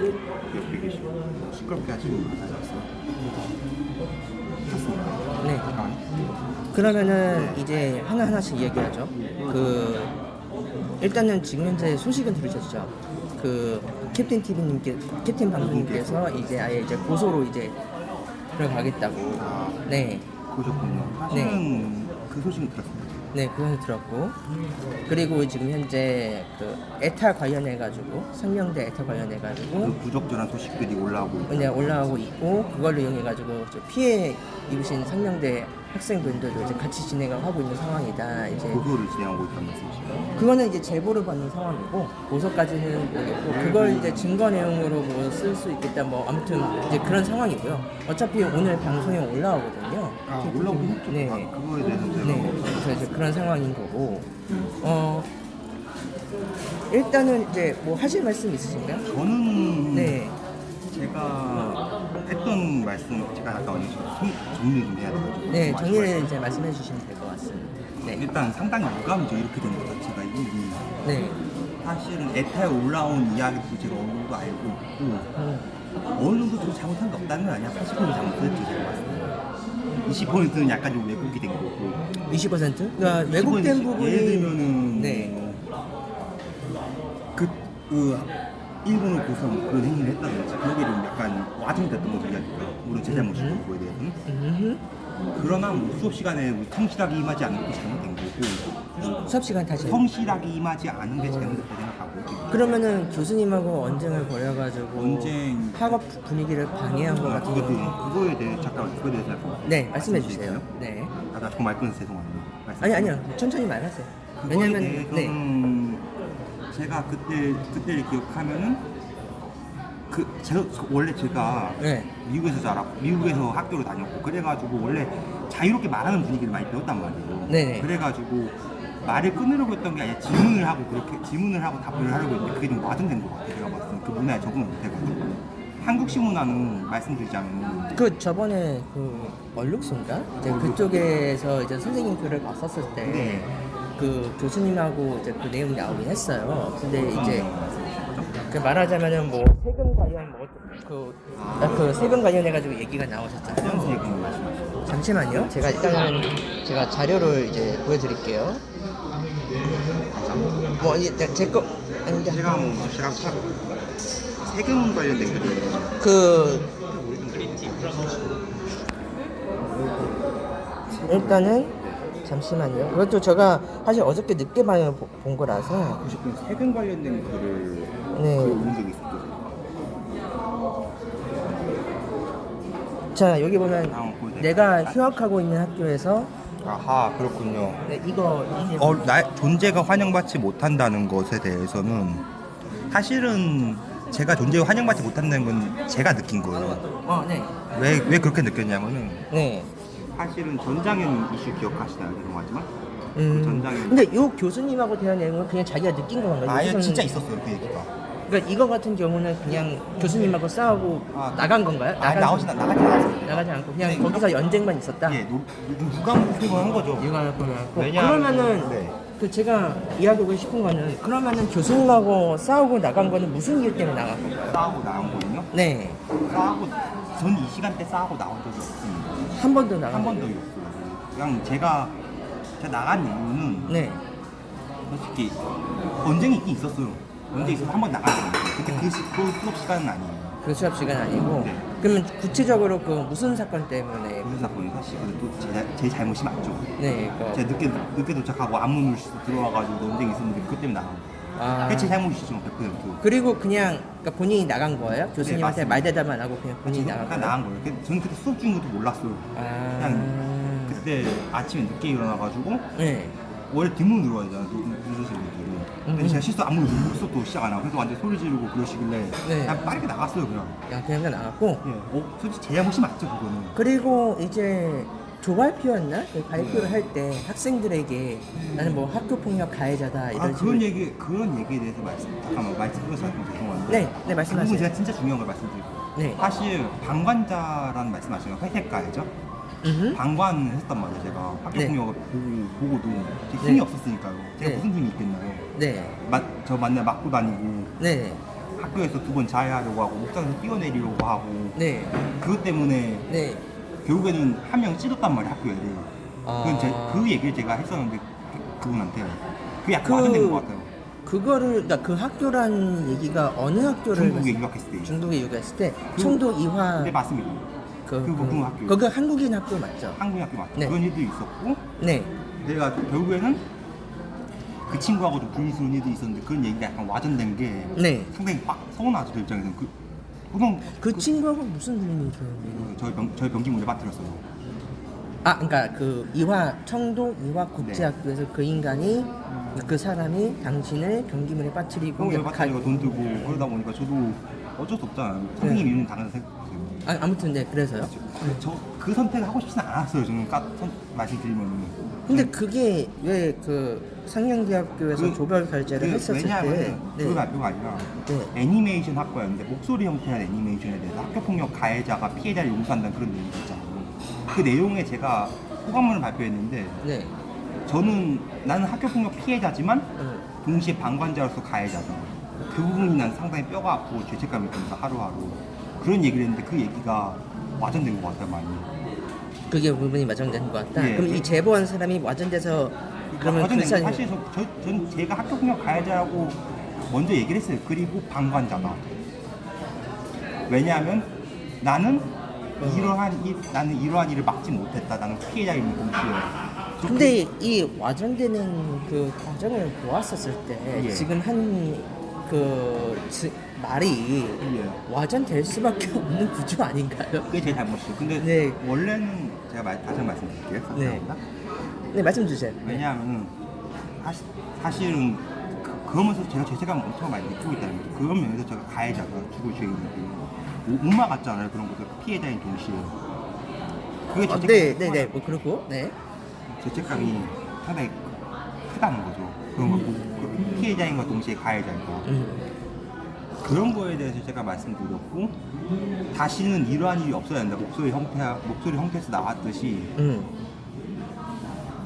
옆에 계시고 시끄럽게 하시는 분 많아졌어요. 탔습니다. 네. 그러면은 이제 하나하나씩 얘기하죠. 일단은 지금 현재 소식은 들으셨죠? 캡틴 방송님께서 이제 아예 이제 고소로 이제 들어가겠다고. 네. 보셨군요. 사실은 그 소식은 들었습니다. 네, 그건 들었고. 그리고 지금 현재 에타 관련해가지고, 상명대 에타 관련해가지고, 그 부적절한 소식들이 올라오고 있다. 네, 올라오고 있고, 그걸로 이용해가지고 피해 입으신 상명대 학생분들도 이제 같이 진행을 하고 있는 상황이다. 이제 고소를 진행하고 있다는 말씀이시죠? 그거는 이제 제보를 받는 상황이고, 고소까지는 모르겠고, 그걸 이제 증거 내용으로 뭐 쓸 수 있겠다. 뭐 아무튼 이제 그런 상황이고요. 어차피 오늘 방송에 올라오거든요. 올라오고 있죠. 네. 그거에 대해서 제가 네, 그래서 이제 그런 상황인 거고. 일단은 이제 뭐 하실 말씀 있으신가요? 저는 네. 제가 했던 말씀 제가 아까 언니 정리 좀 해야 돼가지고 네, 좀 정리를 아쉬워요. 이제 말씀해 주시면 될 것 같습니다. 네. 일단 상당히 유감이죠. 이렇게 된 것 자체가 일이 네. 사실은 에타에 올라온 이야기도 제가 어느 정도 알고 있고 어느 정도 저 잘못한 게 없다는 건 아니야. 80% 잘못했죠. 제가 봤을 때 20%는 약간 좀 왜곡이 된 거고 20%? 그러니까 왜곡된 부분이 예를 들면은 네. 그 일본을 고소한 그런 행위를 했다든지 그게 좀 약간 와중이 됐던 거죠. 이야기가 물론 제 잘못이고 그거에 대해서는 그러나 뭐 수업 시간에 성실하게 임하지 않는 게 잘못된 거고 수업 시간 다시. 성실하게 임하지 않은 게 잘못됐다고 생각하고 그러면은 교수님하고 언쟁을 벌여가지고 언쟁 학업 분위기를 방해한 것 같은 경우. 그거에 대해 잠깐 그거에 대해서 네, 말씀해 주세요. 네. 나 정말 끊어서 죄송합니다. 아니요, 천천히 말하세요. 왜냐면 네. 제가 그때를 기억하면은 원래 제가 네. 미국에서 자랐고 미국에서 학교를 다녔고 그래가지고 원래 자유롭게 말하는 분위기를 많이 배웠단 말이에요. 네네. 그래가지고 말을 끊으려고 했던 게 아니라 질문을 하고 답변을 하려고 했는데 그게 좀 와전된 것 같아요. 제가 봤을 때 그 문화에 적응을 못해가지고 한국식 문화는 말씀드리자면 저번에 얼룩소인가? 이제 그쪽에서 이제 선생님 글을 봤었을 때 네. 교수님하고 이제 그 내용이 나오긴 했어요. 근데 이제 말하자면은 뭐 세금 관련 세금 관련해가지고 얘기가 나오셨잖아요. 무슨 얘기를 말씀하시죠? 잠시만요. 일단은 제가 이제 보여드릴게요. 뭐 제거 아니다. 제가 세금 관련된 거죠. 일단은 잠시만요. 그것도 제가 사실 어저께 늦게 본 거라서. 보셨군 세금 관련된 글을 네. 본 적이 있었죠. 자, 여기 보면 보여드릴게요. 내가 휴학하고 있는 학교에서 아하 그렇군요. 네, 존재가 환영받지 못한다는 것에 대해서는 사실은 제가 존재가 환영받지 못한다는 건 제가 느낀 거예요. 네. 왜 그렇게 느꼈냐면은 네. 사실은 전장현 이슈 기억하시나요? 죄송하지만 그 전장현 근데 요 교수님하고 대한 내용은 그냥 자기가 느낀 건가요? 아예 여기서는- 진짜 있었어요 그 얘기가. 그러니까 이거 같은 경우는 그냥 교수님하고 싸우고 나간 건가요? 나가지 않았어요. 나가지 않고 그냥 거기서 연쟁만 있었다? 예, 누가 무슨 한 거죠. 이거 그래갖고 왜냐하면- 그러면은 네. 제가 이야기하고 싶은 거는 그러면은 교수님하고 싸우고 나간 거는 무슨 이유 때문에 나간 건가요? 싸우고 나온 거군요. 네. 전 이 시간대 싸우고 나온 적이 없습니다. 한 번도 나간 한 번도 거예요? 없어요. 그냥 제가 나간 이유는 네. 솔직히 언쟁이 있긴 있었어요. 언쟁이 있어서 한 번 나간 거예요. 근데 그 수업 시간은 아니에요. 그 수업 시간 아니고 네. 그러면 구체적으로 무슨 사건 때문에 무슨 사건이 사실 또 제 잘못이 맞죠. 네. 제가 늦게 도착하고 안문을 들어와가지고 언쟁이 있었는데 그것 때문에 나간 거예요. 그게 제 잘못이죠, 100%. 그리고 그냥 본인이 나간 거예요? 교수님한테 맞습니다. 말대답 안 하고 그냥 본인이 나간 그냥 거예요? 나간 거예요. 저는 그때 수업 중인 것도 몰랐어요. 그냥 그때 아침에 늦게 일어나가지고 네. 원래 뒷문 들어와야 되잖아요. 늦으신 분들은. 근데 제가 실수 안문을 누르고 수업도 시작 안 하고 그래서 완전 소리 지르고 그러시길래 네. 그냥 빠르게 나갔어요, 그냥. 그냥 나갔고 예. 솔직히 제 잘못이 맞죠, 그거는. 그리고 이제 조발표였나? 발표를 할 때 학생들에게 나는 뭐 학교 폭력 가해자다 이런 그런 얘기에 대해서 잠깐만 말씀 끊어서 죄송한데. 네, 그 말씀하세요. 부분 제가 진짜 중요한 걸 말씀드릴게요. 네. 사실 방관자라는 말씀하시는 거 회색 가해죠? 방관을 했단 말이에요. 제가 학교 네. 폭력을 보고도 제 힘이 네. 없었으니까요. 제가 네. 무슨 힘이 있겠나요? 네. 저 맨날 맞고 다니고 네. 학교에서 2번 자해하려고 하고 옥상에서 뛰어내리려고 하고 네. 그것 때문에 네. 결국에는 한 명 찢었단 말이야 학교에. 그건 그 얘기를 제가 했었는데 그분한테 그게 약간 와전된 것 같아요. 그거를 그러니까 그 학교란 얘기가 어느 학교를 중국에 유학했을 때. 중국에 유학했을 때 청도 이화 네 맞습니다. 그 학교. 그거 한국인 학교 맞죠? 한국 학교 맞죠. 네. 그런 일도 있었고 네. 내가 결국에는 그 친구하고 좀 분리스러운 일도 있었는데 그런 얘기가 약간 와전된 게 네. 상당히 막 서운하죠 저 입장에서는. 보통 그 친구하고 무슨 일이 있어요? 저희 변기 문제 빠뜨렸어요. 아, 그러니까 그 이화 청도 이화국제학교에서 그 인간이 그 사람이 당신을 변기물에 빠뜨리고 그럼 빠뜨리고 돈 들고 그러다 보니까 저도 어쩔 수 없잖아요. 선생님 이름 당연히 생각했어요. 아무튼 네 그래서요. 저 그 선택을 하고 싶진 않았어요. 저는 말씀드리면. 근데 그게 왜 그 상명대학교에서 조별 결제를 했었을 때 왜냐하면 그 발표가 아니라 네. 애니메이션 학과였는데 목소리 형태의 애니메이션에 대해서 학교폭력 가해자가 피해자를 용서한다는 그런 내용이 있잖아요. 그 내용에 제가 소감문을 발표했는데 네. 나는 학교폭력 피해자지만 네. 동시에 방관자로서 가해자다. 그 부분이 난 상당히 뼈가 아프고 죄책감이 듭니다. 하루하루. 그런 얘기를 했는데 그 얘기가 와전된 것 같아요 많이. 그게 부분이 와전된 것 같다. 예. 그럼 이 제보한 사람이 와전돼서 그러면 와전된 그 거 사람 사실 전 제가 학교폭력 가해자라고 먼저 얘기를 했어요. 그리고 방관자다. 왜냐하면 나는 이러한 일을 막지 못했다. 나는 피해자임을 동시에. 근데 이 와전되는 그 과정을 보았었을 때 예. 지금 말이 예. 와전될 수밖에 없는 구조 아닌가요? 그게 제 잘못이에요. 근데 네. 원래는 제가 다시 한번 말씀드릴게요. 네. 감사합니다. 네 말씀 주세요. 왜냐하면 사실은 그러면서 제가 죄책감을 엄청 많이 느끼고 있다는 거죠. 그런 면에서 제가 가해자가 죽을 죄인이고 못 막았잖아요. 그런 것들 피해자인 동시에. 그게 죄책감이 네네네 뭐 그렇고 네. 죄책감이 상당히 크다는 거죠. 그런 거 그 피해자인과 동시에 가해자인가. 그런 거에 대해서 제가 말씀드렸고 다시는 이러한 일이 없어야 된다. 목소리 형태에서 나왔듯이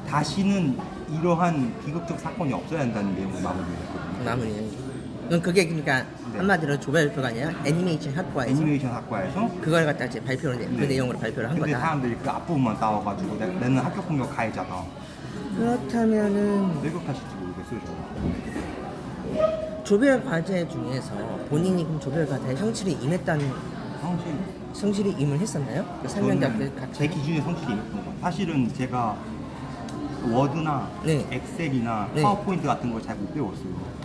다시는 이러한 비극적 사건이 없어야 한다는 내용을 마무리했거든요. 마무리. 그럼 그게 그러니까 네. 한마디로 조별표가 아니라 애니메이션 학과에서 애니메이션 학과에서 그걸 갖다 이제 발표를 그 네. 내용으로 발표를 한 근데 거다. 사람들이 그 앞부분만 따와가지고 나는 학교폭력 가해자다. 그렇다면은 왜 그렇게 하실지 모르겠어요. 저는. 조별 과제 중에서 본인이 그럼 조별 과제에 성실히 임했다는 성실히 임을 했었나요? 그 상명대학교 저는 제 기준에 성실히 임했던 거. 사실은 제가 워드나 네. 엑셀이나 네. 파워포인트 같은 걸 잘 못 배웠어요.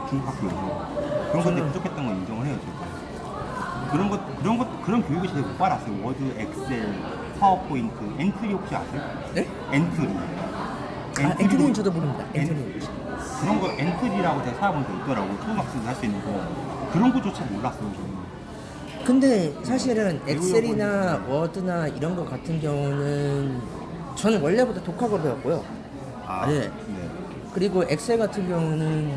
중국 학교에서 그런 건데 부족했던 건 인정을 해요. 제가 그런 교육을 제대로 못 받았어요. 워드, 엑셀, 파워포인트, 엔트리 혹시 아세요? 네? 엔트리. 엔트리는 저도 모릅니다. 엔트리. 그런 거 엔트리라고 제가 찾아본 적 있더라고요. 초등학생들 할 수 있는 거. 그런 거조차 몰랐어요, 저는. 근데 사실은 엑셀이나 워드나 이런 거 같은 경우는 저는 원래부터 독학으로 배웠고요. 네. 네. 그리고 엑셀 같은 경우는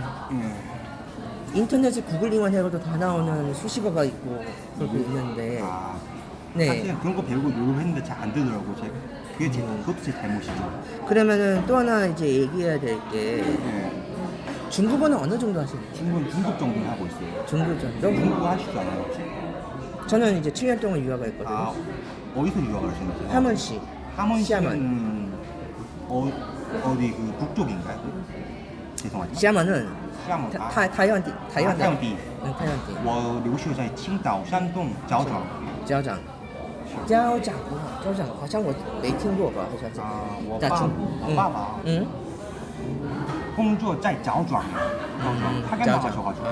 인터넷에 구글링만 해도 다 나오는 수식어가 있고 그렇게 있는데 네. 사실 그런 거 배우고 노력했는데 잘 안 되더라고요. 그것도 제 잘못이죠. 그러면은 또 하나 이제 얘기해야 될 게 네. 중국어는 어느 정도 하시나요? 중급 정도 하고 있어요. 중국 정도? 중국어 하실 줄 알아요, 혹시? 저는 이제 7년 동안 유학을 했거든요. 어디서 유학을 하셨는데요? 하먼시. 하먼시는 어디 그 북쪽인가요? 죄송하지만. 시아먼은 시아먼. 타이완디. 타이완디. 타이완디. 我留学在青岛、山东、胶场。交长好像我没听过吧？好像是。我爸爸工作在角庄，타격 나가셔가지고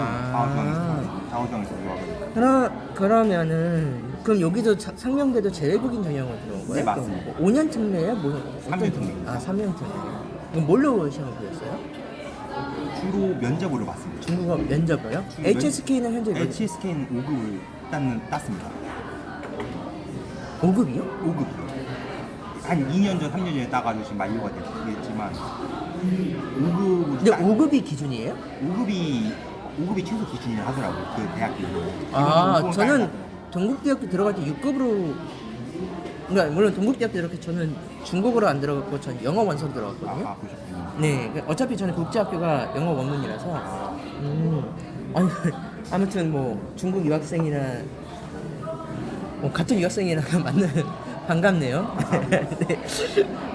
자오정에서 유학을. 그러면은 그럼 여기도 상명대도 재외국인 전형으로 들어온 거예요? 네, 맞습니다. 5년 특례예요? 뭐 3년 특례입니다. 3년 특례. 그럼 뭘로 시험을 보셨어요? 주로 면접으로 봤습니다. 중국어 면접을요? HSK는 현재 HSK는 5급을 땄습니다. 5급이요? 5급이요. 한 2년 전, 3년 전에 따가지고 지금 만료가 됐지만 5급으로 근데 5급이 기준이에요? 5급이 최소 기준이라 하더라고요. 그 대학교. 저는 동국대학교 들어갈 때 6급으로 그러니까 물론 동국대학교 들어갈 때 저는 중국어로 안 들어갔고 전 영어 원서로 들어갔거든요. 그러셨군요. 네, 어차피 저는 국제학교가 영어 원문이라서. 아무튼 뭐 중국 유학생이나 뭐 같은 유학생이나 만나 반갑네요. 네.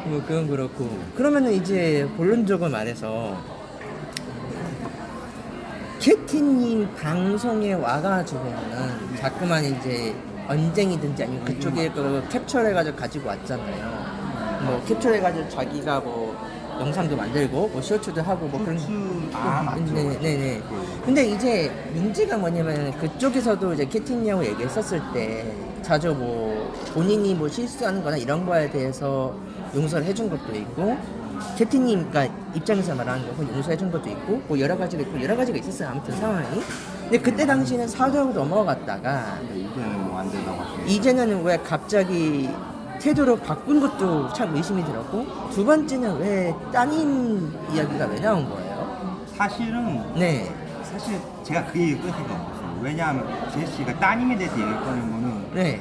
뭐 그건 그렇고 그러면은 이제 본론적으로 말해서 캐티님 방송에 와가지고는 자꾸만 이제 언쟁이든지 아니면 그쪽에 그 캡처해가지고 가지고 왔잖아요. 뭐 캡처해가지고 자기가 뭐 영상도 만들고 뭐 쇼츠도 하고 뭐 그런. 맞죠. 네네네. 근데 이제 문제가 뭐냐면 그쪽에서도 이제 캐티님하고 얘기했었을 때 자주 뭐 본인이 뭐 실수하는 거나 이런 거에 대해서 용서를 해준 것도 있고 캐티님 그러니까 입장에서 말하는 거고 용서해준 것도 있고 뭐 여러 가지가 있고 여러 가지가 있었어요. 아무튼 상황이. 근데 그때 당시에는 사과하고 넘어갔다가 이제는 뭐 안 된다고 하시네. 이제는 왜 갑자기 태도를 바꾼 것도 참 의심이 들었고 두 번째는 왜 따님 이야기가 왜 나온 거예요? 사실은 네. 사실 제가 그 얘기 끌 생각 없었어요. 왜냐하면 제시가 따님에 대해서 얘기를 꺼낸 거는 네.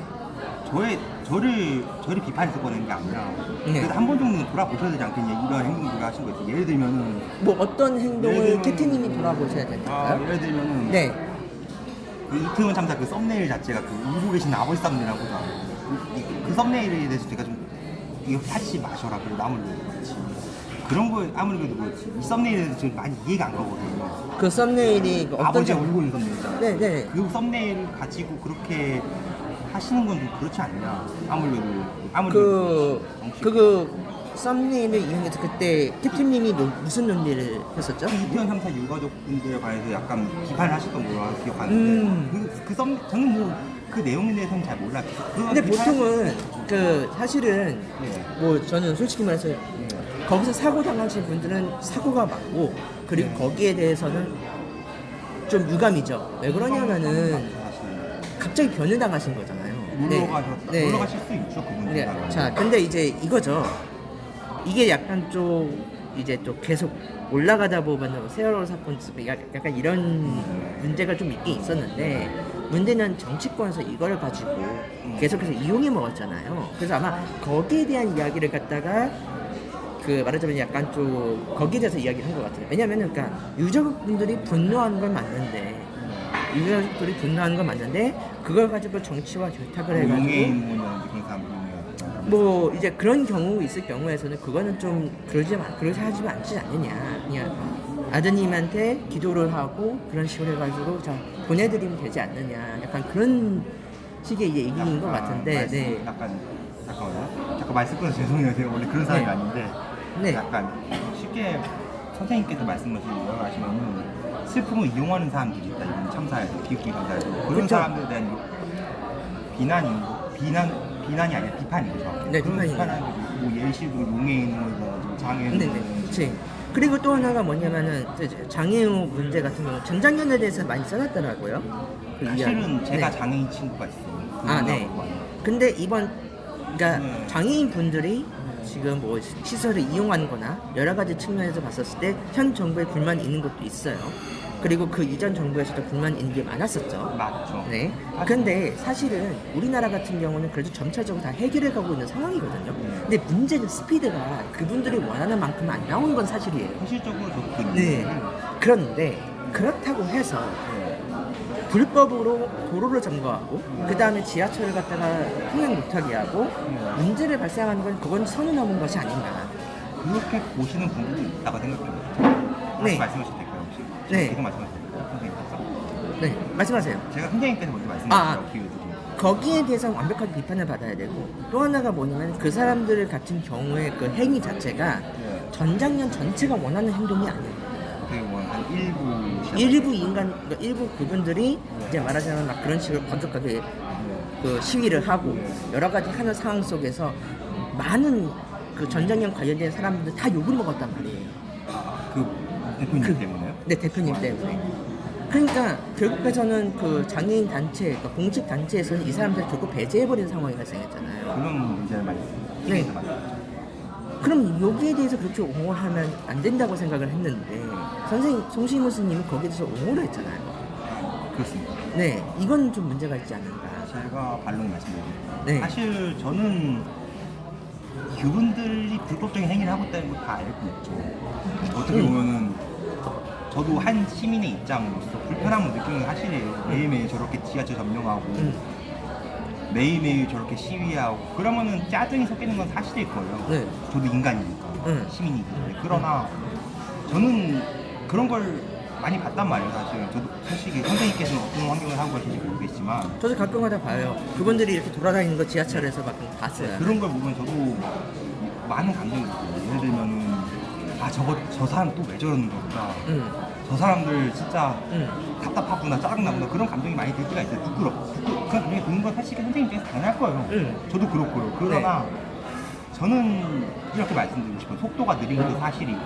저를 비판해서 꺼낸 게 아니라 네. 그래도 한 번 정도는 돌아보셔야 되지 않겠냐 이런 행동들을 하신 거죠. 예를 들면은 뭐 어떤 행동을 예를 들면- 캐티님이 돌아보셔야 될까요? 예를 들면은 네. 그 이태원 참사 그 썸네일 자체가 그 울고 계신 아버지 썸네일하고 그 썸네일에 대해서 제가 좀 이거 하지 마셔라 그리고 남을 위해서 그렇지 그런 거 아무리 그래도 그렇지 이 썸네일에 대해서 지금 많이 이해가 안 가거든요. 그 썸네일이 그 어떤 아버지가 점- 울고 있는 썸네일이잖아요. 네, 네. 그 썸네일을 가지고 그렇게 하시는 건 좀 그렇지 않냐. 아무래도 정치- 그 썸네일을 이용해서 그때 캡틴님이 무슨 논리를 했었죠? 이태원 참사 유가족분들에 관해서 약간 비판을 하셨던 걸로 기억하는데 저는 뭐 그 내용에 대해서는 잘 몰라요. 근데 보통은 그 사실은 네. 뭐 저는 솔직히 말해서 거기서 사고 당하신 분들은 사고가 맞고 그리고 거기에 대해서는 좀 유감이죠. 왜 그러냐면은 갑자기 변을 당하신 거잖아요. 놀러 가실 수 있죠 그분들. 네. 자, 근데 이제 이거죠. 이게 약간 좀 이제 또 계속 올라가다 보면 세월호 사건 약간 이런 문제가 좀 있긴 있었는데 문제는 정치권에서 이걸 가지고 계속해서 이용해 먹었잖아요. 그래서 아마 거기에 대한 이야기를 갖다가 그 말하자면 약간 좀 거기에 대해서 이야기를 한 것 같아요. 왜냐면은 그러니까 유족분들이 분노하는 건 맞는데 유족들이 분노하는 건 맞는데 그걸 가지고 정치와 결탁을 해가지고 용해인 그런 사람 뭐 이제 그런 경우 있을 경우에서는 그거는 좀 그러지 하지 않지 않느냐. 그냥 아드님한테 기도를 하고 그런 식으로 해가지고 자 보내드리면 되지 않느냐. 약간 그런 식의 얘기인 것 같은데. 네. 잠깐 말씀 끊어서 죄송해요. 제가 원래 그런 사람이 네. 아닌데 네. 약간 쉽게 선생님께서 말씀하시면은 슬픔을 이용하는 사람들이 있다. 이번 참사에서 기후기 참사에서 그런 그쵸. 사람들에 대한 비난이 아니라 비판이죠. 네, 그런 비판이에요. 비판하는 거죠. 뭐 예시로 용해인으로 장애인 네네. 그치. 그리고 또 하나가 뭐냐면은 장애우 문제 같은 경우 전작년에 대해서 많이 써놨더라고요. 그 사실은 이야기. 제가 네. 장애인 친구가 있어요. 아, 네. 근데 이번 그러니까 네. 장애인 분들이 지금 뭐 시설을 이용하는 거나 여러 가지 측면에서 봤었을 때 현 정부에 불만이 있는 것도 있어요. 그리고 그 이전 정부에서도 불만이 있는 게 많았었죠. 맞죠. 네. 근데 사실은 우리나라 같은 경우는 그래도 점차적으로 다 해결해 가고 있는 상황이거든요. 근데 문제는 스피드가 그분들이 원하는 만큼 안 나오는 건 사실이에요. 현실적으로 저도 그 네. 그런데 그렇다고 해서 불법으로 도로를 점거하고 그 다음에 지하철을 갖다가 통행 못하게 하고 문제를 발생하는 건 그건 선을 넘은 것이 아닌가. 그렇게 보시는 분들도 있다고 생각해요. 네. 말씀하셔도 될까요 혹시? 네. 계속 말씀하셔도 될까요? 선생님께서? 네, 말씀하세요. 제가 선생님께서 먼저 아. 말씀하셨어요. 기회들이. 거기에 대해서 완벽하게 비판을 받아야 되고 또 하나가 뭐냐면 그 사람들 같은 경우에 그 행위 자체가 전작년 전체가 원하는 행동이 아니에요. 그게 뭐한 일부 일부 인간, 그러니까 일부 그분들이 이제 말하자면 막 그런 식으로 거듭하게 그 시위를 하고 여러 가지 하는 상황 속에서 많은 그 전작년 관련된 사람들 다 욕을 먹었단 말이에요. 그 대표님 때문에요? 네, 대표님 때문에. 그러니까 결국에서는 그 장애인 단체, 그러니까 공식 단체에서는 이 사람들 결국 배제해버리는 상황이 발생했잖아요. 그런 문제를 많이 네. 많이 그럼 여기에 대해서 그렇게 옹호를 하면 안 된다고 생각을 했는데 선생님 송시모 스님은 거기에 대해서 옹호를 했잖아요. 그렇습니다. 네, 이건 좀 문제가 있지 않는가. 제가 반론 말씀드릴게요. 네. 사실 저는 그분들이 불법적인 행위를 하고 있다는 걸 다 알고 있죠. 어떻게 보면은 저도 한 시민의 입장으로서 불편함을 느끼는 건 사실이에요. 매일매일 저렇게 지하철 점령하고 매일매일 저렇게 시위하고 그러면은 짜증이 섞이는 건 사실일 거예요. 네. 저도 인간이니까 시민이기 때문에. 그러나 저는 그런 걸 많이 봤단 말이에요. 사실 저도 솔직히 선생님께서는 어떤 환경을 하고 계신지 모르겠지만 저도 가끔가다 봐요. 그분들이 이렇게 돌아다니는 거 지하철에서 막 봤어요. 그런 걸 보면 저도 많은 감정이 있어요. 예를 들면은 저 사람 또 왜 저러는 걸까? 저 사람들 진짜 답답하구나, 짜증나구나 그런 감정이 많이 들 때가 있어요. 그런 감정이 드는 건 사실 선생님 입장에서 당연할 거예요. 저도 그렇고요. 그러나 저는 이렇게 말씀드리고 싶어요. 속도가 느린 것도 사실이고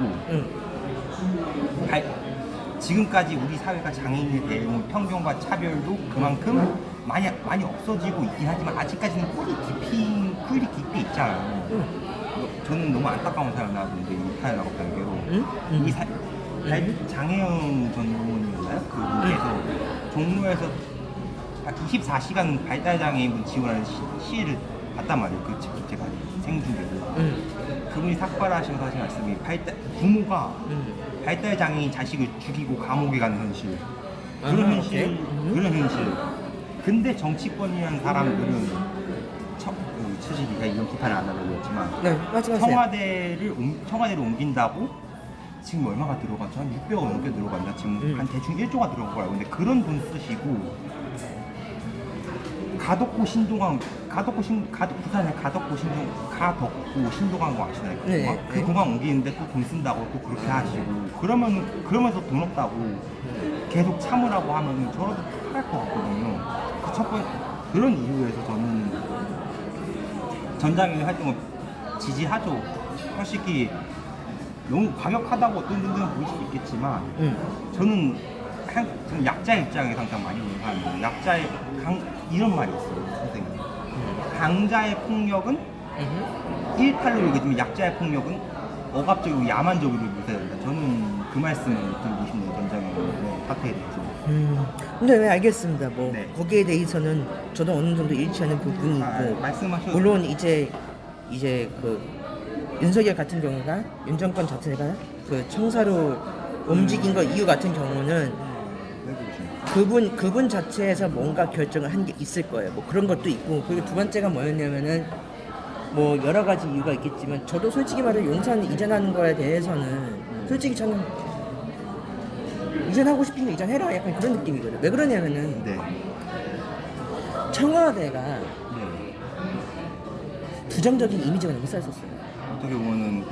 지금까지 우리 사회가 장애인에 대한 편견과 차별도 그만큼 많이 없어지고 있긴 하지만 아직까지는 뿌리 깊이 있잖아요. 저는 너무 안타까운 사연을 나왔는데 이 사연하고 별개로 장혜영 전 의원이었나요? 그분께서 종로에서 24시간 발달장애인분 지원하는 시위를 봤단 말이에요. 그 제가 생중계로 그분이 삭발하시면서 하신 말씀이 부모가 발달장애인 자식을 죽이고 감옥에 가는 현실 그런 현실 근데 정치권이라는 사람들은 최지기가 이런 비판을 안 하려고 했지만 청와대를 옮긴다고 지금 얼마가 들어갔죠? 한 600억 넘게 들어간다. 지금 한 대충 1조가 들어간 거라고. 근데 그런 돈 쓰시고 부산에 가덕고 신동항 아시나요? 네. 그 공항 옮기는데 또 돈 쓴다고 또 그렇게 하시고 그러면서 돈 없다고 계속 참으라고 하면은 저라도 탈 것 같거든요. 그 첫 번째 그런 이유에서 저는 전장의 활동을 지지하죠. 솔직히 너무 과격하다고 어떤 분들은 보일 수 있겠지만 저는 약자의 입장에서 항상 많이 보는 사람이에요. 이런 말이 있어요, 선생님. 강자의 폭력은 일탈로 얘기하면 약자의 폭력은 억압적이고 야만적으로 묘사된다. 저는 그 말씀을 드리고 싶네요, 전장의 사태에 대해서. 네, 알겠습니다. 네. 거기에 대해서는 저도 어느 정도 일치하는 부분이 있고 말씀하셔도 물론 이제 그 윤석열 같은 경우가 윤 정권 자체가 그 청사로 움직인 거 이유 같은 경우는 그분 자체에서 뭔가 결정을 한 게 있을 거예요. 뭐 그런 것도 있고 그리고 두 번째가 뭐였냐면은 뭐 여러 가지 이유가 있겠지만 저도 솔직히 말해 용산 이전하는 거에 대해서는 솔직히 저는 이전하고 싶은 게 이전해라 약간 그런 느낌이거든요. 왜 그러냐면은 청와대가 부정적인 이미지가 너무 쌓였었어요. 어떻게 보면은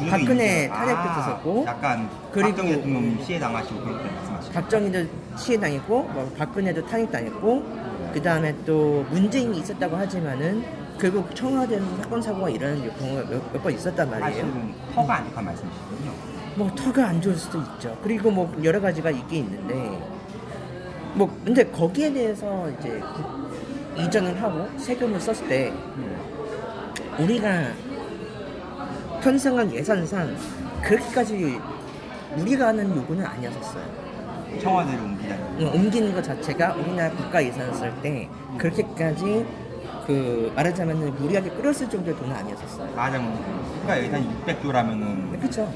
박근혜 탄핵도 있었고 약간 그리고 박정희 대통령 시해 당하시고 그렇게 말씀하시죠. 박정희도 시해당했고 뭐 박근혜도 탄핵당했고 그 다음에 또 문재인이 있었다고 하지만은 결국 청와대에서 사건 사고가 일어나는 경우가 몇 번 있었단 말이에요. 사실은 터가 안 좋다는 말씀이시군요. 뭐 터가 안 좋을 수도 있죠. 그리고 뭐 여러 가지가 있긴 있는데 뭐 근데 거기에 대해서 이제 이전을 하고 세금을 썼을 때 우리가 편성한 예산상 그렇게까지 우리가 하는 요구는 아니었었어요. 청와대를 옮기자는. 옮기는 것 자체가 우리나라 국가 예산을 쓸 때 그렇게까지 그 말하자면 무리하게 끌었을 정도의 돈은 아니었었어요. 말하자면 국가 예산이 600조라면은 그렇죠.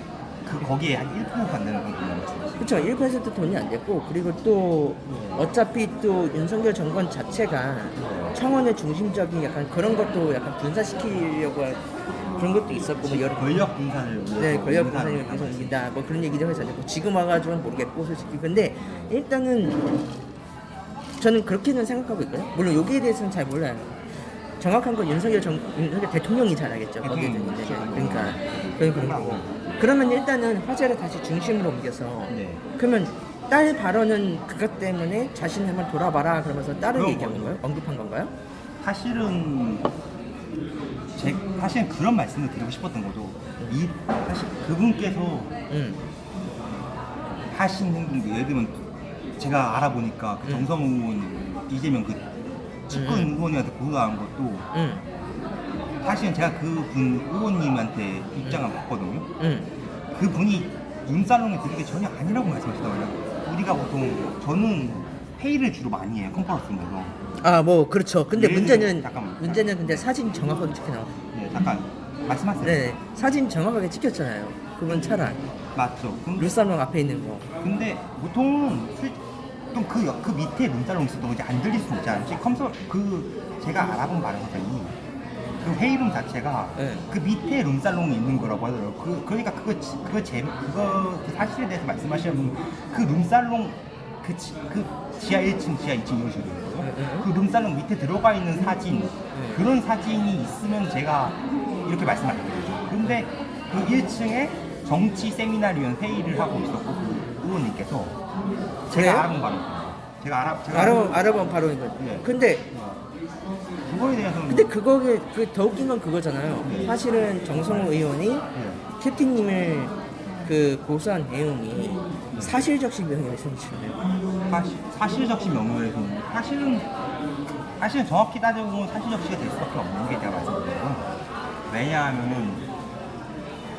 거기에 한 1%도 안 되는 정도는 말씀이시죠. 그렇죠. 1%도 돈이 안 됐고 그리고 또 어차피 또 윤석열 정권 자체가 청원의 중심적인 약간 그런 것도 약간 분산시키려고 그런 것도 있었고 뭐 여러 권력 분산을 위해서 권력 분산을 위해서 옮긴다 뭐 그런 얘기도 했었는데 지금 와가지고는 모르겠고 솔직히 근데 일단은 저는 그렇게는 생각하고 있고요. 물론 여기에 대해서는 잘 몰라요. 정확한 건 윤석열 대통령이 잘 알겠죠. 거기에 대해서 그러니까 그런 거고. 그러면 일단은 화제를 다시 중심으로 옮겨서 그러면 딸 발언은 그것 때문에 자신을 한번 돌아봐라 그러면서 딸을 얘기한 건가요? 언급한 건가요? 사실은 그런 말씀을 드리고 싶었던 거죠. 사실 그분께서 하신 행동도 예를 들면 제가 알아보니까 그 정성호 의원 이재명 그 측근 의원님한테 고소한 것도 사실은 제가 그분 의원님한테 입장을 봤거든요. 그분이 눈살롱이 들리게 전혀 아니라고 말씀하시더라고요. 우리가 보통 저는 회의를 주로 많이 해요. 컨퍼런스에서. 아 뭐 그렇죠. 근데 문제는 잠깐만. 근데 사진 정확하게 찍혀 나와. 네, 잠깐 말씀하세요. 네, 사진 정확하게 찍혔잖아요. 그분 차란 맞죠. 룰살롱 앞에 있는 거. 근데 보통 좀그 밑에 룸살롱 있어도 이제 안 들릴 수 있잖아요. 혹시 제가 알아본 바로는 그 회의룸 자체가 네. 그 밑에 룸살롱이 있는 거라고 하더라고요. 그러니까 그 사실에 대해서 말씀하시는 분, 그 룸살롱 그 지하 1층, 지하 2층 이런 식으로 있어요. 그 룸살롱 밑에 들어가 있는 사진, 그런 사진이 있으면 제가 이렇게 말씀을 드리죠. 근데 그 1층에 정치 세미나리온 회의를 하고 있었고 그 의원님께서 그래요? 제가 알아본 바로 알아본 바로 이거. 네. 근데 그거에 대해서는 그거에 더 웃긴 건 그거잖아요. 사실은 정성호 의원이 캡틴님을 그 고소한 내용이 사실적시 명예훼손이잖아요. 사실적시 명예훼손 사실은 정확히 따져보면 사실적시가 될 수밖에 없는 게 제가 말씀드린 왜냐하면은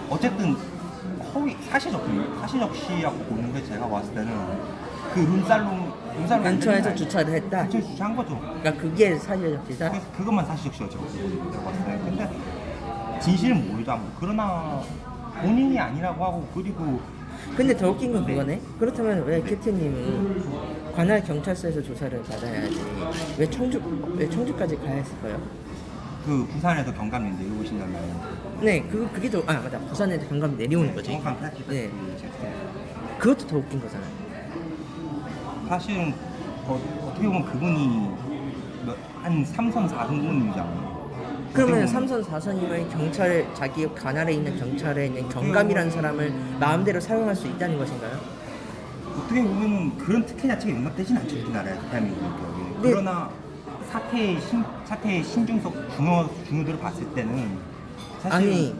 어쨌든 사실적시라고 보는 게 제가 봤을 때는 그 룸살롱 근처에서 주차를 했다. 근처에 주차한 거죠. 그러니까 그게 사실적시다. 그래서 그것만 사실적시가 제가 봤을 때. 근데 진실은 모르죠. 그러나 본인이 아니라고 하고 그리고 근데 더 웃긴 건 그거네. 그렇다면 왜 캡틴님은 관할 경찰서에서 조사를 받아야지 왜 청주까지 가야 했을까요? 그 부산에서 경감님 내려오신다면 네, 그게 더 맞아. 부산에서 경감 내려오는 거지. 정확한 팩트. 네. 그것도 더 웃긴 거잖아요. 사실은 어떻게 보면 그분이 한 3선 4선 의원님이잖아요. 그러면 3선 4선이면 자기 관할에 있는 경찰에 있는 경감이라는 사람을 마음대로 사용할 수 있다는 것인가요? 어떻게 보면 그런 특혜 자체가 용납되진 않죠, 우리나라에서 대한민국에. 네. 그러나 사태의 신중성 중요도를 봤을 때는 사실 아니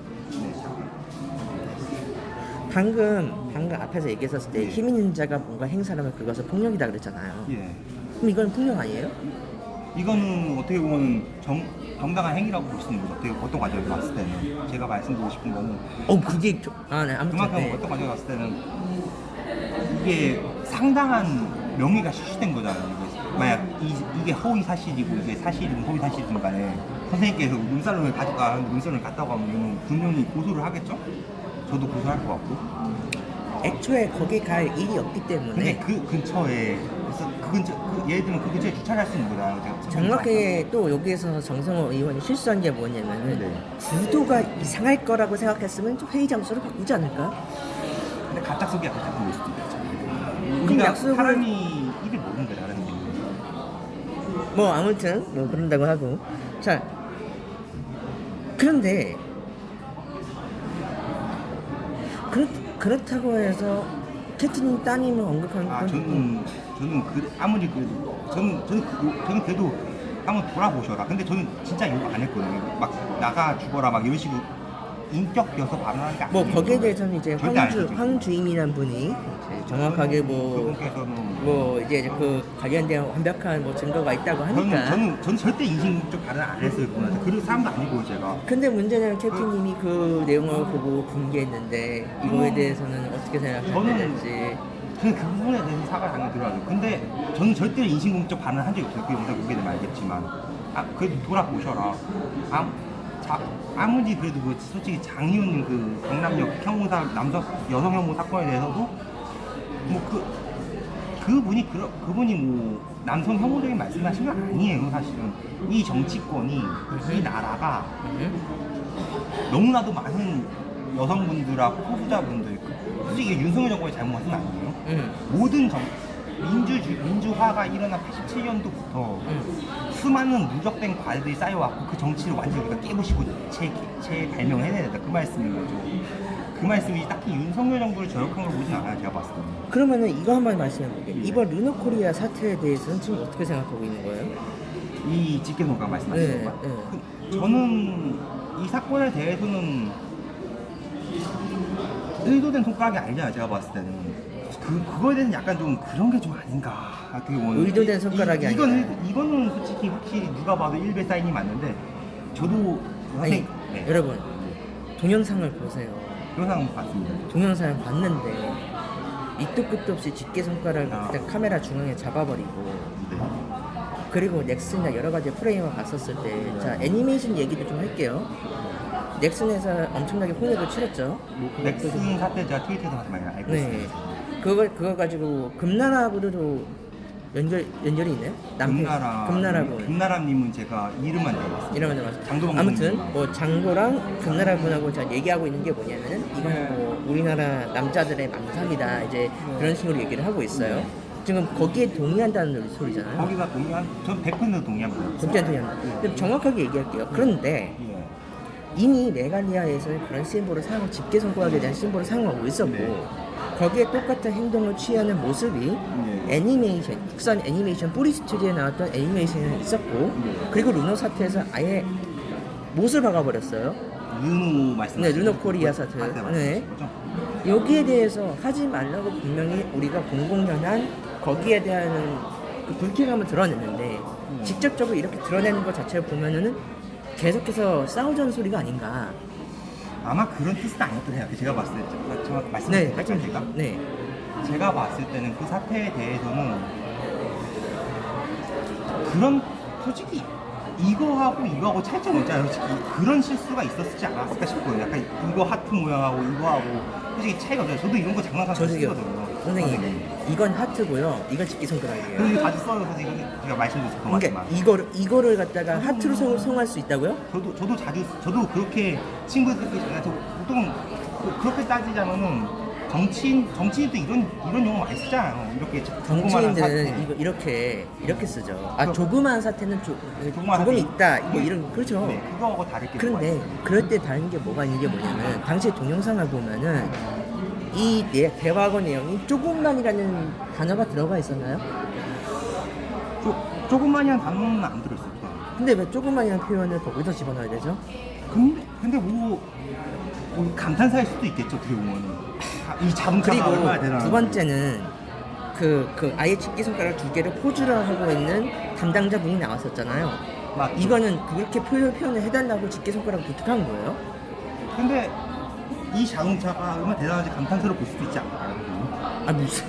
방금 앞에서 얘기했었을 때 힘 있는 자가 뭔가 행사하면 그것은 폭력이다 그랬잖아요. 예. 그럼 이건 폭력 아니에요? 이거는 어떻게 보면 정당한 행위라고 볼 수 있는 거죠. 어떤 과정을 봤을 때는 제가 말씀드리고 싶은 거는 그게 네, 아무튼 그만큼 네. 어떤 과정을 봤을 때는 이게 상당한 명예가 실추된 거잖아요. 만약 이게 허위 사실이고 이게 사실이든 허위 사실이든 간에 선생님께서 룸살롱을 갔다고 하면 분명히 고소를 하겠죠? 저도 고소할 것 같고. 애초에 거기 갈 일이 없기 때문에 근데 그 근처에 그래서 예를 들면 그 근처에 주차를 할 수 있는 거잖아요. 정확하게 또 여기에서 정성호 의원이 실수한 게 뭐냐면은 네. 구도가 이상할 거라고 생각했으면 좀 회의 장소를 바꾸지 않을까? 근데 갑작스럽게 바꿀 수도 있죠. 그럼 우리가 약속을- 사람이 일을 모르는 거야, 다른 게. 뭐 아무튼 뭐 그런다고 하고 자 그런데 그렇다고 해서 캡틴님 따님을 언급하는 건 저는 아무리 그래도 저는 그래도 한번 돌아보셔라. 근데 저는 진짜 욕 안 했거든요. 막 나가 죽어라 막 이런 식으로 인격 껴서 발언하는 게 아니에요. 뭐 거기에 대해서는 이제 절대 아니죠. 황주임이란 분이 이제 정확하게 그분께서는 이제 그 관련된 완벽한 뭐 증거가 있다고 하니까. 저는 절대 인신공격 발언 안 했어요. 그분한테. 그런 사람도 아니고 제가. 근데 문제는 캡틴님이 그 내용을 보고 공개했는데 이거에 대해서는 어떻게 생각하는지. 저는 그 부분에 대해서 사과를 당연히 들어야죠. 근데 저는 절대 인신공격 발언을 한 적이 없어요. 그 영상 보게 되면 알겠지만. 그래도 돌아보셔라. 아무리 그래도 솔직히 장희훈 그 강남역 여성 혐오 사건에 대해서도 그분이 뭐 남성 혐오적인 말씀을 하신 건 아니에요. 사실은 이 정치권이 이 나라가 너무나도 많은 여성분들하고 후보자분들 솔직히 윤석열 정권의 잘못은 아니에요. 모든 민주화가 일어난 87년도부터 수많은 누적된 과제들이 쌓여왔고 그 정치를 완전히 우리가 깨부시고 재발명을 해내야 된다. 그 말씀인 거죠. 그 말씀이 딱히 윤석열 정부를 저격한 걸 보진 않아요. 제가 봤을 때는. 그러면은 이거 한번 말씀해볼게요. 이번 르노코리아 사태에 대해서는 지금 어떻게 생각하고 있는 거예요? 이 집계성과 말씀하시는 네, 건가요? 저는 이 사건에 대해서는 의도된 손가락이 아니잖아요. 제가 봤을 때는. 그거에 대해서는 약간 좀 그런 게 좀 아닌가. 어떻게 보면 의도된 손가락이 아니라. 이거는 솔직히 확실히 누가 봐도 일베 사인이 맞는데 저도 아니 네. 여러분 동영상을 보세요. 영상 봤습니다. 동영상을 봤는데 밑도 끝도 없이 집게 손가락을 일단 카메라 중앙에 잡아버리고 네. 그리고 넥슨이나 여러 가지 프레임을 봤었을 때, 자 애니메이션 얘기도 좀 할게요. 넥슨에서 엄청나게 혼역을 치렀죠. 넥슨 사태 제가 트위터에서 많이 알고 네. 있습니다. 그거 가지고 금나라하고도 연결이 있네. 금나라님은 제가 이름만 들어봤어요. 이러면 들어봤어요. 장도방 아무튼 군님. 뭐 장도랑 금나라군하고 제가 얘기하고 있는 게 뭐냐면은 이건 뭐 우리나라 남자들의 망상이다 이제 그런 식으로 얘기를 하고 있어요. 지금 거기에 동의한다는 소리잖아요. 거기가 전 100% 동의합니다. 동의한다. 근데 정확하게 얘기할게요. 그런데 예. 이미 메갈리아에서 그런 심볼을 사용하고 집게손가락에 대한 심볼을 사용하고 있었고 네. 거기에 똑같은 행동을 취하는 모습이 네. 애니메이션, 국산 애니메이션 뿌리 스튜디오에 나왔던 애니메이션이 있었고 네. 그리고 루노 사태에서 아예 못을 박아버렸어요. 르노 말씀. 네, 르노 코리아 사태. 네. 여기에 대해서 하지 말라고 분명히 우리가 공공연한 거기에 대한 그 불쾌감을 드러냈는데 직접적으로 이렇게 드러내는 것 자체를 보면은 계속해서 싸우자는 소리가 아닌가. 아마 그런 뜻은 아니었던 해요. 제가 봤을 때, 제가 네, 말씀드릴까요, 제가? 네. 제가 봤을 때는 그 사태에 대해서는 그런 솔직히 이거하고 차이점이 없잖아요. 솔직히 그런 실수가 있었지 않았을까 싶어요. 약간 이거 하트 모양하고 이거하고 솔직히 차이가 없잖아요. 저도 이런 거 장난감 저도요. 쓰거든요. 선생님, 이건 하트고요. 이건 집게손가락이에요. 그리고 자주 써요. 그래서 이거 제가 말씀드렸을 것 그러니까 같지만 이거를 갖다가 하트로 성할 수 있다고요? 저도 그렇게 친구들끼리 보통 그렇게 따지자면은 정치인도 이런 용어 많이 쓰잖아요. 이렇게 조그마한 정치인들은 사태. 이거 이렇게 쓰죠. 아 조그마한 사태는 조그마한 조금 사태. 있다. 뭐 이런 그렇죠. 네, 그거하고 다르게 그런데 그럴 때 다른 게 뭐가 있는 게 뭐냐면 당시에 동영상을 보면은 이 대화하고 내용이 조금만이라는 단어가 들어가 있었나요? 조금만이한 단어는 안 들었을 거예요. 근데 왜 조금만이라는 표현을 거기서 집어넣어야 되죠? 근데 뭐 감탄사일 수도 있겠죠. 어떻게 보면은 이 자동차가 그리고 얼마나 대단한 두 번째는 그 아예 집게손가락 두 개를 포즈를 하고 있는 담당자분이 나왔었잖아요. 맞죠. 이거는 그렇게 표현을 해달라고 집게손가락을 부탁한 거예요. 근데 이 자동차가 얼마나 대단한지 감탄사로 볼 수도 있지 않을까요? 아 무슨?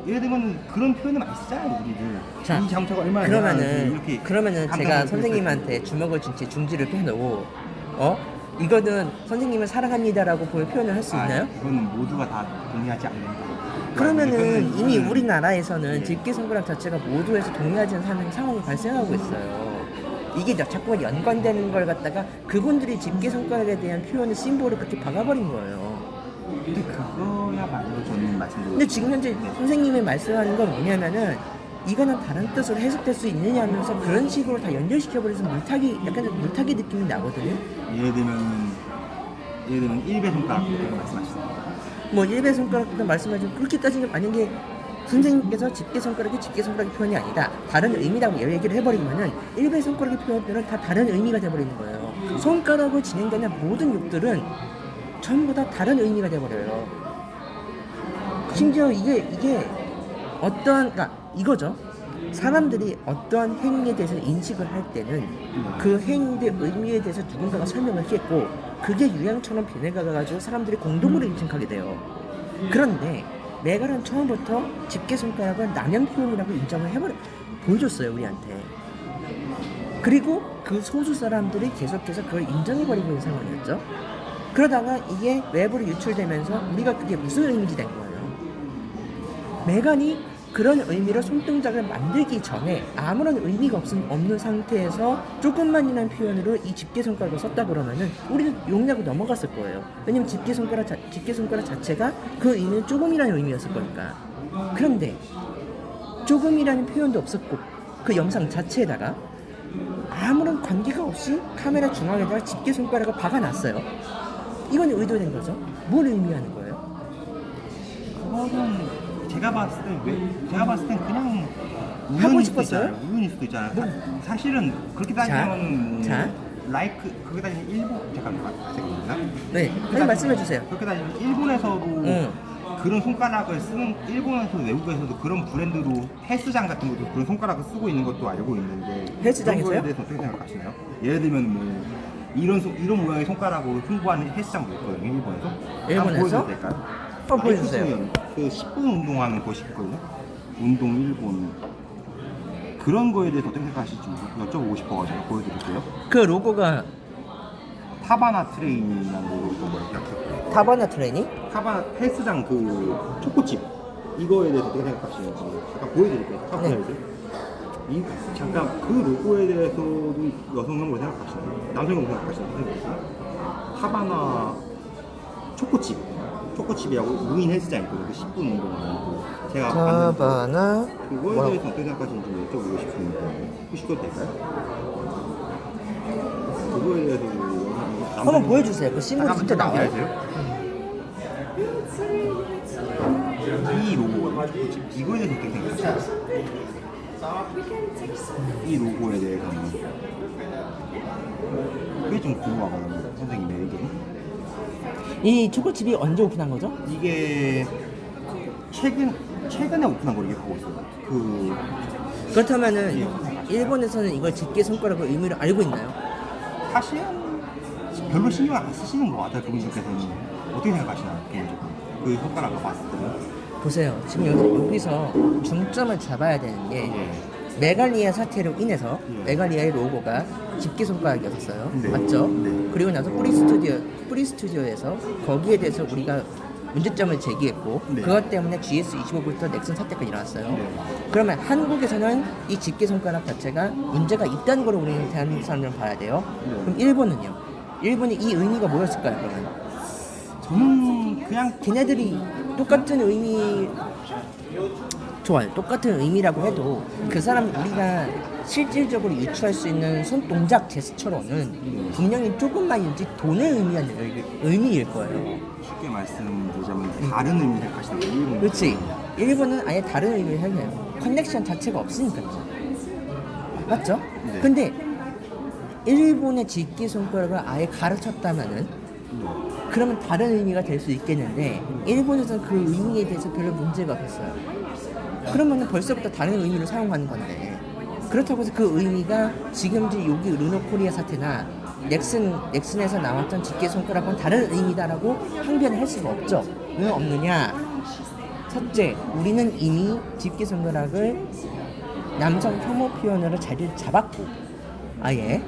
예를 들면 그런 표현을 많이 쓰잖아요, 우리들. 자, 이 자동차가 얼마나 대단한지 이렇게 그러면은 제가 감탄사를 볼 선생님한테 주먹을 쥔 채 중지를 펴놓고 이거는 선생님을 사랑합니다라고 표현을 할 수 있나요? 이거는 모두가 다 동의하지 않는다. 그러면은 이미 이거는 우리나라에서는 네. 집게손가락 자체가 모두에서 동의하지 않는 상황이 발생하고 있어요. 이게 자꾸만 연관되는 걸 갖다가 그분들이 집게손가락에 대한 표현의 심볼을 그렇게 박아버린 거예요. 근데 그거야말로 저는 말씀드리고 근데 지금 현재 선생님이 말씀하는 건 뭐냐면은 이거는 다른 뜻으로 해석될 수 있느냐 하면서 그런 식으로 다 연결시켜버려서 약간 물타기 느낌이 나거든요. 예를 들면 일베 손가락 말씀하시죠. 뭐 일베 손가락도 말씀하시고 그렇게 따지면 만약에 선생님께서 집게손가락이 집게손가락의 표현이 아니다 다른 의미라고 얘기를 해버리면은 일베 손가락의 표현들은 다 다른 의미가 돼버리는 거예요. 손가락으로 진행되는 모든 욕들은 전부 다 다른 의미가 돼버려요. 심지어 이게 그러니까 이거죠. 사람들이 어떠한 행위에 대해서 인식을 할 때는 그 행위의 의미에 대해서 누군가가 설명을 했고 그게 유행처럼 변해가가지고 사람들이 공동으로 인식하게 돼요. 그런데 메갈은 처음부터 집게손가락을 남용 표현이라고 인정을 보여줬어요 우리한테. 그리고 그 소수 사람들이 계속해서 그걸 인정해버리고 있는 상황이었죠. 그러다가 이게 외부로 유출되면서 우리가 그게 무슨 의미인지 된 거예요. 메간이 그런 의미로 손동작을 만들기 전에 아무런 의미가 없는 상태에서 조금만이라는 표현으로 이 집게손가락을 썼다 그러면은 우리는 용납을 넘어갔을 거예요. 왜냐면 집게손가락 자체가 그 의미는 조금이라는 의미였을 거니까. 그런데 조금이라는 표현도 없었고 그 영상 자체에다가 아무런 관계가 없이 카메라 중앙에다가 집게손가락을 박아놨어요. 이건 의도된 거죠. 뭘 의미하는 거예요? 그거는 제가 봤을 땐 그냥 하고 싶었어요? 우연일 수도 있잖아요. 사실은 그렇게 따지면 자. 라이크 그렇게 따지면 일본 잠깐만. 네, 한번 말씀해 주세요. 그렇게 따지면 일본에서도 그런 손가락을 쓰는 일본에서도 외국에서도 그런 브랜드로 헬스장 같은 것도 그런 손가락을 쓰고 있는 것도 알고 있는데 헬스장에서요? 그런 거에 대해서 어떻게 생각하시나요? 예를 들면 뭐 이런 모양의 손가락으로 홍보하는 헬스장도 있거든요. 일본에서. 일본에서? 한번 보여줘도 될까요? 보여주세요. 그 10분 운동하는 곳이 있거든요. 운동 일본. 그런 거에 대해서 어떻게 생각하실지 여쭤보고 싶어가지고 보여드릴게요. 그 로고가 타바나 트레인이라는 로고가 이렇게 타바나 트레이닝? 타바나 헬스장 그 초코칩 이거에 대해서 어떻게 생각하시는지 잠깐 보여드릴게요. 타바나에서 이 잠깐 그 로고에 대해서도 여성용으로 생각하시나요? 남성용으로 생각하시나요? 타바나 초코칩이라고 무인 헬스장 있거든요. 그 10분 운동하는 제가 타바나 그거에 뭐라고? 대해서 어떻게 생각하시는지 여쭤보고 싶습니다. 혹시 그것도 될까요? 그거에 대해서 한번 보여주세요. 그 심볼이 진짜 나와요? 이 로고가 초코칩 이거에 대해서 어떻게 생각하세요? 이 로고에 대해서는 그게 좀 궁금하거든요. 선생님의 의견. 이 초코칩이 언제 오픈한 거죠? 이게 최근에 오픈한 걸 기억하고 있어요. 그렇다면은 일본에서는 이걸 집게 손가락으로 의미를 알고 있나요? 사실 별로 신경 안 쓰시는 것 같아요. 그분들께서는 어떻게 생각하시나요? 개인적으로 그 손가락을 봤을 때는. 보세요. 지금 여기서 중점을 잡아야 되는 게 예. 메갈리아 사태로 인해서 예. 메갈리아의 로고가 집게 손가락이었어요. 네. 맞죠? 네. 그리고 나서 프리 스튜디오에서 거기에 대해서 우리가 문제점을 제기했고 네. 그것 때문에 GS25부터 넥슨 사태가 일어났어요. 네. 그러면 한국에서는 이 집게 손가락 자체가 문제가 있다는 걸 우리는 대한민국 사람들은 봐야 돼요. 네. 그럼 일본은요? 일본이 이 의미가 뭐였을까요? 그러면 저는 그냥 걔네들이 똑같은 의미 좋아요. 똑같은 의미라고 해도 그 사람 우리가 실질적으로 유추할 수 있는 손동작 제스처로는 분명히 조금만인지 돈을 의미하는 의미일 거예요. 쉽게 말씀드리자면 다른 의미를 생각하시는 거예요. 일본은. 그렇지. 일본은 아예 다른 의미를 해요. 커넥션 자체가 없으니까. 맞죠? 네. 근데 일본의 집게 손가락을 아예 가르쳤다면은 그러면 다른 의미가 될 수 있겠는데 일본에서는 그 의미에 대해서 별로 문제가 없었어요. 그러면 벌써부터 다른 의미를 사용하는 건데 그렇다고 해서 그 의미가 지금 여기 르노코리아 사태나 넥슨에서 나왔던 집게 손가락은 다른 의미다라고 항변을 할 수가 없죠. 왜 없느냐? 첫째, 우리는 이미 집게 손가락을 남성 혐오 표현으로 자리를 잡았고 아예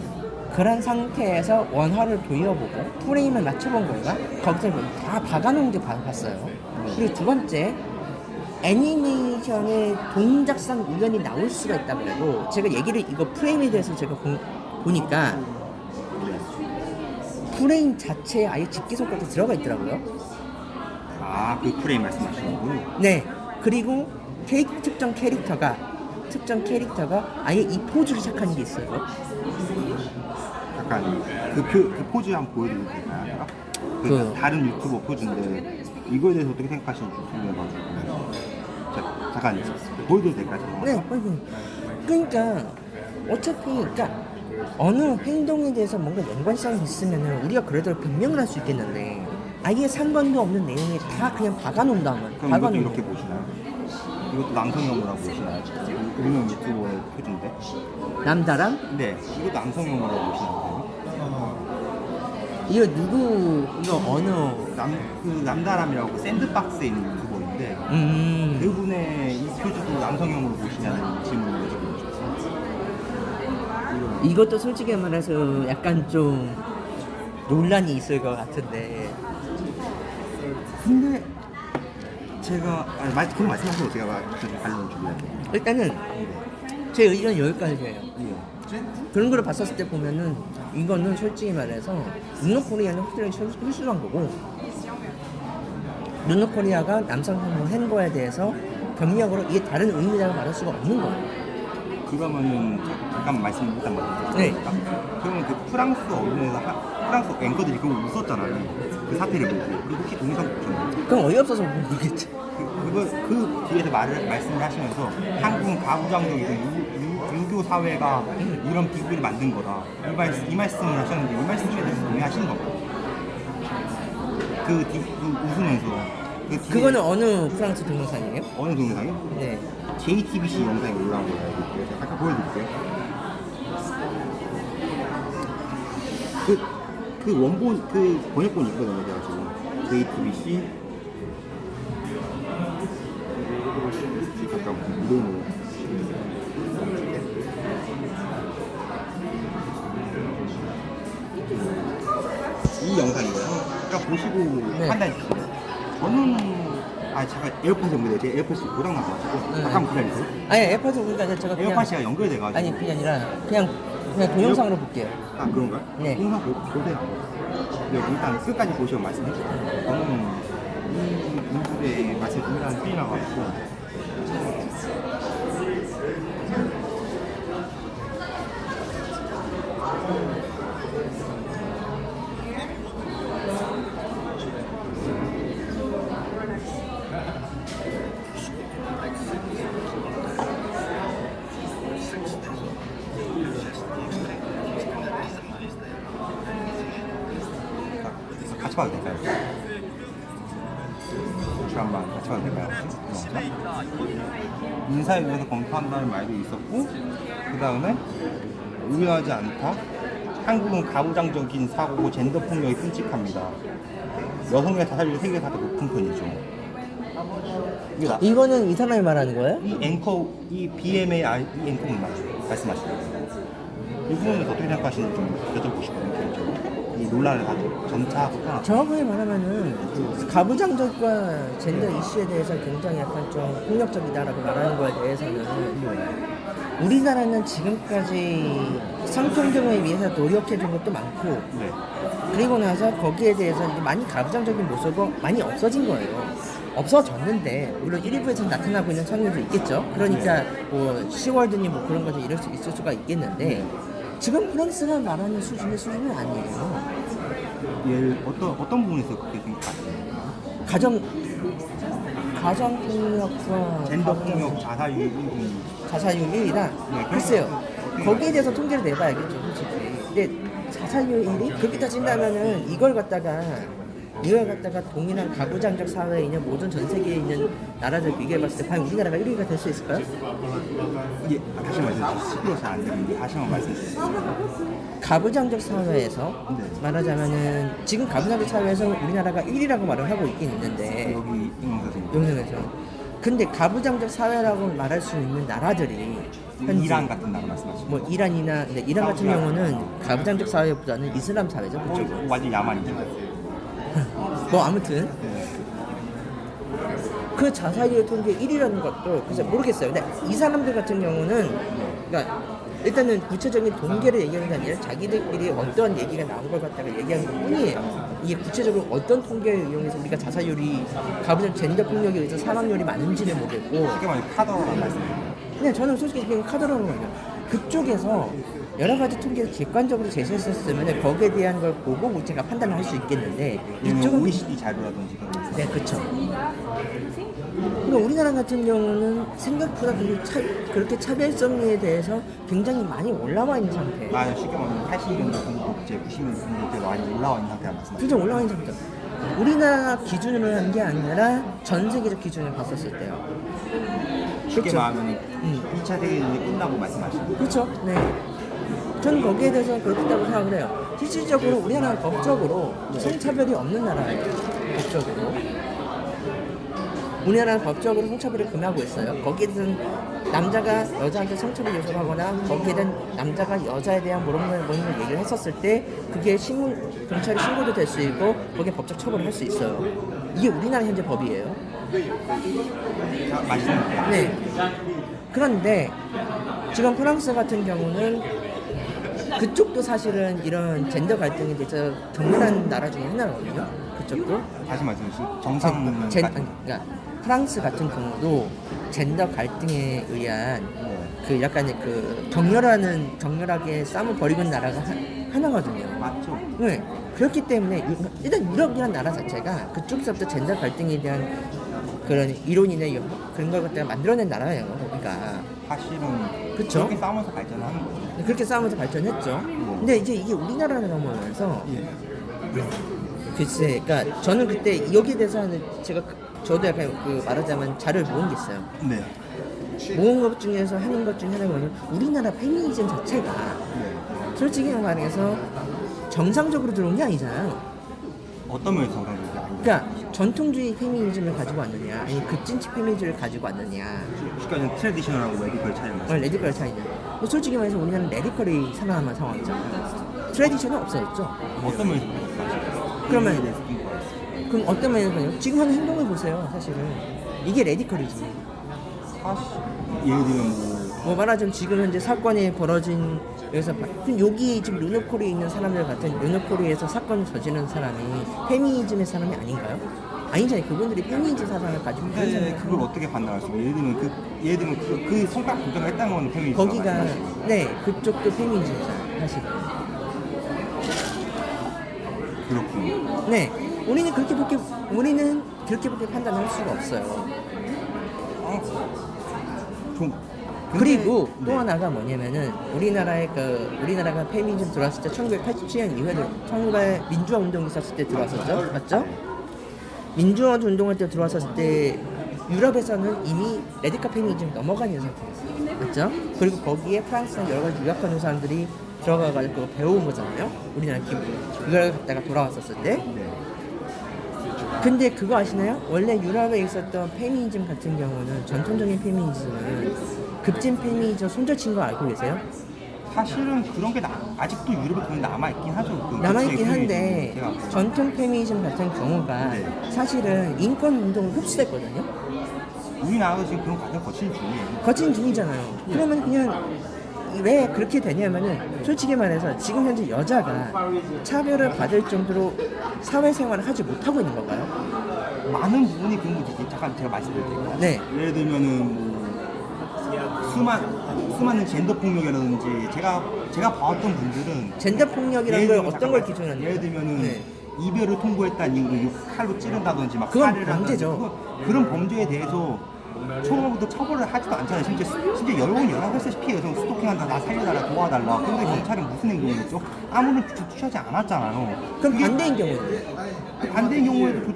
그런 상태에서 원화를 보여보고 프레임을 맞춰본 거가 거기서 다 박아놓은 게 봤어요. 그리고 두 번째, 애니메이션의 동작상 우연히 나올 수가 있다 그래도 제가 얘기를 이거 프레임에 대해서 제가 보니까 프레임 자체에 아예 집게 손가락이 들어가 있더라고요. 아, 그 프레임 말씀하시는 거군요. 네. 그리고 특정 캐릭터가 아예 이 포즈를 시작하는 게 있어요. 약간 그 포즈 한번 보여드려도 될까요? 다른 유튜버 포즈인데 이거에 대해서 어떻게 생각하시는지 궁금해가지고 잠깐 보여드려도 될까요? 네, 그러니까 어차피 그러니까 어느 행동에 대해서 뭔가 연관성이 있으면은 우리가 그래도 변명을 할 수 있겠는데 아예 상관도 없는 내용에 다 그냥 박아놓는다면 그럼 이것도 이렇게 보시나요? 이것도 남성용으로 보시나요? 유명 유튜버의 표준인데? 남다람? 네, 이것도 남성용으로 보시나요? 이거 어느 그 남다람이라고 그 샌드박스에 있는 유튜버인데 그분의 이 표준도 남성용으로 보시냐는 질문을 여쭤보고 싶어요. 이것도 솔직히 말해서 약간 좀 논란이 있을 것 같은데 근데 제가 그거 말씀하시고 제가 반론을 준비할게요. 일단은 제 의견은 여기까지예요. 그런 거를 봤었을 때 보면은 이거는 솔직히 말해서 르노코리아는 확실히 실수한 거고 르노코리아가 남성 혐오 한 거에 대해서 병력으로 이게 다른 의미라고 말할 수가 없는 거예요. 그러면은 잠깐 말씀 일단 드릴게요. 네. 그러면 그 프랑스 언론에서 프랑스 앵커들이 그거 웃었잖아요. 그 사태를 보고. 그리고 혹시 동영상 보셨나요? 그럼 어이없어서 모르겠지. 그 뒤에서 말씀을 하시면서 한국은 가부장적이고 유교 사회가 이런 비극을 만든 거다. 이 말씀을 하셨는데 이 말씀에 대해서 동의하시는 건가요? 웃으면서 그거는 어느 프랑스 동영상이에요? 어느 동영상이요? 네. JTBC 영상에 올라온 걸로 알고 있고요. 제가 잠깐 보여드릴게요. 그 원본 그 번역본이 있거든요. 제가 지금 JTBC 잠깐 이름으로 영상이에요. 그러니까 보시고 네. 판단해 주세요. 저는 잠깐 에어팟이 연결돼. 제 에어팟이 고장 나가지고 네. 잠깐 기다리세요. 아니 에어팟을 보니까 제가 그냥 에어팟이 연결돼가지고. 아니 그게 아니라 그냥 동영상으로 볼게요. 아 그런가요? 네. 동영상 보세요. 일단 끝까지 보시고 말씀해 주세요. 저는 이 인물의 맛을 동일한 필이라고 가지고. 같이 봐도 될까요? 잠깐만 같이 봐도 될까요? 인사에 대해서 검토한다는 말도 있었고 그 다음에 우려하지 않다. 한국은 가부장적인 사고고 젠더 폭력이 끔찍합니다. 여성의 자살률이 세계 가장 높은 편이죠. 이거는 이 사람이 말하는 거예요? 이 앵커, 이 BMA 이 앵커분 말씀하시는 거예요. 이 부분은 어떻게 생각하시는지 좀 여쭤보고 싶거든요. 개인적으로. 이 논란을 다 점차하고 떠나서. 정확하게 말하면은 가부장적과 젠더 이슈에 대해서 굉장히 약간 좀 폭력적이다라고 말하는 거에 대해서는 우리나라는 지금까지 성평등을 위해서 노력해준 것도 많고 네. 그리고 나서 거기에 대해서 이제 많이 가부장적인 모습이 많이 없어진 거예요. 없어졌는데 물론 일부에서 나타나고 있는 측면도 있겠죠. 그러니까 뭐 시월드니 뭐 그런 것도 이럴 수 있을 수가 있겠는데 지금 프랑스가 말하는 수준의 수준은 아니에요. 어떤 부분에서 그렇게 생각하세요? 가정폭력과 젠더 폭력 자살률 1위. 자살률 1위다? 글쎄요. 거기에 대해서 통계를 내봐야겠죠, 솔직히. 근데 자살률 1위? 그렇게 따진다면은 이걸 갖다가 동일한 가부장적 사회에 있는 모든 전 세계에 있는 나라들 비교해봤을 때 과연 우리나라가 1위가 될 수 있을까요? 예, 다시 말씀해 주세요. 시끄러워서 안 들리는데 다시 한번 말씀해 주세요. 가부장적 사회에서 네. 말하자면은 지금 가부장적 사회에서 우리나라가 1위라고 말을 하고 있긴 있는데 여기 임용 선생님. 영상에서 근데 가부장적 사회라고 말할 수 있는 나라들이 현재 이란 같은 나라 말씀하시죠. 뭐 이란이나 근데 이란 같은 경우는 가부장적 사회보다는 이슬람 사회죠, 그쪽은. 완전 야만이죠. 뭐 아무튼 네. 그 자살률 통계 1위라는 것도 글쎄 모르겠어요. 근데 이 사람들 같은 경우는 그러니까 일단은 구체적인 통계를 얘기하는 게 아니라 자기들끼리 어떠한 얘기가 나온 걸 갖다가 얘기하는 것 뿐이에요. 이게 구체적으로 어떤 통계를 이용해서 우리가 자살률이 가부장 젠더 폭력에 의해서 사망률이 많은지는 모르겠고 쉽게 말해 카더라는 말씀이에요. 그냥 저는 솔직히 그냥 카드라는 거예요. 그쪽에서 여러 가지 통계를 객관적으로 제시했었으면 거기에 대한 걸 보고 우리가 판단을 할 수 있겠는데 이쪽은 OECD 자료라든지 그런 거 있어요. 네, 그렇죠. 그러니까 우리나라 같은 경우는 생각보다 그렇게 차별성에 대해서 굉장히 많이 올라와 있는 상태. 쉽게 말하면 80년대 공급제, 90년대 공급제 많이 올라와 있는 상태라 말씀하시죠. 굉장히 올라와 있는 상태. 우리나라 기준으로 한 게 아니라 전 세계적 기준을 봤었을 때요. 쉽게 그렇죠. 말하면 2차 세계대전이 끝나고 말씀하시는 거예요. 그렇죠. 네. 저는 거기에 대해서 그렇다고 생각을 해요. 실질적으로 우리나라는 법적으로 성차별이 없는 나라예요. 법적으로. 우리나라는 법적으로 성차별을 금하고 있어요. 거기에 대해서는 남자가 여자한테 성차별 요소를 하거나 거기에 대한 남자가 여자에 대한 모든 얘기를 했었을 때 그게 경찰에 신고도 될 수 있고 거기에 법적 처벌을 할 수 있어요. 이게 우리나라 현재 법이에요. 맛있는 네. 그런데 지금 프랑스 같은 경우는 그쪽도 사실은 이런 젠더 갈등에 대해서 격렬한 나라 중에 하나거든요. 그쪽도. 다시 말씀해 주시죠. 정상 그러니까 프랑스 같은 경우도 젠더 갈등에 의한 그 약간의 그 격렬하게 싸움을 벌이고 있는 나라가 하나거든요. 맞죠? 네. 그렇기 때문에 일단 유럽이라는 나라 자체가 그쪽에서부터 젠더 갈등에 대한 그런 이론이나 그런 걸 갖다가 만들어낸 나라예요. 그러니까 사실은 그쵸? 그렇게 싸우면서 발전하는 거예요. 그렇게 싸우면서 발전했죠. 근데 이제 이게 우리나라를 넘어오면서 예. 글쎄, 그러니까 저는 그때 여기에 대해서는 저도 약간 그 말하자면 자료를 모은 게 있어요. 네. 모은 것 중에서 하는 것 중에 하나가 뭐냐면 우리나라 페미니즘 자체가 네. 솔직히 말해서 정상적으로 들어온 게 아니잖아요. 어떤 면에서 정상적이죠? 그러니까 전통주의 페미니즘을 가지고 왔느냐, 아니 급진치 페미니즘을 가지고 왔느냐. 쉽게 말하면 트레디셔널하고 레디컬 차이 말씀. 레디컬 차이는. 솔직히 말해서 우리나라는 레디컬이 살아남은 상황이잖아요. 트레디션은 없어졌죠. 어떤 면에서 그렇습니까? 그러면- 대해서 궁금했어요. 그럼 어떤 면에서요? 지금 하는 행동을 보세요. 사실은 이게 레디컬이지. 사실 예를 들면 뭐 말하자면 지금 현재 사건이 벌어진 여기서 그럼 여기 지금 르노코리에 있는 사람들 같은 르노코리에서 사건을 저지른 사람이 페미니즘의 사람이 아닌가요? 아니잖아요. 그분들이 페미니즘 사상을 가지고 네, 살잖아요. 그걸 어떻게 판단할 수 있어요? 예를 들면 그 성과 공정을 했다는 건 페미니즘 거기가 네 그쪽도 페미니즘이잖아요. 사실은. 그렇군요. 네 우리는 그렇게밖에 판단할 수가 없어요. 좀 그리고 또 네. 하나가 뭐냐면은 우리나라가 페미니즘 들어왔을 때 1987년 이후에도 민주화 운동이 있었을 때 들어왔었죠, 맞죠? 민주화 운동할 때 들어왔었을 때 유럽에서는 이미 레디컬 페미니즘 넘어간 상태였어요, 맞죠? 그리고 거기에 프랑스나 여러 가지 유학하는 사람들이 들어가가지고 배운 거잖아요, 우리나라 기분. 이걸 갖다가 돌아왔었을 때. 네. 근데 그거 아시나요? 원래 유럽에 있었던 페미니즘 같은 경우는 전통적인 페미니즘은 급진 페미니즘 손절친 거 알고 계세요? 사실은 그런 게 아직도 유럽에 거의 남아있긴 하죠. 그 남아있긴 국제 한데 페미니즘. 전통 페미니즘 같은 경우가 네. 사실은 인권 운동을 흡수했거든요. 우리나라도 지금 그런 과정 거치는 중이에요. 거친 중이잖아요. 그러면 그냥 왜 그렇게 되냐면은 솔직히 말해서 지금 현재 여자가 차별을 받을 정도로 사회생활을 하지 못하고 있는 건가요? 많은 부분이 그런 거지. 잠깐 제가 말씀드릴게요. 네. 예를 들면은 뭐 수많은 젠더 폭력이라든지 제가 봐왔던 분들은 젠더 폭력이라는 걸 어떤 걸 기준으로 하냐? 예를 들면은 네. 이별을 통보했다는 이유로 칼로 찌른다든지 막 그건 살해를 범죄죠. 한다든지 그런 범죄에 대해서 처음부터 처벌을 하지도 않잖아요. 심지어 여러분이 연락했다시피 여성 스토킹한다, 나 살려달라, 도와달라. 근데 경찰이 무슨 행동을 했죠? 아무런 조치 취하지 않았잖아요. 그럼 그게 반대인 경우는 반대인 경우에도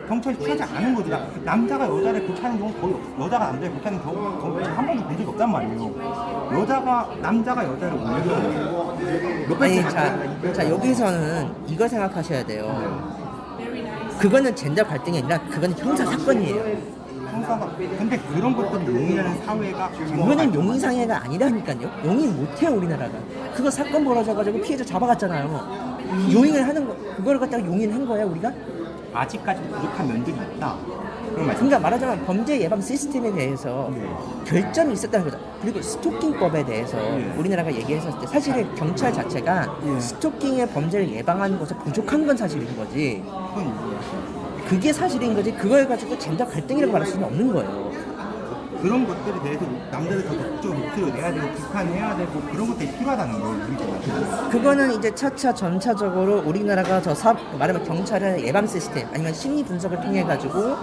경찰이 취하지 않은 거죠. 남자가 여자를 그렇게 하는 경우는 거의 여자가 남자를 그렇게 하는 경우 한 번도 본 적이 없단 말이에요. 남자가 여자를 오히려 아니 자 여기서는 이거 생각하셔야 돼요. 그거는 젠더 갈등이 아니라 그거는 형사 사건이에요. 형사가 근데 그런 것들을 용인하는 사회가 그거는 용인상해가 아니라니까요. 용인 못해요 우리나라가. 그거 사건 벌어져가지고 피해자 잡아갔잖아요. 용인을 하는 거 그걸 갖다가 용인한 거야 우리가? 아직까지 부족한 면들이 있다. 그런 말씀. 그러니까 말하자면 범죄 예방 시스템에 대해서 네. 결점이 있었다는 거죠. 그리고 스토킹법에 대해서 네. 우리나라가 얘기했었을 때 사실은 경찰 자체가 네. 스토킹의 범죄를 예방하는 것에 부족한 건 사실인 거지. 그건 이제 그게 사실인 거지. 그걸 가지고 젠더 갈등이라고 말할 수는 없는 거예요. 그런 것들에 대해서 남자들 더 적극적으로 목소리를 내야 되고 비판해야 되고 그런 것들이 필요하다는 거예요. 우리가. 그거는 이제 차차 전차적으로 우리나라가 말하면 경찰의 예방 시스템 아니면 심리 분석을 통해 가지고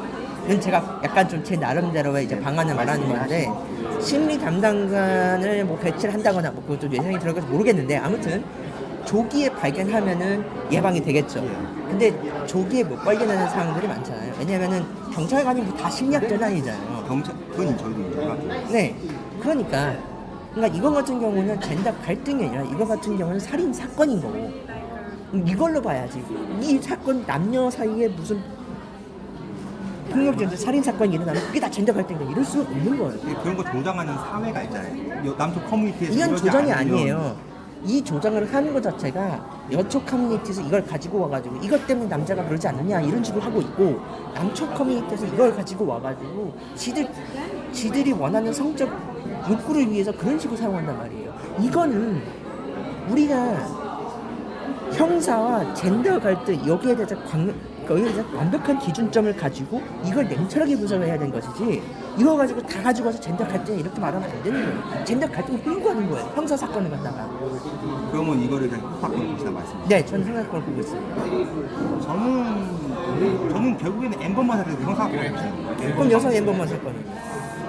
이건 제가 약간 좀 제 나름대로의 이제 방안을 말하는 건데 심리 담당관을 뭐 배치를 한다거나 뭐 그것도 예상이 들어가서 모르겠는데 아무튼 조기에 발견하면은 예방이 되겠죠. 근데 조기에 못 발견하는 상황들이 많잖아요. 왜냐면은 경찰관이 뭐 다 심리학자는 아니잖아요. 그건 저희도 인정하죠. 네. 그러니까 이거 같은 경우는 젠더 갈등이 아니라 이거 같은 경우는 살인 사건인 거고 이걸로 봐야지. 이 사건 남녀 사이에 무슨 폭력전쟁 살인 사건이 일어나면 그게 다 젠더 갈등이다 이럴 수는 없는 거예요. 그런 거 조장하는 사회가 있잖아요. 남쪽 커뮤니티에서 이건 이러지 조장이 않으면 아니에요. 이 조장을 하는 것 자체가 여초 커뮤니티에서 이걸 가지고 와가지고 이것 때문에 남자가 그러지 않느냐 이런 식으로 하고 있고 남초 커뮤니티에서 이걸 가지고 와가지고 지들이 원하는 성적 욕구를 위해서 그런 식으로 사용한단 말이에요. 이거는 우리가 형사와 젠더 갈등 여기에 대해서 완벽한 기준점을 가지고 이걸 냉철하게 분석을 해야 되는 것이지 이거 가지고 다 가지고 와서 젠더 갈등 이렇게 말하면 안 되는 거예요. 젠더 갈등을 끌고 가는 거예요. 형사 사건을 갖다가. 그러면 이거를 그냥 협박으로 보시나 말씀이에요. 네, 저는 생각을 보고 있어요. 저는 결국에는 엠버만 사례도 형사사건을 보시는 거예요. 그럼 여성 엠버만 사건이에요.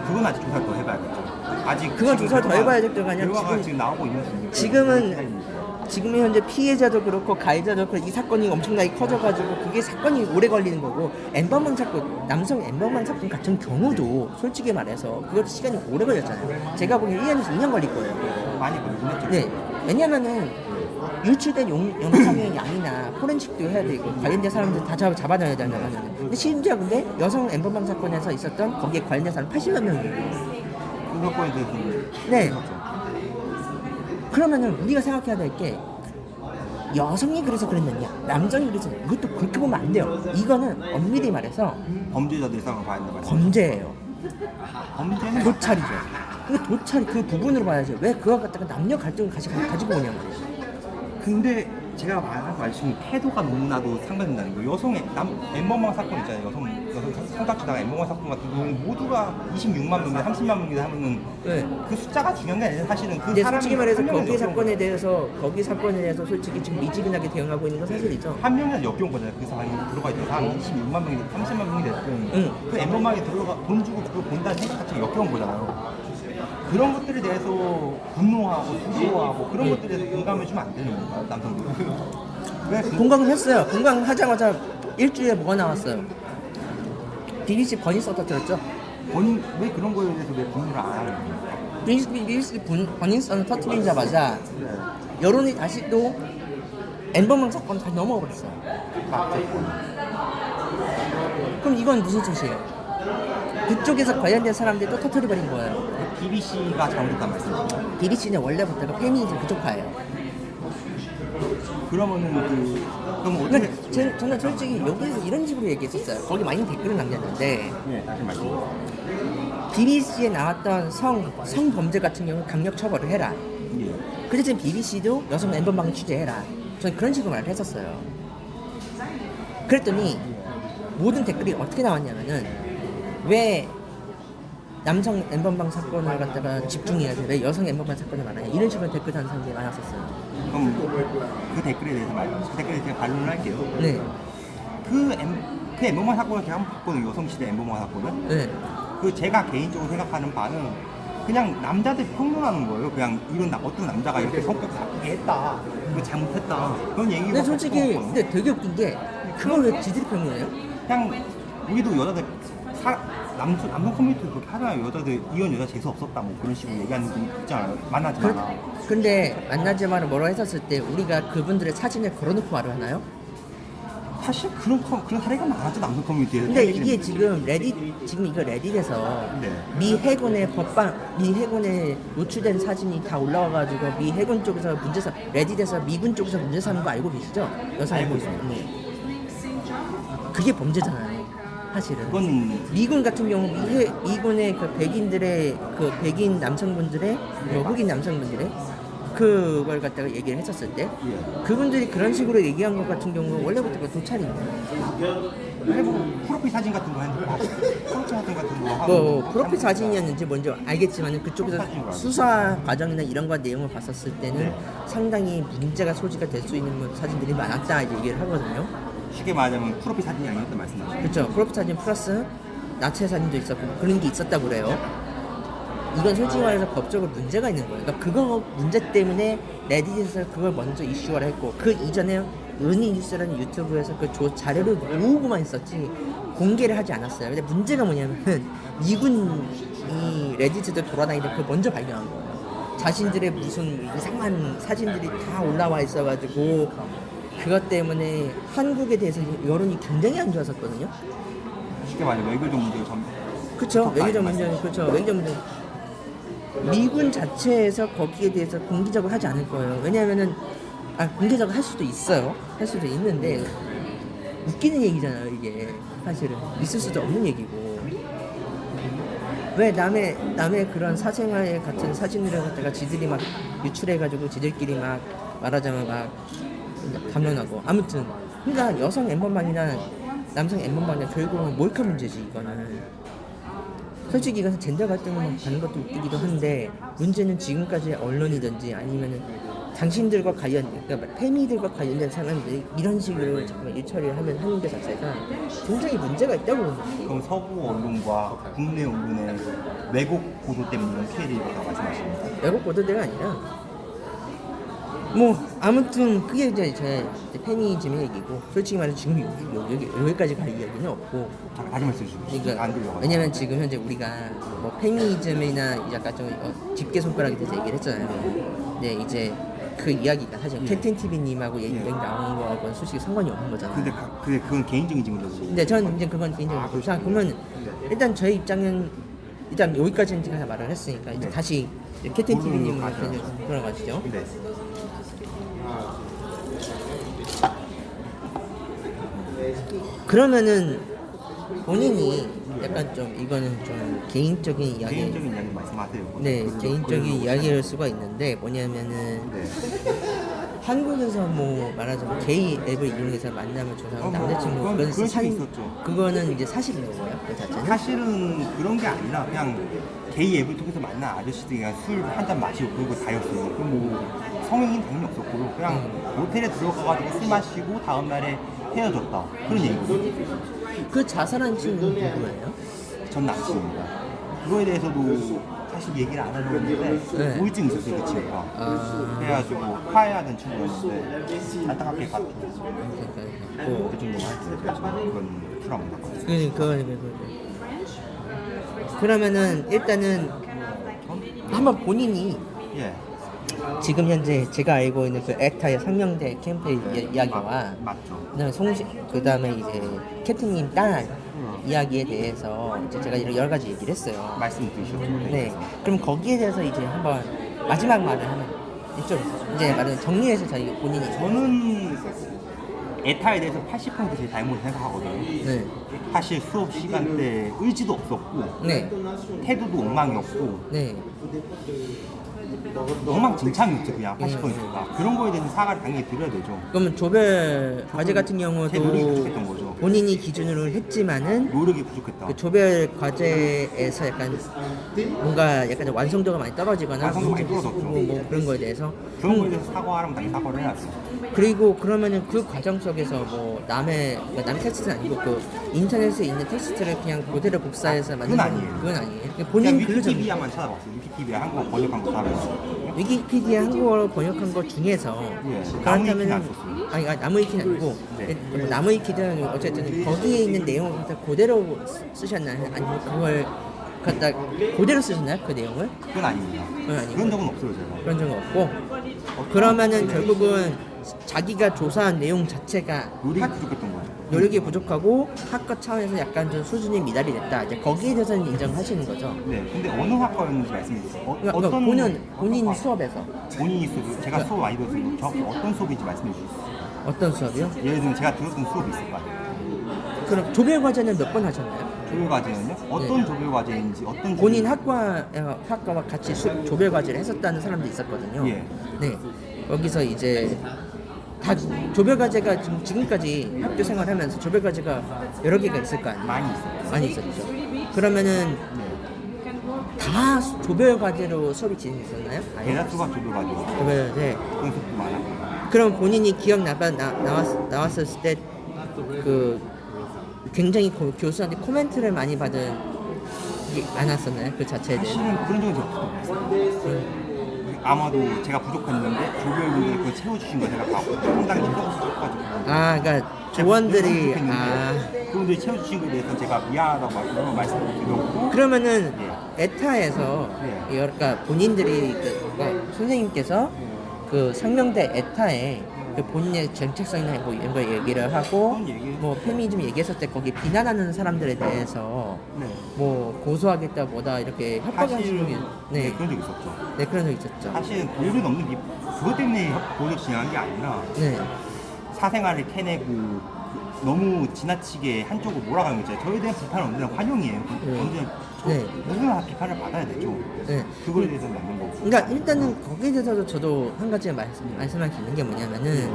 그건 아직 조사를 더 해봐야겠죠. 아직 그건 지금 조사를 더 해봐야 될 때가 아니라 결과가 지금 나오고 있는 중이에요. 지금 현재 피해자도 그렇고 가해자도 그렇고 이 사건이 엄청나게 커져가지고 그게 사건이 오래 걸리는 거고 엠버만 사건 남성 엠버만 사건 같은 경우도 솔직히 말해서 그것도 시간이 오래 걸렸잖아요. 제가 보기엔 1년에서 2년 걸릴 거예요. 많이 걸리긴 했죠. 네, 왜냐면은 유출된 영상의 양이나 포렌식도 해야 되고 관련된 사람들 다 잡아놔야 되잖아요. 근데 심지어 근데 여성 엠버방 사건에서 있었던 거기에 관련된 사람 80몇 명이에요. 그 사건에 대해서 네. 그러면은 우리가 생각해야 될 게 여성이 그래서 그랬느냐, 남성이 그래서 이것도 그렇게 보면 안 돼요. 이거는 엄밀히 말해서 범죄자들의 상황을 봐야 된다 말씀. 범죄예요. 범죄는 도찰이죠. 그 도찰 그 부분으로 봐야죠. 왜 그거 갖다가 남녀 갈등을 가지고 오냐 말이에요. 근데 제가 말한 말씀이 태도가 너무나도 상반된다는 거예요. 여성의 엠버망 사건 있잖아요. 여성 성착취당 엠버망 사건 같은 경우 모두가 26만 명이나 30만 명이나 하면은 네. 그 숫자가 중요한 게 아니라 사실은 그 근데 사람이 솔직히 말해서 한 명이라도 거기 사건에 대해서 솔직히 지금 미지근하게 대응하고 있는 건 사실이죠. 한 명이라도 역겨운 거잖아요. 그 사람이 들어가 있던 사람이 26만 명이 30만 명이 됐든 응. 그 엠버망에 들어가 돈 주고 그걸 본다는 행위 자체가 역겨운 거잖아요. 그런 것들에 대해서 분노하고 두려워하고 그런 것들에 대해서 공감해주면 안 되는 건가요, 남성들이? 왜 공감을 했어요. 공감하자마자 일주일에 뭐가 나왔어요? BBC 버니 서터뜨렸죠. 본인 왜 그런 거에 대해서 왜 분노를 안 하는 겁니까? BBC 버니 서터 터뜨리자마자 네. 여론이 다시 또 엠버망 사건 다시 넘어가 버렸어요. 그럼 이건 무슨 뜻이에요? 그쪽에서 관련된 사람들이 또 터뜨려버린 거예요. BBC가 잘못했단 말씀이죠. BBC는 원래부터가 페미니즘 그쪽파예요. 그러면은 그럼 어떻게? 근데 저는 솔직히 여기서 이런 식으로 얘기했었어요. 거기 많이 댓글을 남겼는데 네, 다시 말씀. BBC에 나왔던 성범죄 같은 경우 강력 처벌을 해라. 예. 그 대신 BBC도 여성 엠번방 취재해라. 저는 그런 식으로 말을 했었어요. 그랬더니 모든 댓글이 어떻게 나왔냐면은 왜 남성 엠번방 사건을 갖다가 집중해야지 왜 여성 엠번방 사건을 말하냐 이런 식으로 댓글 다는 사람들이 많았었어요. 그럼 그 댓글에 대해서 그 댓글에 대해서 반론을 할게요. 네, 그 엠버만 사건을 제가 한번 봤거든요. 여성시대 엠버만 사건을. 네. 그 제가 개인적으로 생각하는 바는 그냥 남자들 평론하는 거예요. 그냥 이런 어떤 남자가 이렇게 성격 나쁘게 했다, 이거 잘못했다 그런 얘기가. 근데 솔직히 근데 되게 웃긴 게 그걸 왜 지들이 평론해요? 그냥 우리도 여자들 남성 커뮤니티도 그렇게 하잖아요. 여자들 이런 여자 재수 없었다 뭐 그런 식으로 얘기하는 분 있잖아요. 만나지 마라. 근데 만나지 마라 뭐라 했었을 때 우리가 그분들의 사진을 걸어놓고 말을 하나요? 사실 그런 사례가 많았죠, 남성 커뮤니티에서. 근데 이게 지금 이거 레딧에서 네. 미 해군에 노출된 사진이 다 올라와가지고 미 해군 쪽에서 레딧에서 미군 쪽에서 문제 삼는 거 알고 계시죠? 여성 알고 있습니다. 네. 그게 범죄잖아요, 사실은. 그건 미군 같은 경우 미군의 그 백인 남성분들의 흑인 남성분들의 그걸 갖다가 얘기를 했었을 때 예. 그분들이 그런 식으로 얘기한 것 같은 경우는 원래부터 그 도찰입니다. 뭐 프로필 사진 같은 거 했는데 프로필 사진 같은 거 하고 뭐 프로필 사진이었는지 뭔지 알겠지만 그쪽에서 수사 과정이나 이런 거 내용을 봤었을 때는 네. 상당히 문제가 소지가 될 수 있는 사진들이 많았다 얘기를 하거든요. 쉽게 말하자면 프로필 사진이 아니었던 말씀이죠. 그렇죠. 프로필 사진 플러스 나체 사진도 있었고 그런 게 있었다고 그래요. 이건 솔직히 말해서 법적으로 문제가 있는 거예요. 그러니까 그거 문제 때문에 레딧에서 그걸 먼저 이슈화를 했고 그 이전에 은희뉴스라는 유튜브에서 그 자료를 모으고만 있었지 공개를 하지 않았어요. 근데 문제가 뭐냐면 미군이 레딧에도 돌아다니는데 그걸 먼저 발견한 거예요. 자신들의 무슨 이상한 사진들이 다 올라와 있어가지고 그것 때문에 한국에 대해서 여론이 굉장히 안 좋았었거든요. 쉽게 말하면 외교적 문제가 좀. 그렇죠. 외교적 문제는 그렇죠. 외교적 문제. 미군 자체에서 거기에 대해서 공개적으로 하지 않을 거예요. 왜냐하면은 공개적으로 할 수도 있어요. 할 수도 있는데 웃기는 얘기잖아요. 이게 사실은 있을 수도 없는 얘기고 왜 남의 그런 사생활 같은 사진들을 갖다가 지들이 막 유출해가지고 지들끼리 막 말하자면 막 담론하고 아무튼 그러니까 여성 엠번방이나 남성 엠번방이나 결국은 몰카 문제지 이거는. 솔직히 이것은 젠더 갈등을 가는 것도 웃기기도 한데 문제는 지금까지 언론이든지 아니면은 당신들과 그러니까 페미들과 관련된 사람들이 이런 식으로 잠깐 일처리를 하는 게 자체가 굉장히 문제가 있다고 봅니다. 그럼 서구 언론과 국내 언론의 왜곡 보도 때문에 이런 피해를 입었다고 말씀하시는 거예요? 외국 보도대가 아니라 뭐 아무튼 그게 이제 제 페미니즘의 얘기고 솔직히 말해서 지금 여기까지 갈 이야기는 없고 잠깐 다시 말씀해 주시죠. 그러니까 안 들려가지고. 왜냐면 지금 현재 우리가 뭐 페미니즘이나 약간 좀 집게 손가락에 대해서 얘기를 했잖아요. 네 이제 그 이야기가 사실 캡틴 TV님하고 얘기 나오는 거하고는 솔직히 상관이 없는 거잖아요. 근데 그건 개인적인 질문이고. 근데 저는 이제 그건 개인적으로 보고 자 그러면 일단 저희 입장은 일단 여기까지는 제가 말을 했으니까 이제 네. 다시 캡틴 TV님한테 가죠. 돌아가시죠. 네. 그러면은 본인이 약간 좀 이거는 좀 개인적인 이야기. 개인적인 이야기 말씀하세요. 네, 개인적인 이야기일 수가 있는데 뭐냐면은 네. 한국에서 뭐 말하자면 게이 앱을 이용해서 만남을 조사하는 남자친구 그건 그건 그런 사실 식이 있었죠. 그거는 이제 사실인 거고요. 그 자체는. 사실은 그런 게 아니라 그냥 게이 앱을 통해서 만난 아저씨들이 그냥 술 한 잔 마시고 그러고 다였어요. 그럼 뭐 성인은 당연히 없었고요. 그냥 모텔에 들어가가지고 술 마시고 다음날에 헤어졌다. 그런 얘기거든요. 그 자살한 친구는 누구예요? 전 남친입니다. 그거에 대해서도 사실 얘기를 안 하려고 했는데 네. 우울증이 있었어요, 그 친구가. 아, 그래가지고 화해하던 친구였는데 안타깝게 갔죠. 그러니까 그 정도만 할게요. 그건 트라우마다. 그러면은 일단은 한번 본인이 예. 지금 현재 제가 알고 있는 그 액타의 상명대 캠페인 이야기와 맞죠. 그다음에 그다음에 이제 캡틴님 딸 이야기에 대해서 이제 제가 여러 가지 얘기를 했어요. 말씀 드리셨죠. 네. 그럼 거기에 대해서 이제 한번 마지막 말을 하면 좀 이제 말을 정리해서 저희 본인이 저는 에타에 대해서 80% 제 잘못을 생각하거든요. 네. 사실 수업 시간 때 의지도 없었고 네. 태도도 엉망이었고 네. 엉망진창이었죠. 그냥 80%가. 그런 거에 대해서 사과를 당연히 드려야 되죠. 그러면 조별 과제 같은 제 노력이 경우도 부족했던 거죠. 본인이 기준으로 했지만은 노력이 부족했다. 그 조별 과제에서 약간 뭔가 약간 좀 완성도가 많이 떨어지거나 완성도가 많이 문제- 떨어졌죠. 뭐 그런 거에 대해서 그런 거에 대해서 사과하라면 당연히 사과를 해야죠. 그리고 그러면은 그 과정 속에서 뭐 남의 테스트는 아니고 그 인터넷에 있는 테스트를 그냥 그대로 복사해서 만든 그건 아니에요. 그건 아니에요. 그냥 본인 글로 위키피디아만 찾아봤어요. 위키피디아 한국어 번역한 거 찾아봤어요. 위키피디아 한국어로 번역한 것 중에서 예, 나무위키는 안 그렇다면은 썼어요. 아니 나무위키는 아니고 네. 나무위키는 어쨌든 거기에 있는 내용을 갖다 그대로 쓰셨나요? 아니면 그걸 갖다 그대로 쓰셨나요? 그 내용을? 그건 아닙니다. 그건 아니고. 그런 적은 없어요, 제가. 그런 적은 없고 그러면은 결국은 자기가 조사한 내용 자체가 노력이 부족했던 거죠. 노력이 부족하고 학과 차원에서 약간 좀 수준이 미달이 됐다. 이제 거기에 대해서는 인정하시는 거죠. 네, 근데 어느 학과였는지 말씀해 주세요. 그러니까 본인 학과? 수업에서 본인이 수업, 제가 수업 많이 들었어요. 정확히 어떤 수업인지 말씀해 주세요. 어떤 수업이요? 예를 들면 제가 들었던 수업이 있을 거 아니에요. 그럼 조별 과제는 몇 번 하셨나요? 조별 과제는요? 어떤 조별 과제인지 어떤 본인 조별- 학과와 같이 조별 과제를 했었다는 사람도 있었거든요. 예. 네. 여기서 이제 다 조별 과제가 지금까지 학교 생활하면서 조별 과제가 여러 개가 있을 거 아니에요? 많이 있어요. 많이 있었죠. 그러면은 네. 다 조별 과제로 수업이 진행됐었나요? 대다수가 조별 과제. 조별 과제. 그런 수업도 많았고요. 그럼 본인이 나왔을 때 그 굉장히 교수한테 코멘트를 많이 받은 게 많았었나요? 그 자체에 대해. 사실은 그런 적은 없어요. 아마도 제가 부족했는데 조별분들이 그걸 채워주신 거 제가 봤고 상당히 힘들었어가지고 아, 그러니까 조원들이 그분들이 채워주신 거에 대해서 제가 미안하다고 말씀을 드렸고 그러면은 에타에서 네. 그러니까 본인들이 그러니까 선생님께서 그 상명대 에타에 그 본인의 정체성이나 뭐 이런 거 얘기를 하고 그런 얘기. 뭐 페미니즘 얘기했을 때 거기 비난하는 사람들에 대해서 네. 뭐 고소하겠다 뭐다 이렇게 협박을 하시는 게 네, 그런 적 있었죠. 네 그런 적 있었죠. 사실 도를 넘는 게 그것 때문에 도를 진행한 게 아니라 네. 사생활을 캐내고 너무 지나치게 한쪽으로 몰아가는 거죠. 저에 대한 비판은 언제나 환영이에요. 언제나 네. 누구나 비판을 받아야 되죠. 네. 그거에 대해서는 맞는 거고. 그러니까 일단은 거기에 대해서도 저도 한 가지 말씀할 수 있는 게 뭐냐면은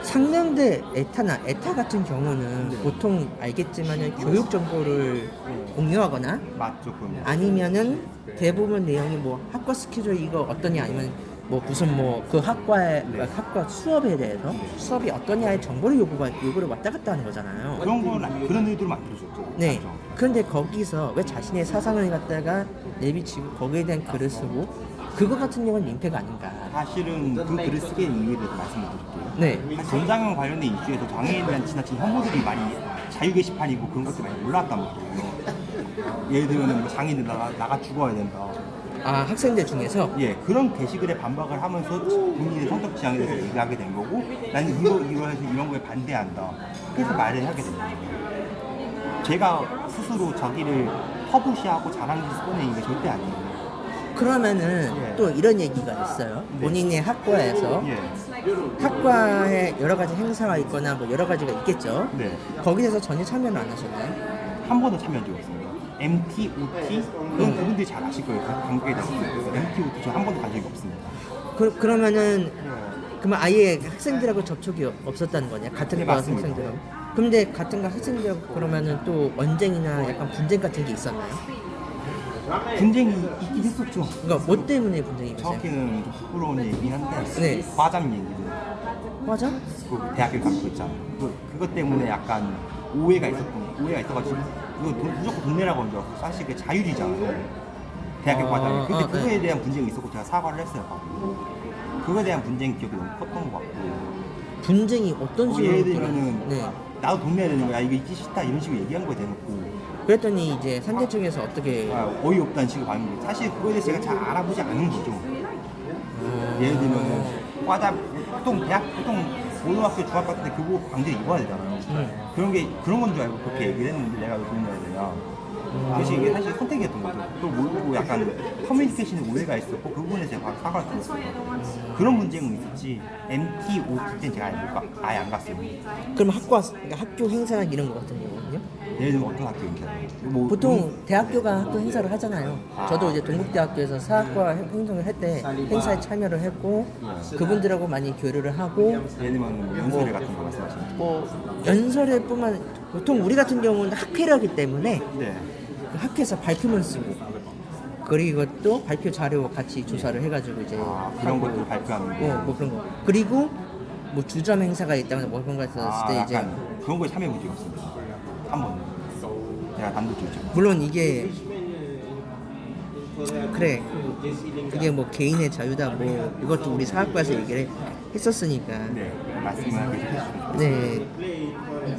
상명대 에타 같은 경우는 보통 알겠지만은 교육 정보를 공유하거나 맞죠, 그건. 아니면은 대부분 내용이 뭐 학과 스케줄 이거 어떠냐 아니면 뭐 무슨 뭐 그 학과 수업에 대해서 수업이 어떠냐의 정보를 요구를 왔다 갔다 하는 거잖아요. 그런 의도로 만들어줬죠. 네. 맞죠. 그런데 거기서 왜 자신의 사상을 갖다가 내비치고 거기에 대한 글을 쓰고 그거 같은 경우는 민폐가 아닌가. 사실은 그 글을 쓰게 된 이유에 대해서 말씀을 드릴게요. 네. 전장형 관련된 이슈에서 장애인에 대한 지나친 혐오들이 많이 자유 게시판이고 그런 것들이 많이 올라왔단 말이에요. 예를 들면 뭐 장애인들 나가 죽어야 된다. 아 학생들 중에서 예, 그런 게시글에 반박을 하면서 본인의 성적 지향에 대해서 얘기하게 된 거고 나는 이러해서 이런 거에 반대한다. 그래서 말을 하게 된 거예요. 제가 스스로 자기를 터부시하고 자랑해서 꺼내는 게 절대 아니에요. 그러면은 예. 또 이런 얘기가 있어요. 네. 본인의 학과에서 예. 학과에 여러 가지 행사가 있거나 뭐 여러 가지가 있겠죠. 네. 거기에서 전혀 참여는 안 하셨나요? 한 번도 참여한 적이 없습니다. MT, OT 그건 그분들이 잘 아실 거예요. 관계에 대해서 MT, OT 저 한 번도 간 적이 없습니다. 그러면은 그러면 아예 학생들하고 접촉이 없었다는 거냐? 같은 네, 과 맞습니다. 학생들하고. 근데 같은 과 학생들하고 그러면은 또 언쟁이나 약간 분쟁 같은 게 있었나요? 분쟁이 있긴 했었죠. 그러니까 뭐 때문에 분쟁이 있었어요? 정확히는 좀 부끄러운 얘기긴 한데 네. 과잠 얘기를 맞아? 그 대학교 가고 있잖아요. 그것 때문에 약간 오해가 있어가지고 이거 무조건 돈 내라고 한 줄 알았고 사실 그게 자율이잖아요. 대학교 과잠이. 근데 그거에 네. 대한 분쟁이 있었고 제가 사과를 했어요. 바로. 그거에 대한 분쟁 기억이 너무 컸던 것 같고 분쟁이 어떤 식으로? 예를 들면은 네. 나도 돈 내야 되는 거야 이거 있기 싫다 이런 식으로 얘기한 거에 대놓고 그랬더니 이제 상대 측에서 어떻게? 어이없다는 식으로 봤는데 사실 그거에 대해서 제가 잘 알아보지 않은 거죠. 예를 들면 과자 보통 고등학교 중학교 같은 데 교복 강제로 입어야 되잖아요. 그런 건 줄 알고 그렇게 얘기를 했는데 내가 왜 돈 내야 되냐. 그래서 이게 사실 선택이었던 거죠. 그걸 모르고 약간 커뮤니케이션에 오해가 있었고 그 부분에 제가 바로 사과를 드렸어요. 그런 문제는 있었지 MT, OT 때는 제가 아예 안 갔어요. 그럼 그러니까 학교 행사나 이런 거 같은 경우는요? 예를 들면 어떤 학교 인사요? 뭐, 보통 대학교가 학교 행사를 하잖아요. 저도 이제 동국대학교에서 사학과 행정을 할 때 행사에 참여를 했고 그분들하고 많이 교류를 하고 예를 들면 연설회 같은 거 말씀하시는 뭐 연설회뿐만 보통 우리 같은 경우는 학회를 하기 때문에 네. 그 학회에서 발표문 쓰고 그리고 또 발표 자료 같이 조사를 해가지고 이제 그런 하고, 것들을 발표하는 거. 뭐 그런 거 그리고 뭐 주점 행사가 있다거나 뭐 그런 거 있었을 때 이제 약간 그런 거에 참여해 본 적이 없습니다. 한 번. 내가 단독적으로. 물론 이게 그래 그게 뭐 개인의 자유다 뭐 이것도 우리 사학과에서 얘기를 했었으니까 네. 말씀을 계속 해주시죠. 네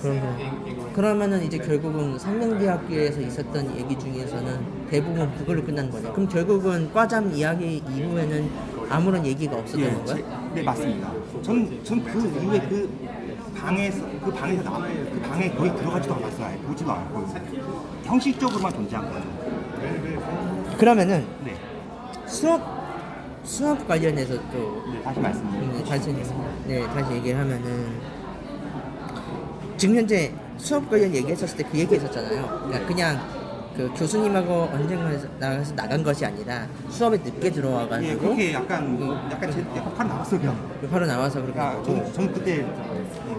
그런 거 그러면은 이제 결국은 상명대학교에서 있었던 얘기 중에서는 대부분 그걸로 끝난 거네. 그럼 결국은 과잠 이야기 이후에는 아무런 얘기가 없었던 거야? 네, 맞습니다. 전 그 이후에 그 방에서 그 방에 거의 들어가지도 않았어요. 아예 보지도 않고 형식적으로만 존재한 거죠. 그러면은 네. 수업 관련해서 또 네, 다시 말씀드리겠습니다. 다시 얘기를 하면은 지금 현재 수업 관련 얘기했었을 때 그 얘기 했었잖아요. 그러니까 그냥 그 교수님하고 언젠가 나가서 나간 것이 아니라 수업에 늦게 들어와가지고 예, 그렇게 약간 바로 나왔어요 그냥. 바로 나와서 그렇게 아, 하고. 저는 그때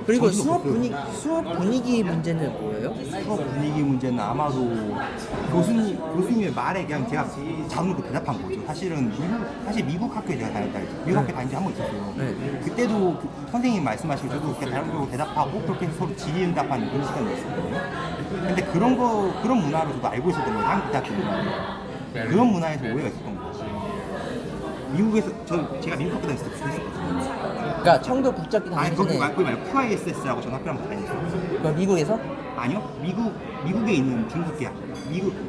그리고 정신이 없었어요. 수업 분위기 문제는 뭐예요? 수업 분위기 문제는 아마도 교수님의 말에 그냥 제가 잡아놓고 대답한 거죠. 사실 미국 학교에 제가 다녔다 했죠. 미국 학교 다닌 지 한 번 있었어요. 네. 그때도 그선생님 말씀하시고 저도 그렇게 다른 대답하고 그렇게 서로 질의응답하는 그런 시간이 있었거든요. 근데 그런 문화로 저도 알고 있었던 거예요. 한국 대학교 문화를. 그런 문화에서 오해가 있었던 거죠. 미국에서 제가 미국 학교 다녔을 때 그랬었거든요. 그러니까 청도 국제학교 아니 다니기 거기 전에 말고 QISS라고 전 학교 한번 다녔어요. 그 미국에서 아니요, 미국에 있는 중국계 학교.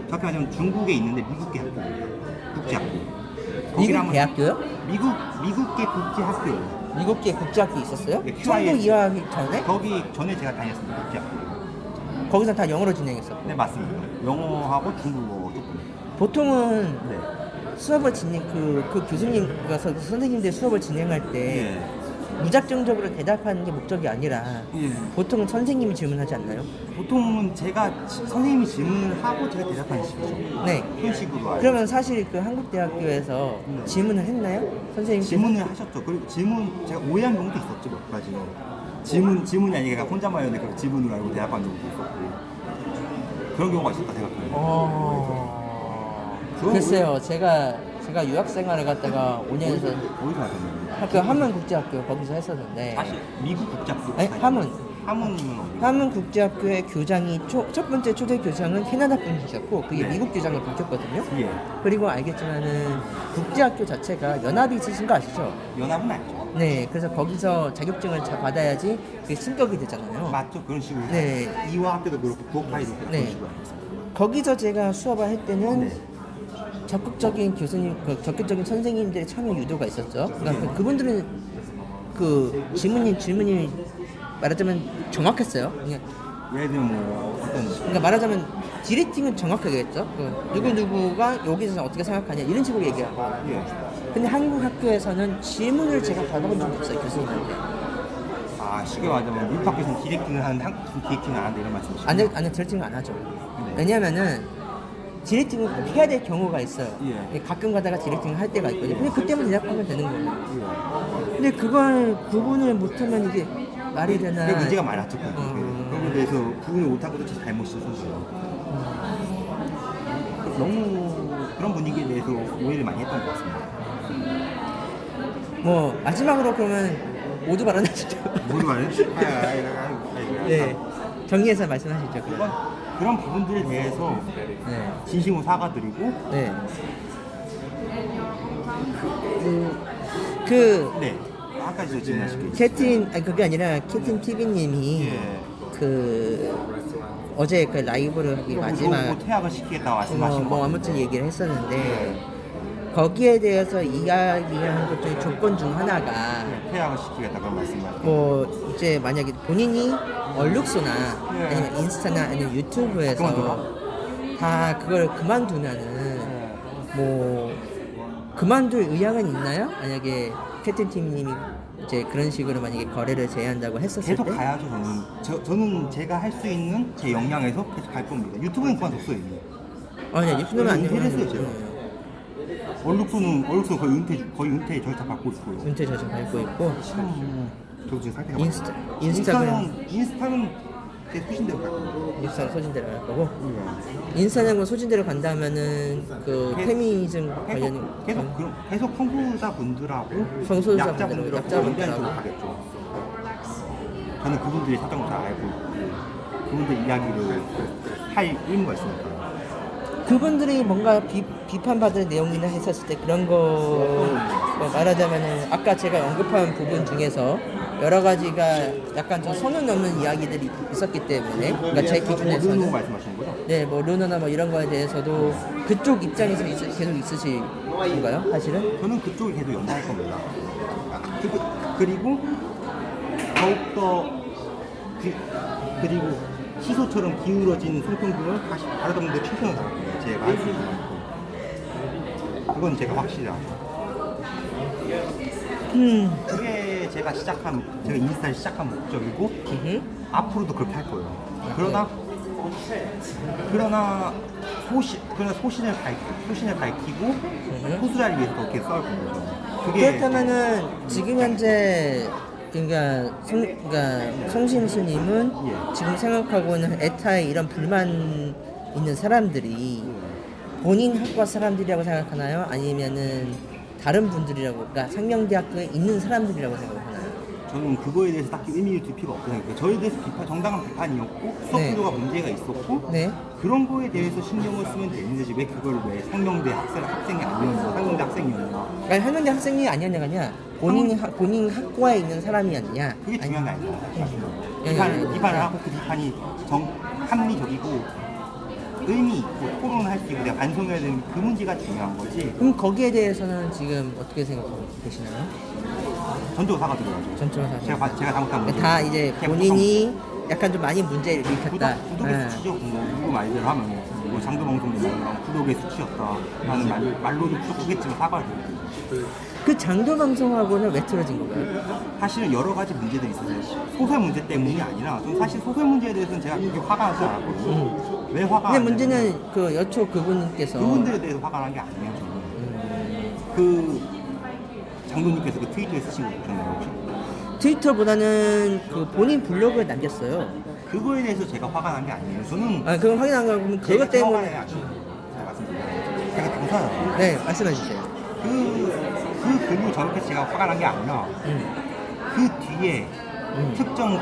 정확히 말하면 중국에 있는데 미국계 학교, 국제학교. 미국 대학교요? 미국계 국제학교. 미국계 국제학교 있었어요? 네, 청도 QIS. 이화하기 전에? 거기 전에 제가 다녔습니다, 국제학교. 거기서 다 영어로 진행했었고. 네, 맞습니다. 영어하고 중국어 조금. 보통은 네. 수업을 그 교수님, 선생님들 수업을 진행할 때 예. 무작정적으로 대답하는 게 목적이 아니라 예. 보통은 선생님이 질문하지 않나요? 보통은 선생님이 질문을 하고 제가 대답하는 식이죠. 네. 그런 식으로 알고. 그러면 사실 그 한국대학교에서 질문을 했나요? 선생님 질문을 하셨죠. 그리고 제가 오해한 경우도 있었죠, 몇 가지는. 질문이 아니라 혼자만였는데 그 질문을 알고 대답한 경우도 있었고. 그런 경우가 있었다 생각해요. 글쎄요, 제가 유학 생활을 갔다가 5년에서 어디서 하셨나요? 학교 한문국제학교 거기서 했었는데 사실 미국 국제학교. 아니, 함은 함은이면 어디? 한문국제학교의 교장이 첫 번째 초대 교장은 캐나다 분이셨고 그게 네. 미국 교장으로 바뀌었거든요. 예. 그리고 알겠지만은 국제학교 자체가 연합이 있으신 거 아시죠? 연합은 알죠. 네, 그래서 거기서 자격증을 받아야지 그게 승격이 되잖아요. 맞죠, 그런 식으로. 네. 이화 학교도 그렇고 부업파이도 그렇고 네. 그런 식으로 알고 있어요. 거기서 제가 수업을 할 때는 네. 적극적인 적극적인 선생님들의 참여 유도가 있었죠. 그러니까 그분들은 그 질문이 말하자면 정확했어요. 예를 들면 뭐 어떤 그러니까 말하자면 디렉팅은 정확하게 했죠. 누구가 여기서 어떻게 생각하냐 이런 식으로 얘기하고 예. 근데 한국 학교에서는 질문을 제가 받아본 적이 없어요, 교수님한테. 아 쉽게 말하자면 미국 학교에서는 디렉팅을 하는데 한국 디렉팅을 안 한다 이런 말씀이시죠? 안 디렉팅을 안 하죠. 왜냐면은 디렉팅을 꼭 해야 될 경우가 있어요. 예. 가끔 가다가 디렉팅을 할 때가 있거든요. 근데 그때만 대답하면 되는 거예요. 근데 그걸 구분을 못하면 이게 말이 되나? 그 문제가 많았죠. 그거에 대해서 구분을 못한 것도 제 잘못이죠. 너무 그런 분위기에 대해서 오해를 많이 했던 것 같습니다. 뭐 마지막으로 그러면 모두 발언하시죠. 뭘 말해? 네, 정리해서 말씀하시죠. 그럼. 그런 부분들에 대해서 네. 진심으로 사과드리고 네. 네 아까 저 질문하신 게 캡틴 아니 그게 아니라 캡틴 TV님이 예. 어제 그 라이브를 하기 마지막 퇴학을 시키겠다고 말씀하신 거 뭐 아무튼 얘기를 했었는데 거기에 대해서 이야기한 것 중에 조건 중 하나가 퇴학을 시키겠다 그런 말씀하신 뭐 이제 만약에 본인이 얼룩소나 예. 아니면 인스타나 아니면 유튜브에서 다 그걸 그만두면은 뭐 그만둘 의향은 있나요? 만약에 캡틴 팀님이 이제 그런 식으로 만약에 거래를 제한다고 했었을 계속 때 가야죠. 저는 제가 할 수 있는 제 역량에서 계속 갈 겁니다. 유튜브는 그만뒀어요 이미. 아니야 유튜브는 안 은퇴를 되면 했어요 제가. 얼룩소는 거의 은퇴 절차 받고 있고요. 은퇴 저저 밟고 있고 저 지금 상태가 인스타는 제 소신대로 갈 겁니다. 인스타는 소진대로 갈 거고 인스타는 뭐 소진대로 간다면은 그 페미니즘 관련 계속 성소수자 분들하고 성소수자 약자분들하고 약자분들하고. 연대한 쪽으로 가겠죠. 저는 그분들의 사정을 잘 알고 있고 그분들 이야기를 할 의무가 있으니까. 그분들이 뭔가 비판받을 내용이나 했었을 때 그런 거 말하자면은 아까 제가 언급한 부분 중에서 여러 가지가 약간 좀 선을 넘는 이야기들이 있었기 때문에 그러니까 제 르노 기준에서는 말씀하시는 거죠? 네, 뭐 루너나 뭐 이런 거에 대해서도 그쪽 입장에서 계속 있으실 건가요? 사실은? 저는 그쪽에 계속 연대할 겁니다. 그리고 더욱더 그리고 시소처럼 기울어진 송평등을 다시 다른 분들 최선을 다할 겁니다. 제가 할 수 있는 만큼. 그건 제가 확실합니다. 그게 제가 인스타를 시작한 목적이고 앞으로도 그렇게 할 거예요. 그러나 소신을 밝히고 소수자를 위해서 그렇게 싸울 겁니다. 그렇다면은 지금 현재 그러니까 송심수님은 지금 생각하고 있는 에타의 이런 불만 있는 사람들이 본인 학과 사람들이라고 생각하나요? 아니면은 다른 분들이라고, 그러니까 상명대학교에 있는 사람들이라고 생각하나요? 저는 그거에 대해서 딱히 의미를 둘 필요가 없다고 생각해요. 저에 대해서 정당한 비판이었고 수업 네. 구조가 문제가 있었고 네. 그런 거에 대해서 신경을 쓰면 되는 거지 왜 그걸 왜 상명대 학생이 아니었나 상명대 학생이었나 아니 상명대 학생이 아니었냐가 아니라 본인 학과에 있는 사람이었냐? 그게 중요한 게 아니에요. 예. 비판을 하고 그 비판이 합리적이고 의미 있고 토론할 수 있고 내가 반성해야 되는 그 문제가 중요한 거지. 그럼 거기에 대해서는 지금 어떻게 생각하고 계시나요? 전적으로 사과드려야죠. 전적으로 사과. 제가 잘못한 문제. 다 이제 본인이 약간 좀 많이 문제를 일으켰다. 구독의 수치죠. 누구 말대로 하면 뭐 장도방송도 말로 구독의 수치였다. 라는 말로도 부족하겠지만 사과를 드립니다. 그 장도 방송하고는 왜 틀어진 건가요? 사실은 여러 가지 문제들이 있어요. 소설 문제 때문이 아니라 좀 사실 소설 문제에 대해서는 제가 그렇게 화가 나지 않았거든요. 왜 화가 근데 안 문제는 그 여초 그분께서 그분들에 대해서 화가 난 게 아니에요. 저는. 그 장로님께서 그 트위터에 쓰신 거 보셨나요 혹시? 트위터보다는 그 본인 블로그에 남겼어요. 그거에 대해서 제가 화가 난 게 아니에요. 저는 아 그건 확인한 거 그러면 그것 때문에. 제가 말씀드려요. 제가 당사자예요. 네 말씀해 주세요. 그 글로 저렇게 제가 화가 난 게 아니라 그 뒤에 특정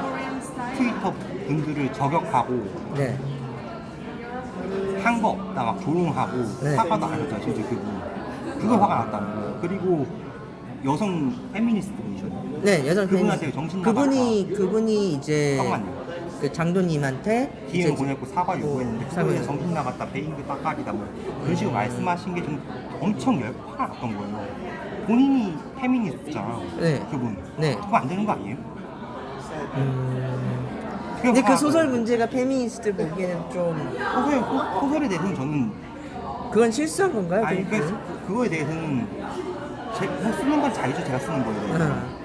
트위터 분들을 저격하고 네. 한 거 없다 막 조롱하고 네. 사과도 안 했잖아요. 진짜 그거 화가 났다는 거예요. 그리고 여성 페미니스트 분이셨는데 네 여성 그분한테 정신 나갔다. 그분이 이제 잠깐만요. 그 장도님한테 DM 보냈고 사과 요구했는데 사과 그거에 요구. 정신 나갔다 베인드 빡빡이다 뭐 그런 식으로 말씀하신 게 좀 엄청 화가 났던 거예요. 본인이 페미니스트잖아. 네. 그분. 네. 그거 안 되는 거 아니에요? 근데 그 소설 문제가 페미니스트 보기에는 좀 소설에 대해서는 저는 그건 실수한 건가요? 아니 그거에 대해서는 뭐 쓰는 건 자유죠. 제가 쓰는 거예요.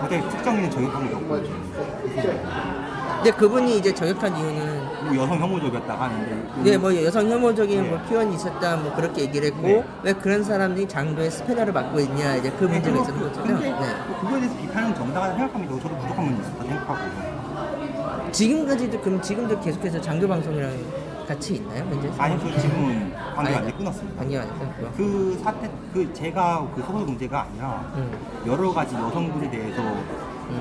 어차피 특정인은 저격한 게 없고 근데 그분이 이제 저격한 이유는 뭐 여성 혐오적이었다고 하는데 네, 뭐 여성 혐오적인 네. 뭐 표현이 있었다 뭐 그렇게 얘기를 했고 네. 왜 그런 사람들이 장도에 스패너를 맞고 있냐 이제 그 문제가 있었던 거잖아요. 근데 네. 그거에 대해서 비판은 정당하다 생각합니다. 저도 부족한 부분이 있었다 생각하고 지금까지도 그럼 지금도 계속해서 장교 방송이랑 같이 있나요? 현재? 아니 저 지금은 관계가 아니, 안 돼 끊었습니다. 관계가 안 됐고요. 그 사태 제가 그 서울 문제가 아니라 여러 가지 여성들에 대해서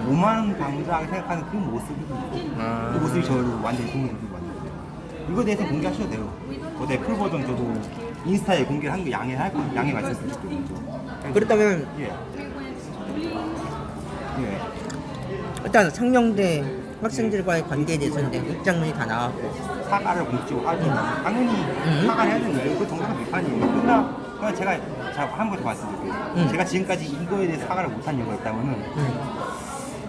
오만 방자하게 생각하는 그 모습이 그 모습이 저를 완전히 공격하고 있는 이거에 대해서 공개하셔도 돼요. 어제 풀 버전 저도 인스타에 공개를 한 거 양해 말씀드릴게요. 그렇다면 예. 예. 일단 상명대 학생들과의 관계에 대해서는 입장문이 다 나왔고 사과를 공식적으로 하지만 당연히 사과를 해야 되는데 그 정당한 비판이에요. 그러나 제가 한 번 더 말씀드릴게요. 제가 지금까지 이거에 대해서 사과를 못한 이유가 있다면은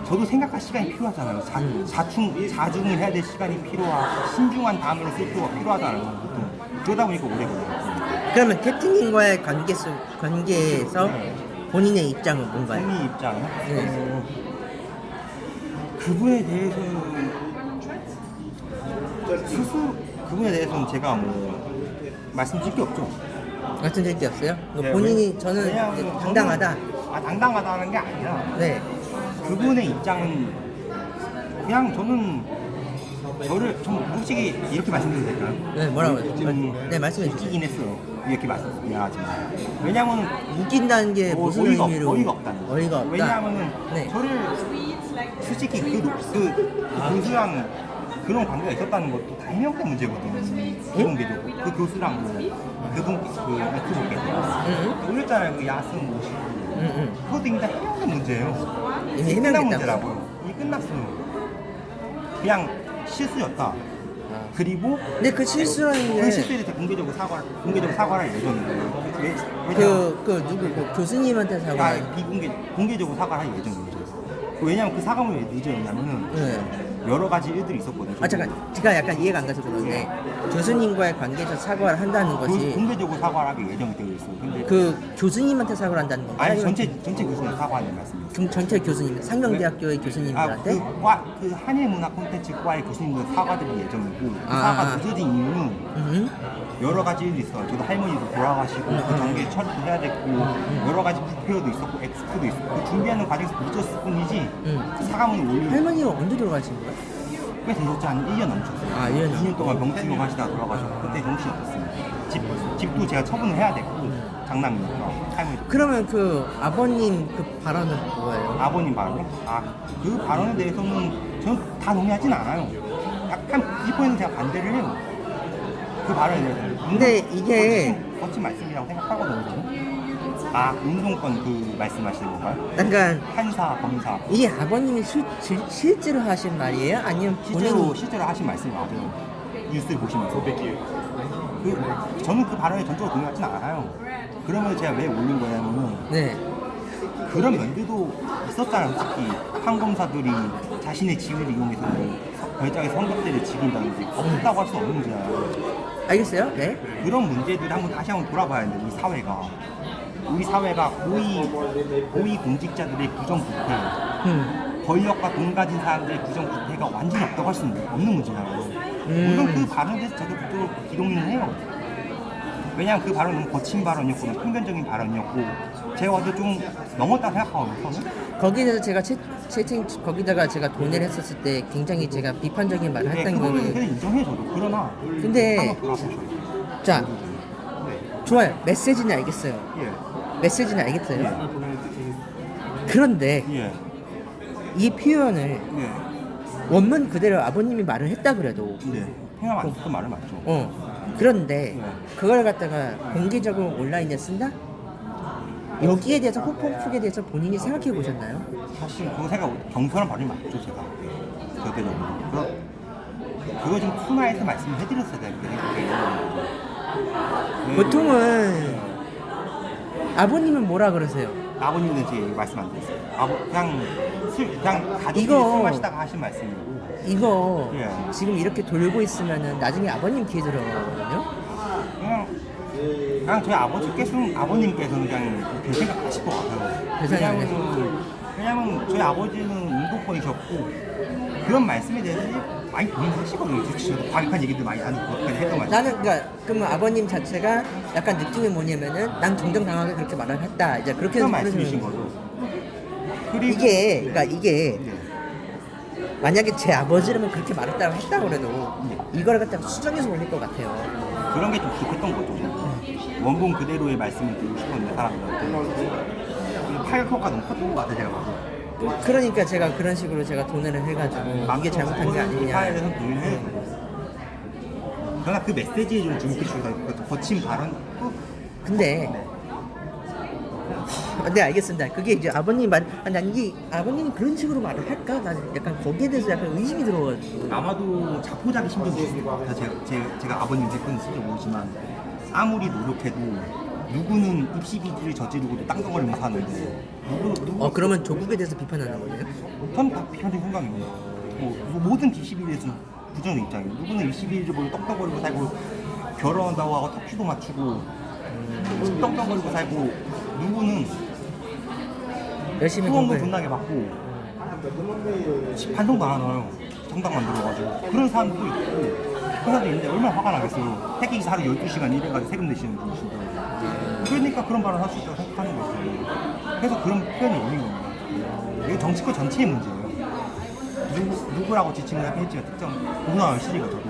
저도 생각할 시간이 필요하잖아요. 자중을 해야 될 시간이 필요하고 신중한 단어를 쓸 필요가 필요하잖아요. 보통. 그러다 보니까 오래 걸려요. 그러면 캡틴님과의 관계에서 본인의 입장은 뭔가요? 본인 입장은 네. 그분에 대해서는 스스로 그분에 대해서는 제가 뭐 말씀드릴 게 없죠. 말씀드릴 게 없어요? 네, 본인이 저는 왜냐하면 당당하다. 당당하다는 게 아니라 네. 그분의 입장은 그냥 저는 저를 좀 솔직히 이렇게 말씀드려도 될까요? 네, 뭐라고요? 지금 네, 말씀해 주세요. 웃기긴 했어요. 이렇게 말씀드려야지만 왜냐하면 웃긴다는 게 무슨 의미로? 어이가 없다는 거예요. 어이가 없다. 왜냐하면은 네. 저를 솔직히 그 교수랑 그런 관계가 있었다는 것도 다 해명된 문제거든요. 기본계적으로 그 교수랑 그분 그 유튜브께서 올렸잖아요. 그 야스 모시 그것도 이미 다 해명된 문제예요. 이미 끝난 해명됐다고? 문제라고요. 이미 끝났어요. 그냥 실수였다. 그리고 근데 그 실수라는 그 게 실수에 대해서 공개적으로 사과할 예정이에요. 그 누구 그 교수님한테 사과. 공개적으로 사과할 예정이죠. 왜냐면 그 사과문이 왜 늦어졌냐면은 네. 여러 가지 일들이 있었거든요. 아 잠깐 제가 약간 이해가 안 가서 그러는데 교수님과의 관계에서 사과를 한다는 것이 공개적으로 사과를 하기 예정이 되어 있어요. 근데 그 교수님한테 사과를 한다는 건가요? 아니 아니면 전체 교수님 사과하는 말씀이에요. 전체 교수님 상명대학교의 교수님들한테 그 한일문화 콘텐츠과의 교수님들 사과드릴 예정이고 그 아. 사과 늦어진 이유는 여러 가지 일이 있어요. 저도 할머니도 돌아가시고 그 전개 처리도 해야 됐고 여러 가지 부표도 있었고 엑스포도 있었고 준비하는 과정에서 늦었을 뿐이지 사과문을 올리는 할머니가 언제 돌아가신 거예요? 꽤 되셨지 한 1년 넘으셨어요. 아, 1년 2년 동안 병치료 하시다가 돌아가셨고 그때 정신이 없었습니다. 집도 제가 처분을 해야 됐고 장남이니까 할머니. 그러면 그 아버님 그 발언은 뭐예요? 아버님 발언? 그 발언에 대해서는 저는 다 동의하진 않아요. 약간 90%는 제가 반대를 해요. 그 발언에 대해서는. 근데 이게 거친 말씀이라고 생각하거든요. 운동권 그 말씀하시는 건가요? 약간 판사, 검사. 이게 아버님이 실제로 하신 말이에요? 아니면 본인이 실제로 하신 말씀이 맞아요. 뉴스를 보시면서. 저는 그 발언에 전적으로 동의하진 않아요. 그러면 제가 왜 올린 거냐면은 네. 그런 면들도 있었잖아요. 솔직히 판검사들이 자신의 지위를 이용해서 별장의 성적대를 지킨다든지 없다고 할 수 없는 문제잖아요. 알겠어요? 네. 그런 문제들을 다시 한번 돌아봐야 되는데 우리 사회가 고위 공직자들의 부정부패 권력과 돈 가진 사람들의 부정부패가 완전히 없다고 할 수는 없는 문제잖아요. 물론 그 발언에 대해서 저도 그쪽으로 기동의는 해요. 왜냐하면 그 발언은 너무 거친 발언이었고 편견적인 발언이었고 제가 봐도 좀 넘었다고 생각하거든요. 저는. 거기에서 제가 채팅 거기다가 제가 돈을 했었을 때 굉장히 제가 비판적인 말을 했던 그거는 거예요. 그냥 인정해 저도. 그러나 근데 한번 돌아보셔요. 자 네. 좋아요. 메시지는 알겠어요. 예. 메시지는 알겠어요. 그런데 예. 이 표현을 예. 원문 그대로 아버님이 말을 했다 그래도 네. 생각 안 듣던 말을 맞죠. 그런데 네. 그걸 갖다가 공개적으로 온라인에 쓴다? 여기에 대해서 후폭풍에 대해서 본인이 생각해 보셨나요? 사실 그거 생각 경솔한 발언이 맞죠 제가. 절대적으로. 그거 좀 투나에서 말씀을 해드렸어야 되는데 네. 보통은 아버님은 뭐라 그러세요? 아버님은 제 말씀 안 드렸어요. 그냥 가족끼리 이거- 술 마시다가 하신 말씀이고. 이거 예. 지금 이렇게 돌고 있으면은 나중에 아버님 귀에 들어가거든요. 그냥 그냥 저희 아버님께서는 그냥 별 생각하실 것 같아요. 별 생각하세요? 왜냐면 저희 아버지는 운동권이셨고 그런 말씀에 대해서 많이 고민하시거든요. 저도 과격한 얘기도 많이 하는 것까지 했던 것 같아요. 나는 그러니까 그러면 아버님 자체가 약간 느낌이 뭐냐면은 난 정정당하게 그렇게 말을 했다. 이제 그렇게 그런 말씀이신 거죠. 그리고 이게 그러니까 이게 네. 만약에 제 아버지라면 그렇게 말했다고 했다고 그래도 이걸 갖다가 수정해서 올릴 것 같아요. 그런 게 좀 부족했던 거죠. 원본 그대로의 말씀을 드리고 싶었는데 사람들한테 파격 효과가 너무 컸던 것 같아요. 제가 봐도. 그러니까 제가 그런 식으로 제가 돈을 해가지고 이게 잘못한 게 아니냐. 사회에 대해서 고민해. 그러나 그 메시지에 좀 주목해주셔서 거친 발언. 근데 네 알겠습니다. 그게 이제 아버님 말, 난 이게 아버님이 그런 식으로 말을 할까? 난 약간 거기에 대해서 약간 의심이 들어가지고. 아마도 자포자기 신경 쓰실 것 같아요. 제가 아버님 제건 진짜 모르지만 아무리 노력해도 누구는 입시 비리를 저지르고도 땅덩어리만 사는데 누구 그러면 조국에 대해서 비판하는 거예요? 전 다 비판적 생각입니다. 모든 입시 비리에 대해서 부정의 입장이에요. 누구는 입시 비리를 보고 떡떡거리고 살고 결혼한다고 하고 터키도 맞추고 떡떡거리고 살고 누구는 열심히 후원금 공부해. 존나게 받고 반성도 안 하나요? 정당 만들어가지고 그런 사람도 있고 그 사람도 있는데 얼마나 화가 나겠어요. 택기기사 하루 12시간 일해가지고 세금 내시는 분이신데 그러니까 그런 발언을 할 수 있다고 생각하는 거죠. 그래서 그런 표현이 올린 겁니다. 이게 정치권 전체의 문제예요. 누구라고 지칭을 했지만 특정 누구랑 싫어요 저도.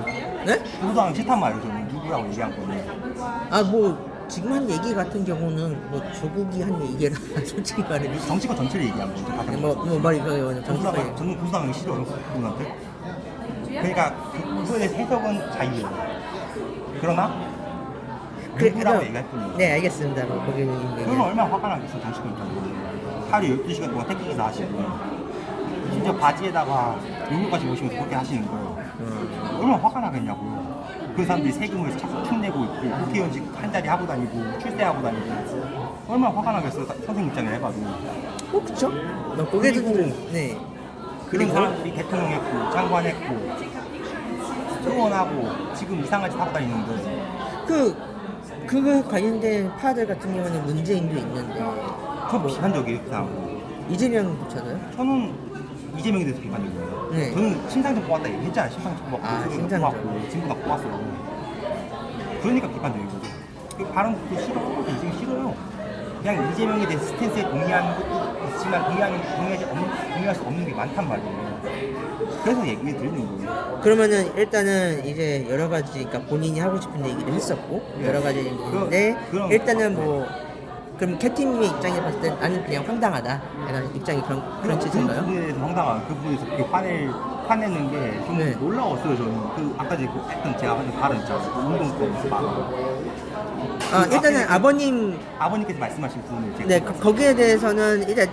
네? 누구랑 싫단 말이에요 저는 누구라고 얘기한 거는. 뭐 지금 한 얘기 같은 경우는 뭐 조국이 한 얘기라 솔직히 말해. 정치권 전체를 얘기한 거죠. 다들. 뭐 말이 그거요. 정치권. 저는 구수당하기 싫어요 그분한테. 그러니까 그거에 대해서 해석은 자유예요. 그러나 누구라고 얘기할 뿐이에요. 네 알겠습니다. 뭐 거기는 그러면 얼마나 화가 나겠어 정치권 입장에서. 하루 12시간 동안 택기기사 하시고 심지어 바지에다가 얼굴까지 보시면서 그렇게 하시는 거예요. 얼마나 화가 나겠냐고요. 그 사람들이 세금을 자꾸 축 내고 있고 국회의원직 한 자리 하고 다니고 출세하고 다니고 얼마나 화가 나겠어요. 선생님 입장에 해봐도. 그쵸? 거기에도 그리고 네. 그런 사람들이 대통령 했고 장관 했고 의원하고 지금 이상한 짓 하고 다니는데 그거 관련된 파들 같은 경우는 문재인도 있는데 저 비판적이에요 그 사람. 이재명 그렇잖아요. 저는 이재명에 대해서 비판적이에요. 네. 저는 심상정 뽑았다 얘기했잖아요. 심상정 뽑았고 아, 이재명 심상정. 뽑았고 진보가 뽑았어요. 그러니까 비판적인 거죠. 그 발언 그 싫어요. 이재명 싫어요. 그냥 이재명에 대해서 스탠스에 동의하는 것도 있지만 동의할 수 없는 게 많단 말이에요. 그래서 얘기를 드리는 거예요. 그러면은 일단은 이제 여러 가지 그러니까 본인이 하고 싶은 얘기를 했었고 네. 여러 가지 얘기인데 그럼- 일단은 뭐 그럼 캡틴님의 입장에 봤을 때 나는 그냥 황당하다. 약간 입장이 그런 그 취지인가요? 부분에 대해서 황당한 그 부분에서 그렇게 화내는 게 좀 네. 놀라웠어요. 저는 그 아까 전에 했던 제가 하는 발언 있잖아요. 그 운동권 발언. 일단은 아버님께서 말씀하신 부분을 제가 네, 거기에 대해서는 일단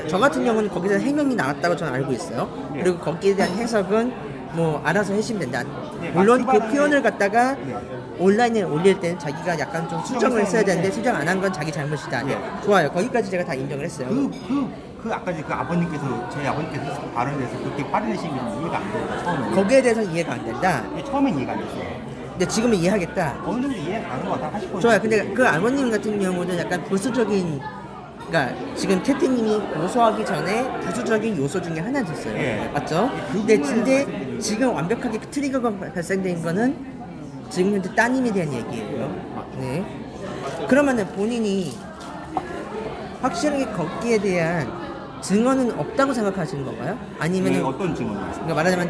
저 같은 경우는 거기서 해명이 나왔다고 저는 알고 있어요. 네. 그리고 거기에 대한 해석은 뭐 알아서 하시면 된다. 네, 물론 그 그 발언은- 표현을 갖다가 네. 온라인에 올릴 때는 자기가 약간 좀 수정을 했어야 되는데 네. 수정 안 한 건 자기 잘못이다. 네. 좋아요. 거기까지 제가 다 인정을 했어요. 그 아까 그 아버님께서 저희 아버님께서 했을 발언에 대해서 그렇게 화내시는 게 좀 이해가 안 돼요. 처음에. 거기에 대해서는 이해가 안 된다. 처음엔 이해가 안 됐어요. 근데 지금은 이해하겠다. 어느 정도 이해가 가는 것 같아. 80%. 좋아요. 근데 그 아버님 같은 경우는 약간 보수적인, 그러니까 지금 태태님이 고소하기 전에 부수적인 요소 중에 하나였어요. 예. 맞죠? 근데 지금 완벽하게 트리거가 발생된 거는 지금 현재 따님에 대한 얘기예요. 네. 그러면은 본인이 확실하게 거기에 대한 증언은 없다고 생각하시는 건가요? 아니면은 어떤 증언이요? 그러니까 말하자면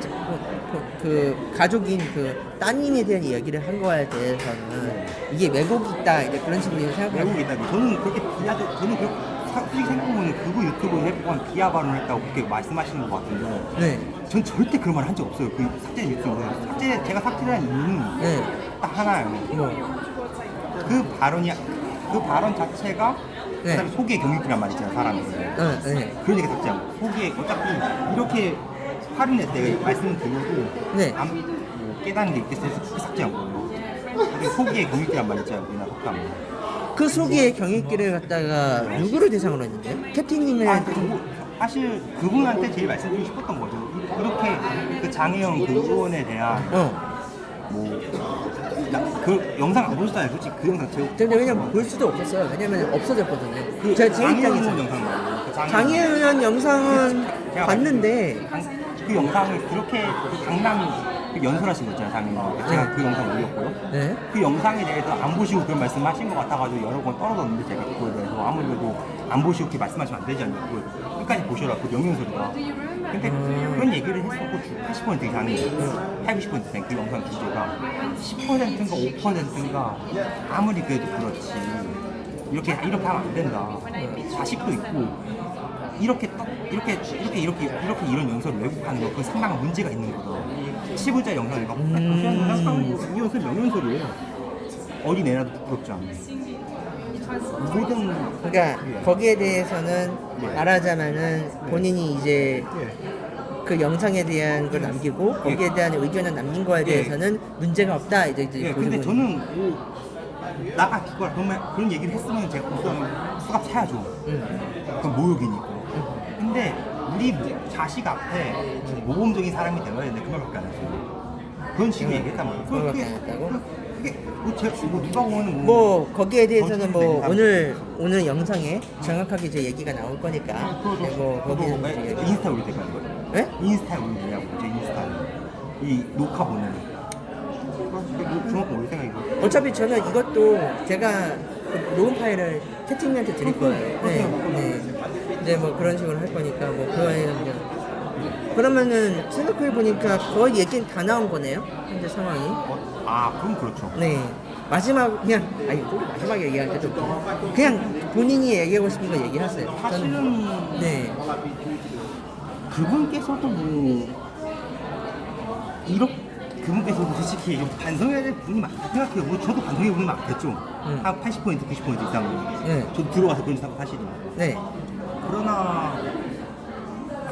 그 가족인 그 따님에 대한 이야기를 한 거에 대해서는 이게 왜곡이 있다 이제 그런 식으로 생각하고 외국에 있다고. 저는 그렇게 저는 솔직히 생각해보면 그거 유튜브 해보고 비하 발언을 했다고 그렇게 말씀하시는 것 같은데 네, 전 절대 그런 말 한 적 없어요. 그 삭제 유튜브. 제가 삭제를 한 이유는 네, 딱 하나예요. 뭐, 그 발언 자체가 네. 그다음에 소개 경유기란 말 있잖아요, 사람이. 네, 그러니까 삭제한 거. 소개 어차피 이렇게 할인할 때 말씀을 드려도 네. 뭐 깨닫는 게 있겠어요. 그렇게 삭제한 거예요. 근데 소개의 경유기란 말 있잖아요, 우리나라 속담에. 그 소기의 경위기를 갖다가 누구를 대상으로 했는데요? 캡틴님의 사실 그분한테 제일 말씀드리고 싶었던 거죠. 이렇게 그 장혜영 그 의원에 대한 그 영상 안 보셨잖아요. 솔직히 그 영상 제가 근데 왜냐면 볼 수도 없었어요. 왜냐면 없어졌거든요. 제 장혜원 입장에서 의원 영상 말고 그 장혜연 영상은 제가 봤는데 그 영상을 그렇게 그 강남 그 연설하신 거 있잖아요, 장혜원. 제가 그 영상 올렸고요. 네. 그 영상에 대해서 안 보시고 그런 말씀하신 것 같아가지고 여러 번 떨어졌는데 제가 그거에 대해서 아무리 그래도 안 보시고 그렇게 말씀하시면 안 되지 않냐. 그걸 끝까지 보셔라. 그 명령소리가. 근데 그런 얘기를 했었고 80% 이상이 80, 90% 이상 그 영상 주제가 10%인가 5%인가 아무리 그래도 그렇지 이렇게 하면 안 된다. 자식도 있고 이렇게 이런 연설을 왜곡하는 거, 그 상당한 문제가 있는 거다. 시부자 영상을 막 보시면 이 연설 명연설이에요. 어린애라도 부끄럽지 않아요. 모든 그러니까 거기에 대해서는 네. 말하자면은 본인이 이제 그 영상에 대한 걸 남기고 거기에 대한 의견을 남긴 거에 대해서는 문제가 없다 이제 예, 보시고 근데 저는 나가 기껏 그런 얘기를 했으면 제가 우선 수갑 사야죠. 그건 모욕이니까. 근데 우리 자식 앞에 모범적인 사람이 되어야 되는데 그 말밖에 안 했어요. 그런 식으로 얘기했단 말이에요. 그거밖에 안 했다고? 그게 뭐 누가 보면 뭐 거기에 대해서는 뭐 정치적인 오늘 영상에 정확하게 이제 얘기가 나올 거니까 네, 뭐 거기는 이제 얘기- 인스타에 올릴 때가 이거예요. 네? 인스타에 올리냐고 제 인스타에 이 녹화 보내는 중학교 올릴 생각이고 어차피 저는 이것도 제가 그 녹음 파일을 채팅님한테 드릴 거예요. 네. 이제 뭐 그런 식으로 할 거니까 뭐 그거에는 그냥 그러면은 생각해 보니까 거의 얘기는 다 나온 거네요. 현재 상황이. 그럼 그렇죠. 네. 마지막 그냥 아니 우리 마지막에 얘기할 때도 그냥 본인이 얘기하고 싶은 거 얘기하세요. 사실은 네. 그분께서도 그분께서도 솔직히 좀 반성해야 될 부분이 많다 생각해요. 뭐 저도 반성해야 될 부분이 많겠죠. 한 80%, 90% 이상은. 네. 저도 들어와서 그런 생각 하시니까. 네. 그러나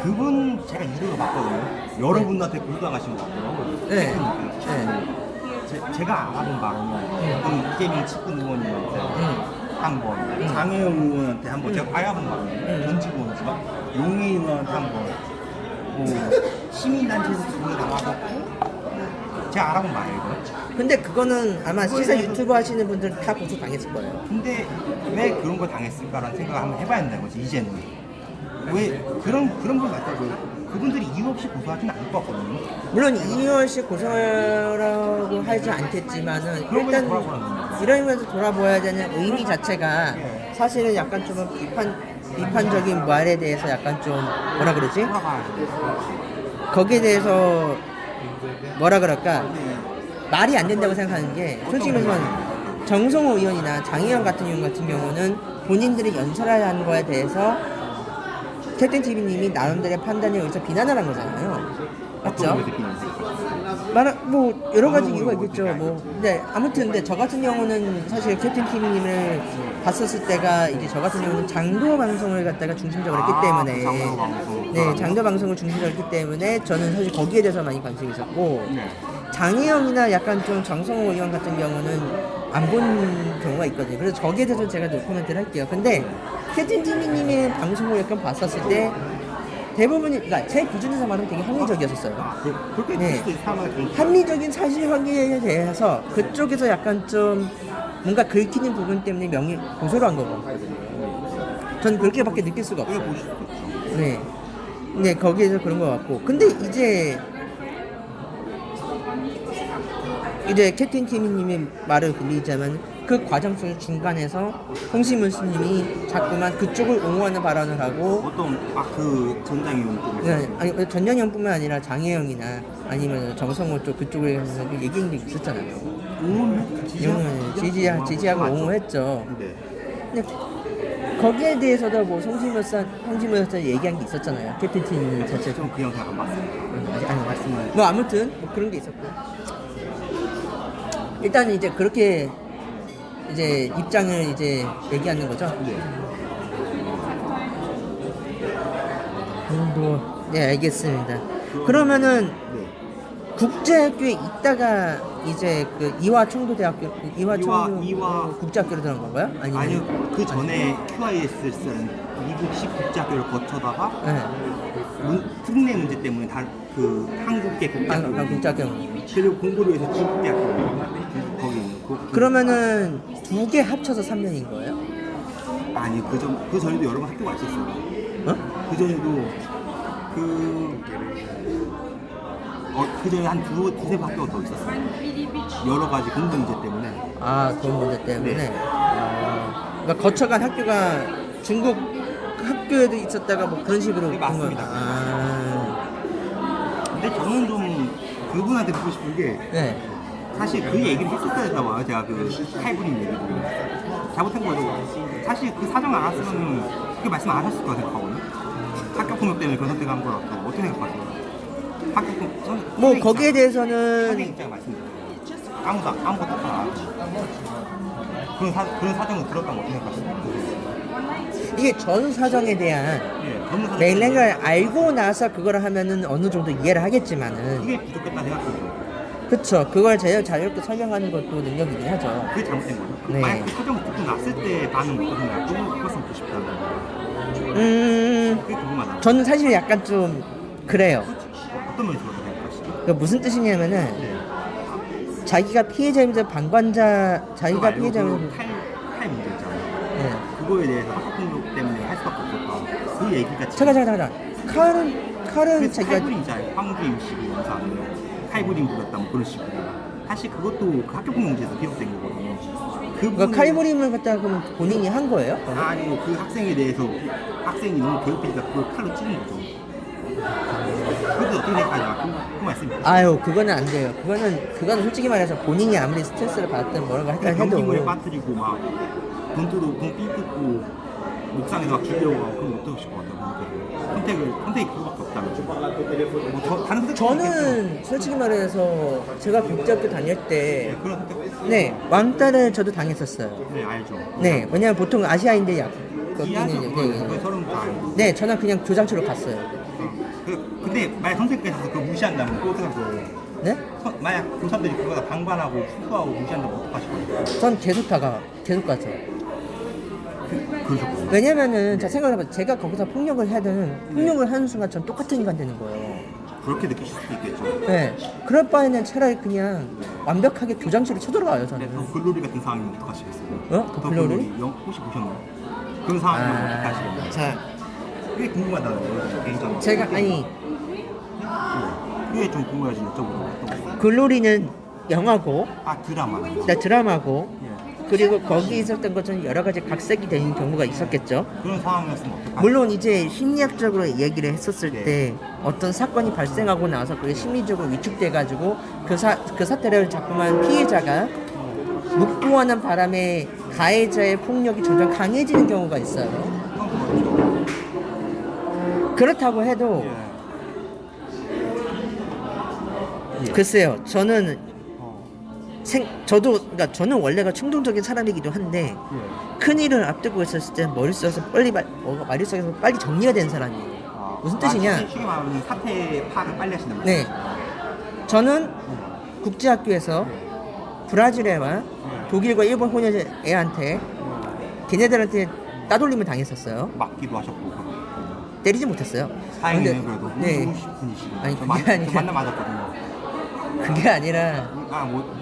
그분 제가 이름을 봤거든요. 여러분한테 불당하신 것 같더라고요. 네. 제가 알아본 바로는 이재명 측근 의원님한테 한 번, 장혜영 의원한테 한 번, 제가 알아본 바로는 전직 의원이지만 용해 의원한테 한 번, 시민단체에서 두 분이 나와갖고 제가 알아본 바예요. 근데 그거는 아마 시사 유튜브 하시는 분들 다 고소 당했을 거예요. 근데 왜 그런 걸 당했을까라는 생각을 한번 해봐야 된다는 거지 이제는. 왜 그런 분 같다고요? 그분들이 이유 없이 고소하지는 않을 것 같거든요. 물론 이유원 씨 고소라고 하지 않겠지만은 그런 일단 거는 돌아보라는 이러면서 돌아보아야 되는 의미 자체가 사실은 약간 좀 비판적인 말에 대해서 약간 좀 뭐라 그러지? 거기에 대해서 뭐라 그럴까? 말이 안 된다고 생각하는 게 솔직히 말하면 정성호 의원이나 장혜영 같은 경우는 본인들이 연설해야 하는 거에 대해서 캡틴 TV님이 나름대로의 판단에 의해서 비난을 한 거잖아요. 맞죠? 뭐 여러 가지 이유가 있겠죠. 뭐 근데 아무튼 근데 저 같은 경우는 사실 캡틴 TV님을 봤었을 때가 이제 저 같은 경우는 장도 방송을 갖다가 중심적으로 했기 때문에 네 장도 방송을 중심적으로 했기 때문에 저는 사실 거기에 대해서 많이 관심이 있었고 장혜영이나 약간 좀 정성호 의원 같은 경우는 안 본 경우가 있거든요. 그래서 거기에 대해서 제가 노코멘트를 할게요. 근데 캡틴 TV님의 방송을 약간 봤었을 때 대부분이 그러니까 제 기준에서 말하면 되게 합리적이었었어요. 그렇게 네. 네. 합리적인 사실 확인에 대해서 그쪽에서 약간 좀 뭔가 긁히는 부분 때문에 고소를 한 거고. 전 그렇게밖에 느낄 수가 없어요. 네. 네, 거기에서 그런 것 같고. 근데 이제 캡틴 티미님의 말을 빌리자면 그 과정 중 중간에서 홍시문 스님이 자꾸만 그쪽을 옹호하는 발언을 하고 어떤 그 전장의 용도 네, 아니 전영현뿐만 아니라 장혜영이나 아니면 정성호 쪽 그쪽에 대해서 얘기한 게 있었잖아요. 지지하고 옹호했죠. 네. 근데 거기에 대해서도 뭐 송시문 사 얘기한 게 있었잖아요. 캡틴 티미님 자체 좀 그 영상 안 봤어요. 아니 맞습니다. 뭐 아무튼 뭐 그런 게 있었고. 일단 이제 그렇게 이제 입장을 이제 얘기하는 거죠. 네. 네 알겠습니다. 그러면은 네. 국제학교에 있다가 이제 그 이화 청도대학교, 이화 청도 이화- 국제학교로 들어간 건가요? 아니면 아니요, 그 전에 QIS라는 미국식 국제학교를 거쳐다가 네. 특례 문제 때문에 그 한국계 국제학교 국제학교. 그리고 공고료에서 중국대학교 거기 있는 그러면은 두 개 합쳐서 3년인 거예요? 아니 그 전에도 여러 번 학교가 있었어요. 어? 그 전에도 그 전에 한 두세 번 학교가 더 있었어요. 여러 가지 공부 문제 때문에. 아, 그런 문제 때문에. 네. 그러니까 거쳐간 학교가 중국 학교에도 있었다가 뭐 그런 식으로. 네, 맞습니다. 아, 근데 저는 좀 그분한테 듣고 싶은 게 네. 사실 그 얘기를 했었어야 봐요. 제가 그 칼부림 얘기를 잘못한 거죠. 사실 그 사정 안 왔으면 그렇게 말씀 안 하셨을 거라 생각하거든요. 학교 폭력 때문에 그런 선택한 거라서 어떻게 생각하세요? 학교 폭력 뭐 거기에 대해서는 선생 입장 말씀드려요. 아무것도 안 하고 그런 사정을 들었다면 어떻게 생각하세요? 이게 전 사정에 대한 예, 전문 사정 맥락을 알고 나서 그걸 하면은 어느 정도 이해를 하겠지만은, 그게 부족했다 생각해요. 그쵸, 그걸 제일 자유롭게 설명하는 것도 능력이긴 하죠. 그게 잘못된 거죠. 네. 만약 그 사정을 듣고 났을 때 반응 어떠신가요? 그것은 보고 싶다는 거예요. 그게 궁금하다. 저는 사실 약간 좀 그래요. 어떤 면에서 그렇게 생각하시죠? 그 무슨 뜻이냐면은 네. 자기가 피해자이면서 방관자, 자기가 피해자면서 칼 문제 있잖아요. 네. 그거에 대해서 학교폭력 때문에 할 수밖에 없었다. 그 얘기가 잠깐. 칼은 자기가 칼부림이잖아요. 황주임 씨를 영상을 칼부림 부렸다 뭐 그런 식으로. 사실 그것도 그 학교폭력 문제에서 비롯된 거거든요. 그러니까 칼부림을 갖다가 그러면 본인이 한 거예요? 아니고 그 학생에 대해서 학생이 너무 괴롭히니까 그걸 칼로 찌른 거죠. 그것도 어떻게 생각하냐? 그 말씀입니다. 아유, 그거는 안 돼요. 그거는 솔직히 말해서 본인이 아무리 스트레스를 받든 뭐라고 했다 해도 경기물에 빠뜨리고 막 돈 삐뜯고 목상에서 막 죽이려고 하고 그럼 어떠실 것 같아요? 선택이 그거밖에 없다면 뭐 다른 선택 저는 솔직히 말해서 제가 국제학교 다닐 때 그런 선택 네, 왕따를 저도 당했었어요. 네 알죠. 네, 왜냐면 보통 아시아인들 이해하죠. 거기는 그건 서로는 다 알고. 네, 저는 그냥 교장실로 갔어요. 근데 만약 선생님께서 그거 무시한다면 그거 어떻게 하세요? 네? 만약 교사들이 그거다 방관하고 후수하고 무시한다면 어떡하실 거예요? 전 계속 가죠. 그러셨군요. 왜냐면은 자 생각해봐, 제가 거기서 폭력을 하는 순간 전 똑같은 인간 되는 거예요. 그렇게 느끼실 수도 있겠죠. 네, 그럴 바에는 차라리 그냥 완벽하게 교장실에 쳐들어가요 저는. 더 글로리 같은 상황이면 어떡하시겠어요? 더 글로리? 혹시 보셨나요? 그런 상황이면 어떻게 하시겠나요? 자, 그게 궁금하다는 거예요, 개인적으로. 제가 아니 그게 좀 궁금해서 여쭤보는 글로리는 영화고, 드라마. 드라마고, 예. 그리고 거기 있었던 것은 여러 가지 각색이 되는 경우가 있었겠죠. 그런 상황이었으면 어떡하세요? 물론 이제 심리학적으로 얘기를 했었을 네. 때 어떤 사건이 발생하고 나서 그게 심리적으로 위축돼 가지고 그 사태를 자꾸만 피해자가 묵고하는 바람에 가해자의 폭력이 점점 강해지는 경우가 있어요. 그렇다고 해도 예. 글쎄요, 그러니까 저는 원래가 충동적인 사람이기도 한데 큰 일을 앞두고 있었을 때 머릿속에서 빨리 정리가 되는 사람이에요. 무슨 뜻이냐? 쉽게 말하면 사태 파악을 빨리 하시는 거예요. 네, 저는 국제학교에서 브라질애와 독일과 일본 혼혈 애한테 걔네들한테 따돌림을 당했었어요. 맞기도 하셨고. 때리지 못했어요. 다행이네요, 그래도. 네, 좋으신 분이시고. 아니, 그게 아니라- 만나 맞았거든요. 그게 아니라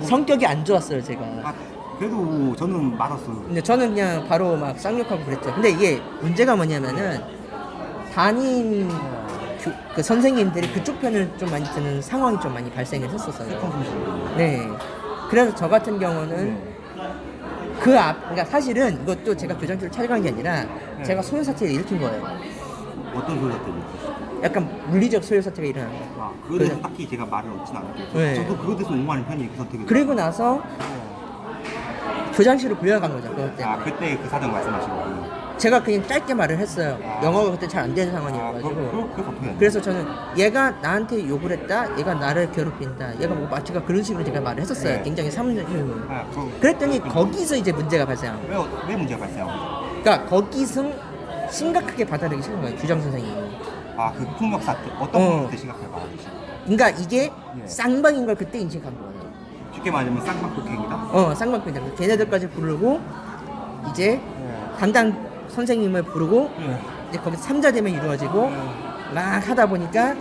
성격이 안 좋았어요 제가. 그래도 저는 맞았어요. 근데 저는 그냥 바로 막 쌍욕하고 그랬죠. 근데 이게 문제가 뭐냐면은 담임 그 선생님들이 그쪽 편을 좀 많이 드는 상황이 좀 많이 발생을 했었어요. 네. 그래서 저 같은 경우는 그러니까 사실은 이것도 제가 교장실을 찾아간 게 아니라 제가 소요 사태를 일으킨 거예요. 어떤 소리가 들리죠? 약간 물리적 소요 사태가 일어난 거예요. 그거에 대해서 딱히 제가 말을 얻진 않을게요. 네. 저도 그거에 대해서 옹호하는 편이에요, 그 선택을. 그리고 나서 교장실로 불려간 거죠. 그것 때문에. 그때 그 사정 말씀하신 거군요. 제가 그냥 짧게 말을 했어요. 영어가 그때 잘 안 되는 상황이어가지고. 그래서 어떻게 해요? 그래서 저는 얘가 나한테 욕을 했다, 얘가 나를 괴롭힌다, 얘가 뭐 마치가 그런 식으로 제가 말을 했었어요. 네. 굉장히 그랬더니 거기서 이제 문제가 발생한 거예요. 왜 문제가 발생한 거죠? 그러니까 거기서 심각하게 받아들이기 싫은 거예요, 규정 선생님이. 그 폭력 사태 어떤 폭력 때 심각하게 말하시죠? 그러니까 이게 예. 쌍방인 걸 그때 인식한 거예요. 쉽게 말하면 쌍방폭행이다. 쌍방편장 걔네들까지 부르고 이제 담당 선생님을 부르고 이제 거기 3자 대면이 이루어지고 막 하다 보니까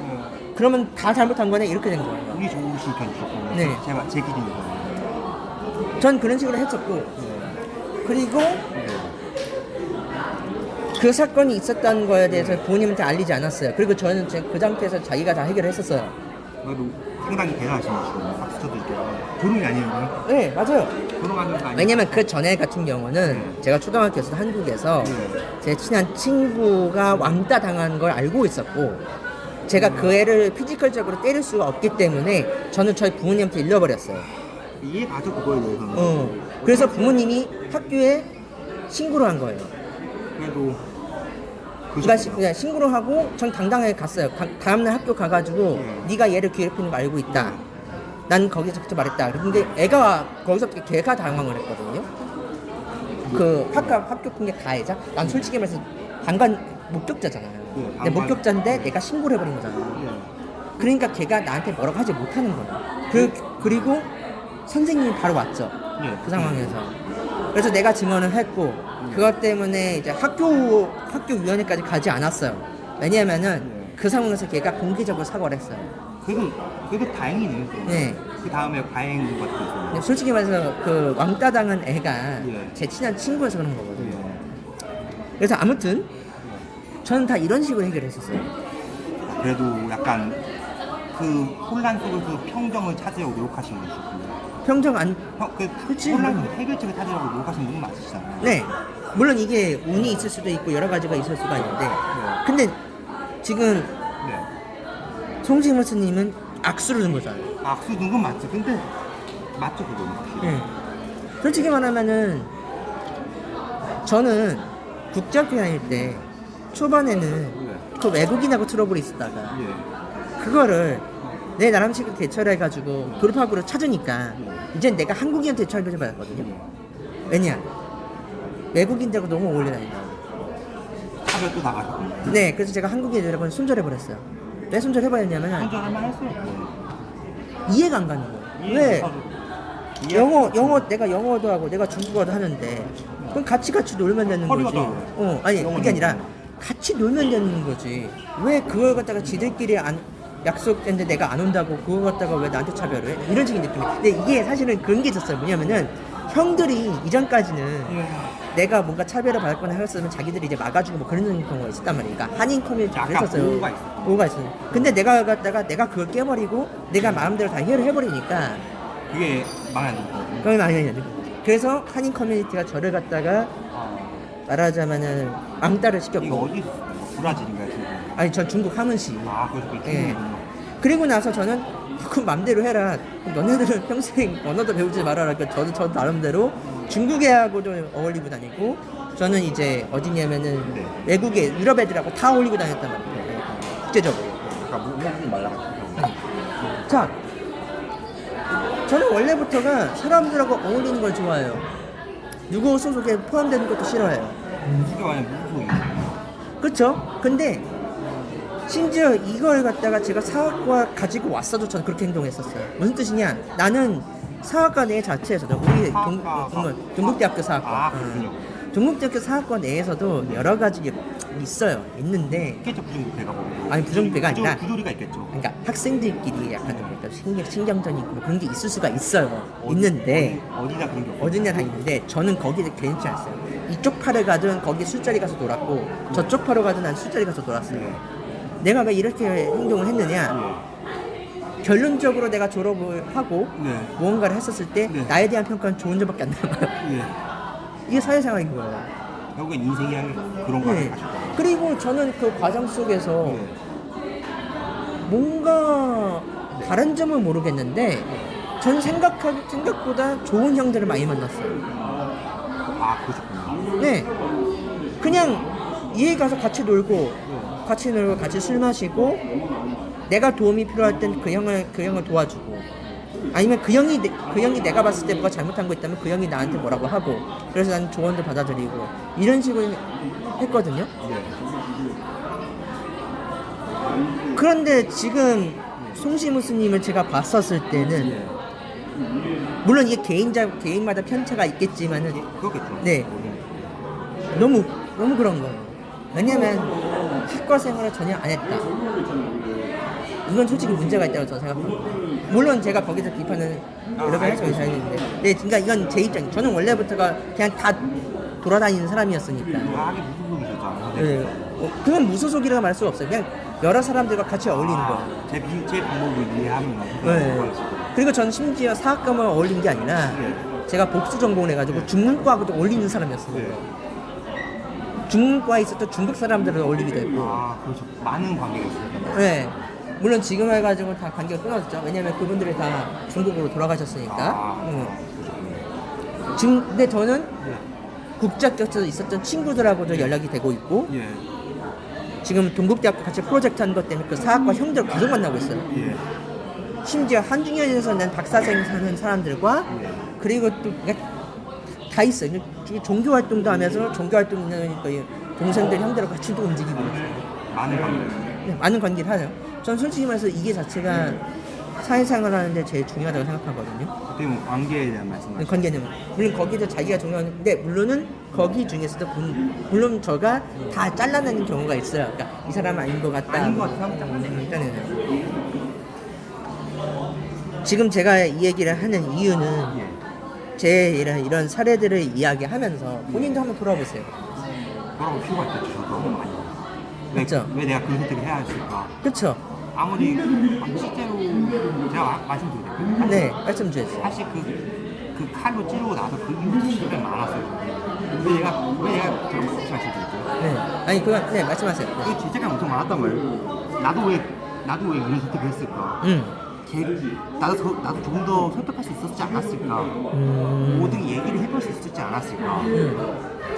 그러면 다 잘못한 거네 이렇게 된 거예요. 운이 좋으신 편이죠. 네. 제 기준으로. 전 그런 식으로 했었고 그리고 그 사건이 있었다는 거에 대해서 부모님한테 알리지 않았어요. 그리고 저는 그 상태에서 자기가 다 해결했었어요. 그래도 상당히 대단하신 분이시고 박수 쳐드릴게요. 조롱이 아니에요. 네, 맞아요. 조롱하는 거 아니에요. 왜냐면 그 전에 같은 경우는 제가 초등학교에서 한국에서 제 친한 친구가 왕따 당한 걸 알고 있었고 제가 그 애를 피지컬적으로 때릴 수가 없기 때문에 저는 저희 부모님한테 일러버렸어요. 이해가죠 그거에 대해서는. 그래서 부모님이 학교에 신고를 한 거예요. 그래도 그냥 신고를 하고 전 당당하게 갔어요. 다음날 학교 가가지고 네가 얘를 괴롭히는 거 알고 있다. 난 거기서부터 말했다. 근데 애가 거기서부터 걔가 당황을 했거든요. 그 학교 폭력 가해자? 난 솔직히 말해서 방관 목격자잖아요. 근데 목격자인데 내가 신고를 해버린 거잖아요. 그러니까 걔가 나한테 뭐라고 하지 못하는 거예요. 그리고 선생님이 바로 왔죠. 그 상황에서. 그래서 내가 증언을 했고 그것 때문에 이제 학교위원회까지 가지 않았어요. 왜냐면은 그 상황에서 걔가 공개적으로 사과를 했어요. 그래도 다행이네요. 네. 그 다음에 과잉인 것 같아서. 근데 솔직히 말해서 그 왕따 당한 애가 제 친한 친구여서 그런 거거든요. 그래서 아무튼 저는 다 이런 식으로 해결했었어요. 그래도 약간 그 혼란 속에서 평정을 찾으려고 노력하신 거시고. 평정 안 그치? 혼란 속에서 해결책을 찾으려고 노력하신 분은 맞으시잖아요. 네. 물론 이게 운이 있을 수도 있고 여러 가지가 있을 수가 있는데 근데 지금 송지문 스님은 악수를 둔 거잖아요. 악수 둔 건 맞죠. 근데 맞죠 그거는. 네. 솔직히 말하면은 저는 국제학교 다닐 때 초반에는 그 외국인하고 트러블이 있었다가 그거를 내 나름식으로 대처를 해가지고 돌파구를 찾으니까 이제 내가 한국인한테 대처를 받았거든요. 왜냐? 외국인들하고 너무 어울려 다닌다고. 차별도 나가셨고. 네, 그래서 제가 한국인들하고는 손절해버렸어요. 왜 손절해버렸냐면 손절할만 했어요. 이해가 안 가는 거예요. 왜? 내가 영어도 하고 내가 중국어도 하는데 그럼 같이 놀면 되는 거지. 아니 그게 아니라 같이 놀면 되는 거지. 왜 그걸 갖다가 지들끼리 약속했는데 내가 안 온다고 그거 갖다가 왜 나한테 차별을 해? 이런 식의 느낌이. 근데 이게 사실은 그런 게 있었어요. 뭐냐면은 형들이 이전까지는 내가 뭔가 차별을 받거나 하였으면 자기들이 이제 막아주고 뭐 그런 경우가 있었단 말이에요. 그러니까 한인 커뮤니티가 했었어요. 보호가 있어요. 근데 내가 그걸 깨버리고 내가 마음대로 다 해결을 해버리니까 그게 마음에 안 들고. 그게 마음에 안 들고. 그래서 한인 커뮤니티가 저를 갖다가 말하자면은 왕따를 시켰고. 이거 어디 브라질인가요 지금? 아니 전 중국 하문시. 그래서 그렇게. 그리고 나서 저는 그 맘대로 해라. 너네들은 평생 언어도 배우지 말아라. 그러니까 저도 나름대로 중국 애하고도 어울리고 다니고 저는 이제 어디냐면은 외국에 유럽 애들하고 다 어울리고 다녔단 말이에요. 국제적으로. 그러니까 모으지 말라가지고. 자, 저는 원래부터가 사람들하고 어울리는 걸 좋아해요. 누구 소속에 포함되는 것도 싫어해요. 쉽게 말하면 무소속이. 그렇죠? 근데 심지어 이걸 갖다가 제가 사학과 가지고 왔어도 저는 그렇게 행동했었어요. 무슨 뜻이냐? 나는 사학과 내 자체에서도 우리 동국대학교 사학과 동국대학교 사학과 내에서도 여러 가지 있어요. 있는데 있겠죠 부정부패가 뭐. 아니 부정부패가 아니라 부조리가 있겠죠. 그러니까 학생들끼리 약간 좀 신경전이 있고 그런 게 있을 수가 있어요. 있는데 어디나 그런 게 어디냐 다 있는데 저는 거기에 괜찮지 않았어요. 이쪽 파를 가든 거기 술자리 가서 놀았고 저쪽 파로 가든 난 술자리 가서 놀았어요. 내가 왜 이렇게 행동을 했느냐? 결론적으로 내가 졸업을 하고 무언가를 했었을 때 나에 대한 평가는 좋은 점밖에 안 남아요. 이게 사회생활인 거예요. 결국엔 인생이 그런 거 같아요. 그리고 저는 그 과정 속에서 뭔가 다른 점은 모르겠는데 저는 생각보다 좋은 형들을 많이 만났어요. 그러셨구나. 네. 그냥 이해 가서 같이 놀고 같이 술 마시고 내가 도움이 필요할 땐 그 형을 도와주고 아니면 그 형이 내가 봤을 때 뭐가 잘못한 거 있다면 그 형이 나한테 뭐라고 하고 그래서 난 조언도 받아들이고 이런 식으로 했거든요. 그런데 지금 송시무 스님을 제가 봤었을 때는 물론 이게 개인마다 편차가 있겠지만은 그렇겠죠. 네. 너무 그런 거예요. 왜냐면 학과 생활을 전혀 안 했다. 이건 솔직히 문제가 있다고 저는 생각합니다. 물론 제가 거기서 비판은 여러 번 할수 있는데, 네, 그러니까 이건 제 입장. 저는 원래부터가 그냥 다 돌아다니는 사람이었으니까. 하게 무소속이셨잖아요. 네, 그건 무소속이라고 말할 수가 없어요. 그냥 여러 사람들과 같이 어울리는 거. 제 방법을 이해하면 네. 그리고 저는 심지어 사학과만 어울린 게 아니라 제가 복수 전공을 해가지고 중문과하고도 어울리는 사람이었어요. 네. 중문과에 있었던 중국 사람들을 어울리기도 했고. 아, 그렇죠. 많은 관계가 있어요. 네. 물론 지금 해가지고 다 관계가 끊어졌죠. 왜냐면 그분들이 다 중국으로 돌아가셨으니까. 지금 근데 저는 국제학교에서 있었던 친구들하고도 연락이 되고 있고, 예. 지금 동국대학교 같이 프로젝트 하는 것 때문에 그 사학과 형들 계속 만나고 있어요. 예. 심지어 한중현에서 낸 박사생 사는 사람들과 그리고 또 다 있어요. 종교 활동도 하면서 종교 활동 있는 동생들 형들하고 같이 또 움직이고 있어요. 많은 관계. 네, 많은 관계를 하죠. 전 솔직히 말해서 이게 자체가 사회생활 하는데 제일 중요하다고 생각하거든요. 어떻게 보면 관계에 대한 말씀이죠. 관계는 물론 거기서 자기가 중요한데 물론은 거기 중에서도 물론 저가 다 잘라내는 경우가 있어요. 그러니까 이 사람은 아닌 것 같다. 아닌 것 같아. 일단은 지금 제가 이 얘기를 하는 이유는 제 이런 사례들을 이야기하면서 본인도 한번 돌아보세요. 뭐라고 필요가 있겠죠. 저도 많이. 그렇죠. 왜 내가 그런 선택을 해야 할까? 그렇죠. 아무리 실제로 제가 말씀드려도 될까요? 네, 말씀 주세요. 사실 그 칼로 찌르고 나서 그 이후로 실패가 많았어요. 왜 내가 저런 거 다시 말씀드릴게요. 네, 아니 그건 네 말씀하세요. 네. 그 죄책감 엄청 많았단 말이에요. 나도 왜 이런 선택을 했을까? 나도 조금 더 설득할 수 있었지 않았을까? 모든 얘기를 해볼 수 있었지 않았을까?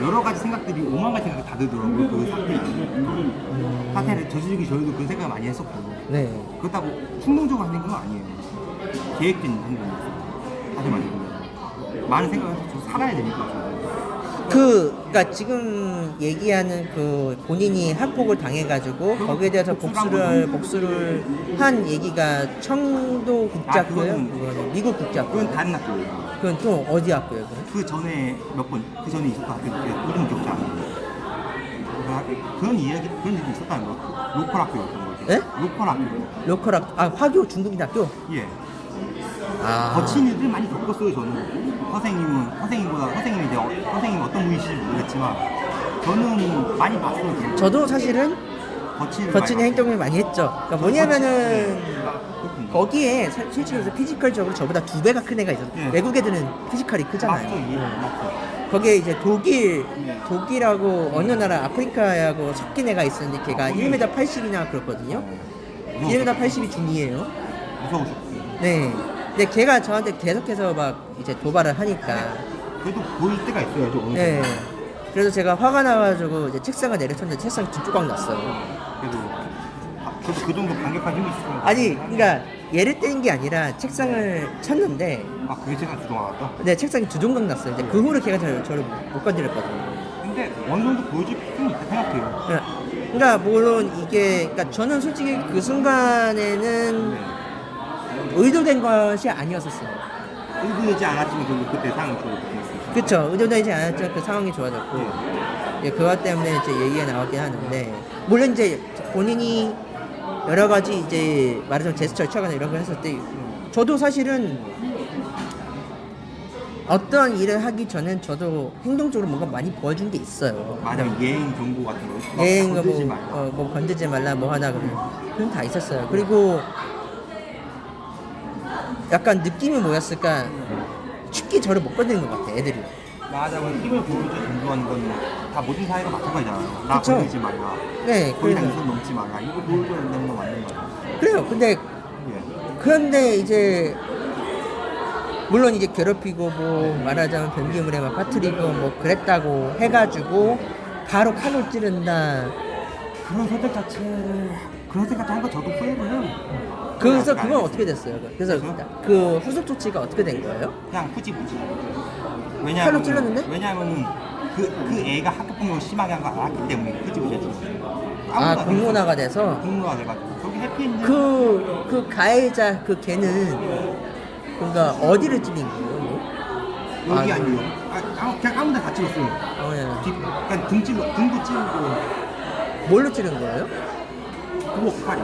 여러 가지 생각들이 오만 가지 생각이 다 들더라고요. 그 사태를 저지르기 전에도 그런 생각을 많이 했었고. 네. 그렇다고 충동적으로 하는 건 아니에요. 계획된 행동이었어요. 다시 말해보면 많은 생각을 해서 살아야 되니까. 그러니까 지금 얘기하는 그 본인이 학폭을 당해가지고 거기에 대해서 복수를 한 얘기가 청도 국제학교예요? 그거는 미국 국제학교. 그건 다른 학교예요. 그건 또 어디 학교예요? 그건? 그 전에 그 전에 있었던 학교인데 이름 기억이 안 나요. 그런 일이 있었다는 거. 로컬 학교였던 거죠. 네? 로컬 학교. 로컬 학교. 아 화교 중국인 학교? 예. 아. 거친 일들 많이 겪었어요. 저는 선생님이 어떤 분이실지 모르겠지만 저는 많이 봤어요. 저도 사실은 거친 행동을 많이 했죠. 그러니까 뭐냐면은 거기에 솔직히 말해서 피지컬적으로 저보다 2배가 큰 애가 있어요. 예. 외국 애들은 피지컬이 크잖아요. 맞죠, 예, 맞죠. 거기에 이제 독일하고 어느 나라 아프리카하고 섞인 애가 있었는데 걔가 1m 80이나 그렇거든요. 1m 80이 중이에요. 무서우셨고. 네. 근데 걔가 저한테 계속해서 막 이제 도발을 하니까. 그래도 보일 때가 있어야죠. 어느 네. 정도. 그래서 제가 화가 나가지고 이제 책상을 내려쳤는데 책상이 두 조각 났어요. 그래도 그 정도 반격할 힘이 있으면. 아니, 그러니까 얘를 때린 게 아니라 책상을 쳤는데. 그게 제가 주동하다. 네, 책상이 두 조각 났어요. 이제 그 후로 걔가 저를 못 건드렸거든요. 근데 어느 정도 보여줄 필요는 있다 생각해요. 네. 그러니까 물론 이게, 그러니까 저는 솔직히 그 순간에는 의도된 것이 아니었었어요. 의도되지 않았지만 저도 그때 상황이 좋았어요. 그쵸. 의도되지 않았지만 그 상황이 좋아졌고. 예, 그것 때문에 이제 얘기가 나왔긴 하는데, 물론 이제 본인이 여러 가지 이제 말하자면 제스처를 취하거나 이런 걸 했을 때, 저도 사실은 어떤 일을 하기 전엔 저도 행동적으로 뭔가 많이 보여준 게 있어요. 맞아요. 예행 정보 같은 거. 예행 건들지 말라. 뭐 건들지 말라 뭐 하나 그런 다 있었어요. 그리고 약간 느낌이 뭐였을까? 쉽게 저를 못 건드린 것 같아, 애들이. 맞아요. 힘을 보여줘 전도하는 건 다 모든 사회가 마찬가지잖아요. 나 그쵸? 건들지 말라. 네, 거기다 그래서. 이손 넘지 말라. 이거 보여줘야 된다는 건 맞는 거예요. 그래요. 근데 예. 그런데 이제 물론 이제 괴롭히고 뭐 말하자면 변기물에 막 빠뜨리고 뭐 그랬다고 해가지고 바로 칼로 찌른다. 그런 선택 자체를 한 거 저도 후회를 해요. 그래서 그건 어떻게 됐어요? 그래서 그 후속 조치가 어떻게 된 거예요? 그냥 후지부지. 칼로 찔렀는데? 왜냐하면 그 애가 학교폭력을 심하게 한 거 알았기 때문에 후지부지 했죠. 아, 공론화가 돼서 공론화 돼가지고 거기 해피엔딩. 그 가해자 그 걔는 그러니까 어디를 찌른 거예요? 뭐? 여기 아, 아니요. 그냥 아무데나 다 찍었어요. 예. 그러니까 등도 찌르고 뭘로 찌른 거예요? 부엌 팔이.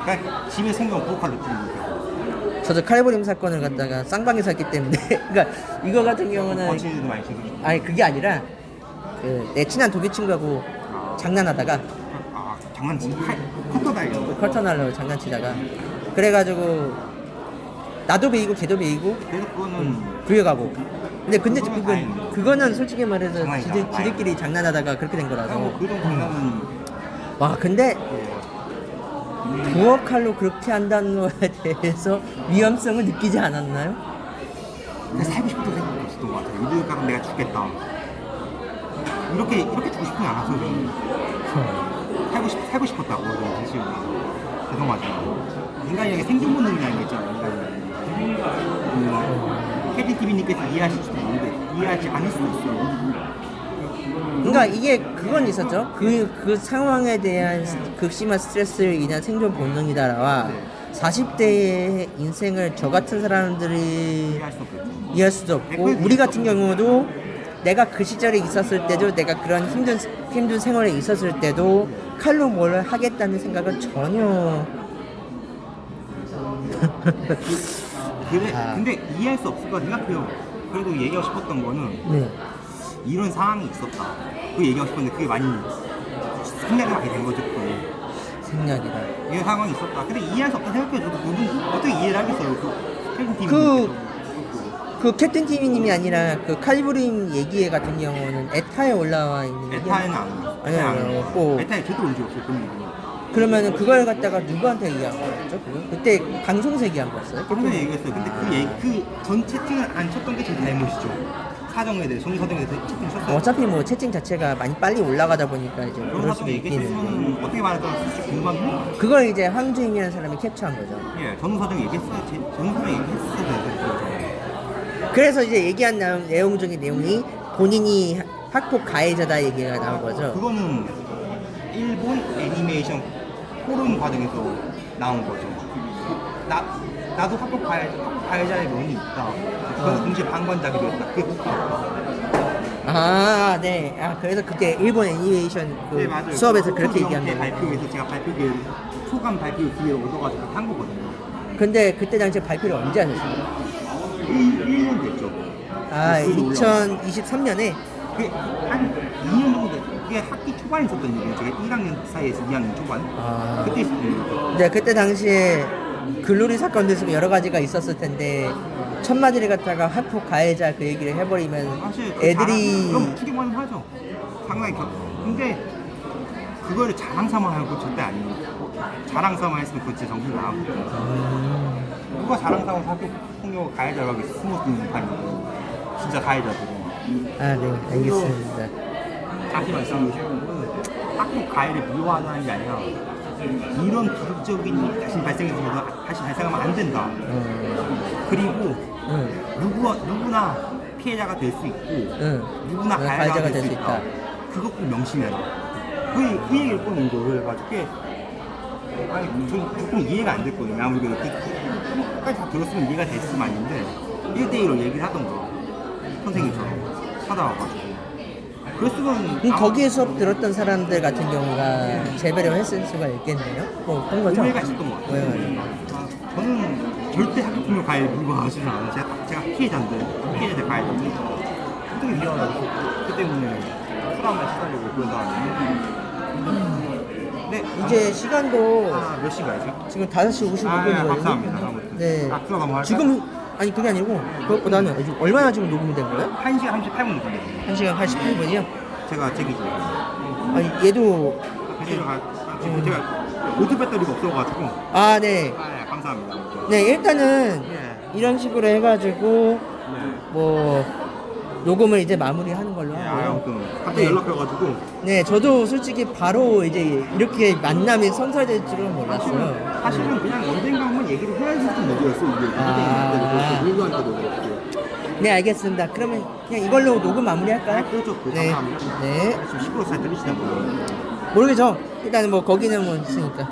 그러니까 집에 생겨온 부엌 팔로 찌른 거죠. 저도 칼부림 사건을 갖다가 쌍방에서 했기 때문에 그러니까 이거 같은 경우는 거치도 많이 찍으시고. 아니 그게 아니라 내 친한 독일 친구하고 장난하다가 장난치 커터 달려. 커터날로 장난치다가 그래가지고 나도 베이고 걔도 베이고 그래서 그거는 구해가고 근데 그거는 다행이네. 그거는 솔직히 말해서 장난이다. 지들끼리 장난하다가 그렇게 된 거라서 그 정도는 와 근데 부엌 칼로 그렇게 한다는 거에 대해서 위험성을 느끼지 않았나요? 근데 살고 싶었던 생각이 없었던 것 같아요. 이럴 가면 내가 죽겠다. 이렇게 죽고 싶지 않아서 살고 싶었다고 사실 죄송하지만 인간에게 생존 본능이라는 게 있잖아요. 캐디 TV님께서 이해하실 수도 있는데 이해하지 않을 수도 있어요. 그러니까 이게 그건 있었죠. 그 상황에 대한 극심한 스트레스를 인한 생존 본능이다라와 40대의 인생을 저 같은 사람들이 이해할 수 없겠죠. 이해할 수도 없고 우리 같은 경우도 내가 그 시절에 있었을 때도 내가 그런 힘든 생활에 있었을 때도 칼로 뭘 하겠다는 생각은 전혀 근데 이해할 수 없을 거라 생각해요. 그래도 얘기하고 싶었던 거는 네. 이런 상황이 있었다. 그 얘기하고 싶었는데 그게 많이 생략을 하게 된 거죠. 그게. 생략이다. 이런 상황이 있었다. 근데 이해할 수 없다 생각해도 그분 어떻게 이해를 하겠어요? 그 캡틴 그 캡틴 TV님이 아니라 그 칼부림 얘기회 같은 경우는 에타에 올라와 있는 에타에는 안 와요. 아니요, 없고. 에타에 제대로 온 적 없어요. 그런 얘기는. 그러면은 그걸 갖다가 누구한테 얘기한 거였죠? 그때 방송에서 얘기한 거였어요? 방송에 얘기했어요. 근데 전 채팅을 안 쳤던 게 제 잘못이죠. 사정에 대해, 종사정에 대해서 채팅 쳤어요. 어차피 뭐 채팅 자체가 많이 빨리 올라가다 보니까 이제 그런 그럴 수도 사정에 있긴 얘기했으면 있는데 어떻게 말할까 솔직히 궁금한데 그걸 이제 황주임이라는 사람이 캡처한 거죠. 예, 전사정 얘기했어요. 전사정 얘기했어요. 그래서 이제 얘기한 내용 중에 내용이 본인이 학폭 가해자다 얘기가 나온 거죠. 그거는 일본 애니메이션 토론 과정에서 나온 거죠. 나도 학폭 가해자의 면이 있다. 그건 동시에 방관자기도 했다. 그게 복수였다. 아, 네. 아, 그래서 그때 일본 애니메이션 그 네, 맞아요. 수업에서 그렇게 얘기한 때 거예요. 발표에서 제가 소감 발표 기회를 얻어가지고 한 거거든요. 근데 그때 당시에 발표를 언제 하셨어요? 1년 됐죠. 아, 글도 올라오고. 2023년에? 그게 한 2년 정도 됐죠. 그게 학기 초반에 있었던 일이에요. 제가 1학년 사이에서 2학년 초반. 아. 그때 있었던 일이죠. 네, 그때 당시에 글로리 사건도 있고 여러 가지가 있었을 텐데 첫마디를 갖다가 학폭 가해자 그 얘기를 해버리면 사실 그 애들이 그럼 추기만 하죠. 상당히 근데 그거를 자랑 삼아 하고 절대 아니에요. 자랑 삼아 했으면 그거 진짜 정신 나가고. 누가 자랑 삼아 학교 폭력 가해자라고 숨어 있는 판이고 진짜 가해자들은. 아, 네, 알겠습니다. 다시 말씀드리면 학교 가해를 미워하는 게 아니라 이런 비극적인 일이 다시 발생해서 다시 발생하면 안 된다. 그리고 누구나 피해자가 될 수 있고 누구나 가해자가 될 수 있다. 그것 꼭 명심해라. 그 얘기를 꺼낸 거를 가지고 아니 전 조금 이해가 안 됐거든요. 아무리 그래도 끝까지 다 들었으면 이해가 됐으면 아닌데 1대1로 얘기를 하던가 선생님처럼 하다 와가지고 그랬으면 그럼 거기에 수업 들었던 사람들 같은 경우가 재배를 했을 수가 있겠네요? 뭐 그런 거죠? 오해가 있었던 것 같아요. 저는 절대 학교 폭력 가해를 미워하지는 않아요. 제가 피해자들 가해자들 어떻게 미워하고 그 때문에 트라우마에 시달리고 그런 다음에 네 이제 시간도 몇 시간이죠? 지금 5시 55분이거든요. 감사합니다. 아무튼 네. 들어가 뭐 할까요? 지금 아니 그게 아니고 그것보다는 지금 얼마나 지금 녹음이 된 거예요? 1시간 38분 걸려요. 1시간 88분이요? 제가 제기죠. 아니 얘도 제가 노트 배터리가 없어가지고 아, 네. 감사합니다. 네, 일단은 예. 이런 식으로 해가지고 네. 뭐 녹음을 이제 마무리하는 걸로 예, 하고요. 아무튼 갑자기 네. 연락해가지고 네, 저도 솔직히 바로 이제 이렇게 만남이 성사될 줄은 몰랐어요. 사실은 그냥 언젠가 한번 얘기를 해야 했던 얘기였어 이게. 아. 누구한테도 그렇고. 네, 알겠습니다. 그러면 그냥 이걸로 녹음 마무리할까요? 그렇죠. 네. 감사합니다. 네. 지금 10% 잘 들리시나 보네요. 모르겠죠. 일단은 뭐 거기는 뭐 있으니까.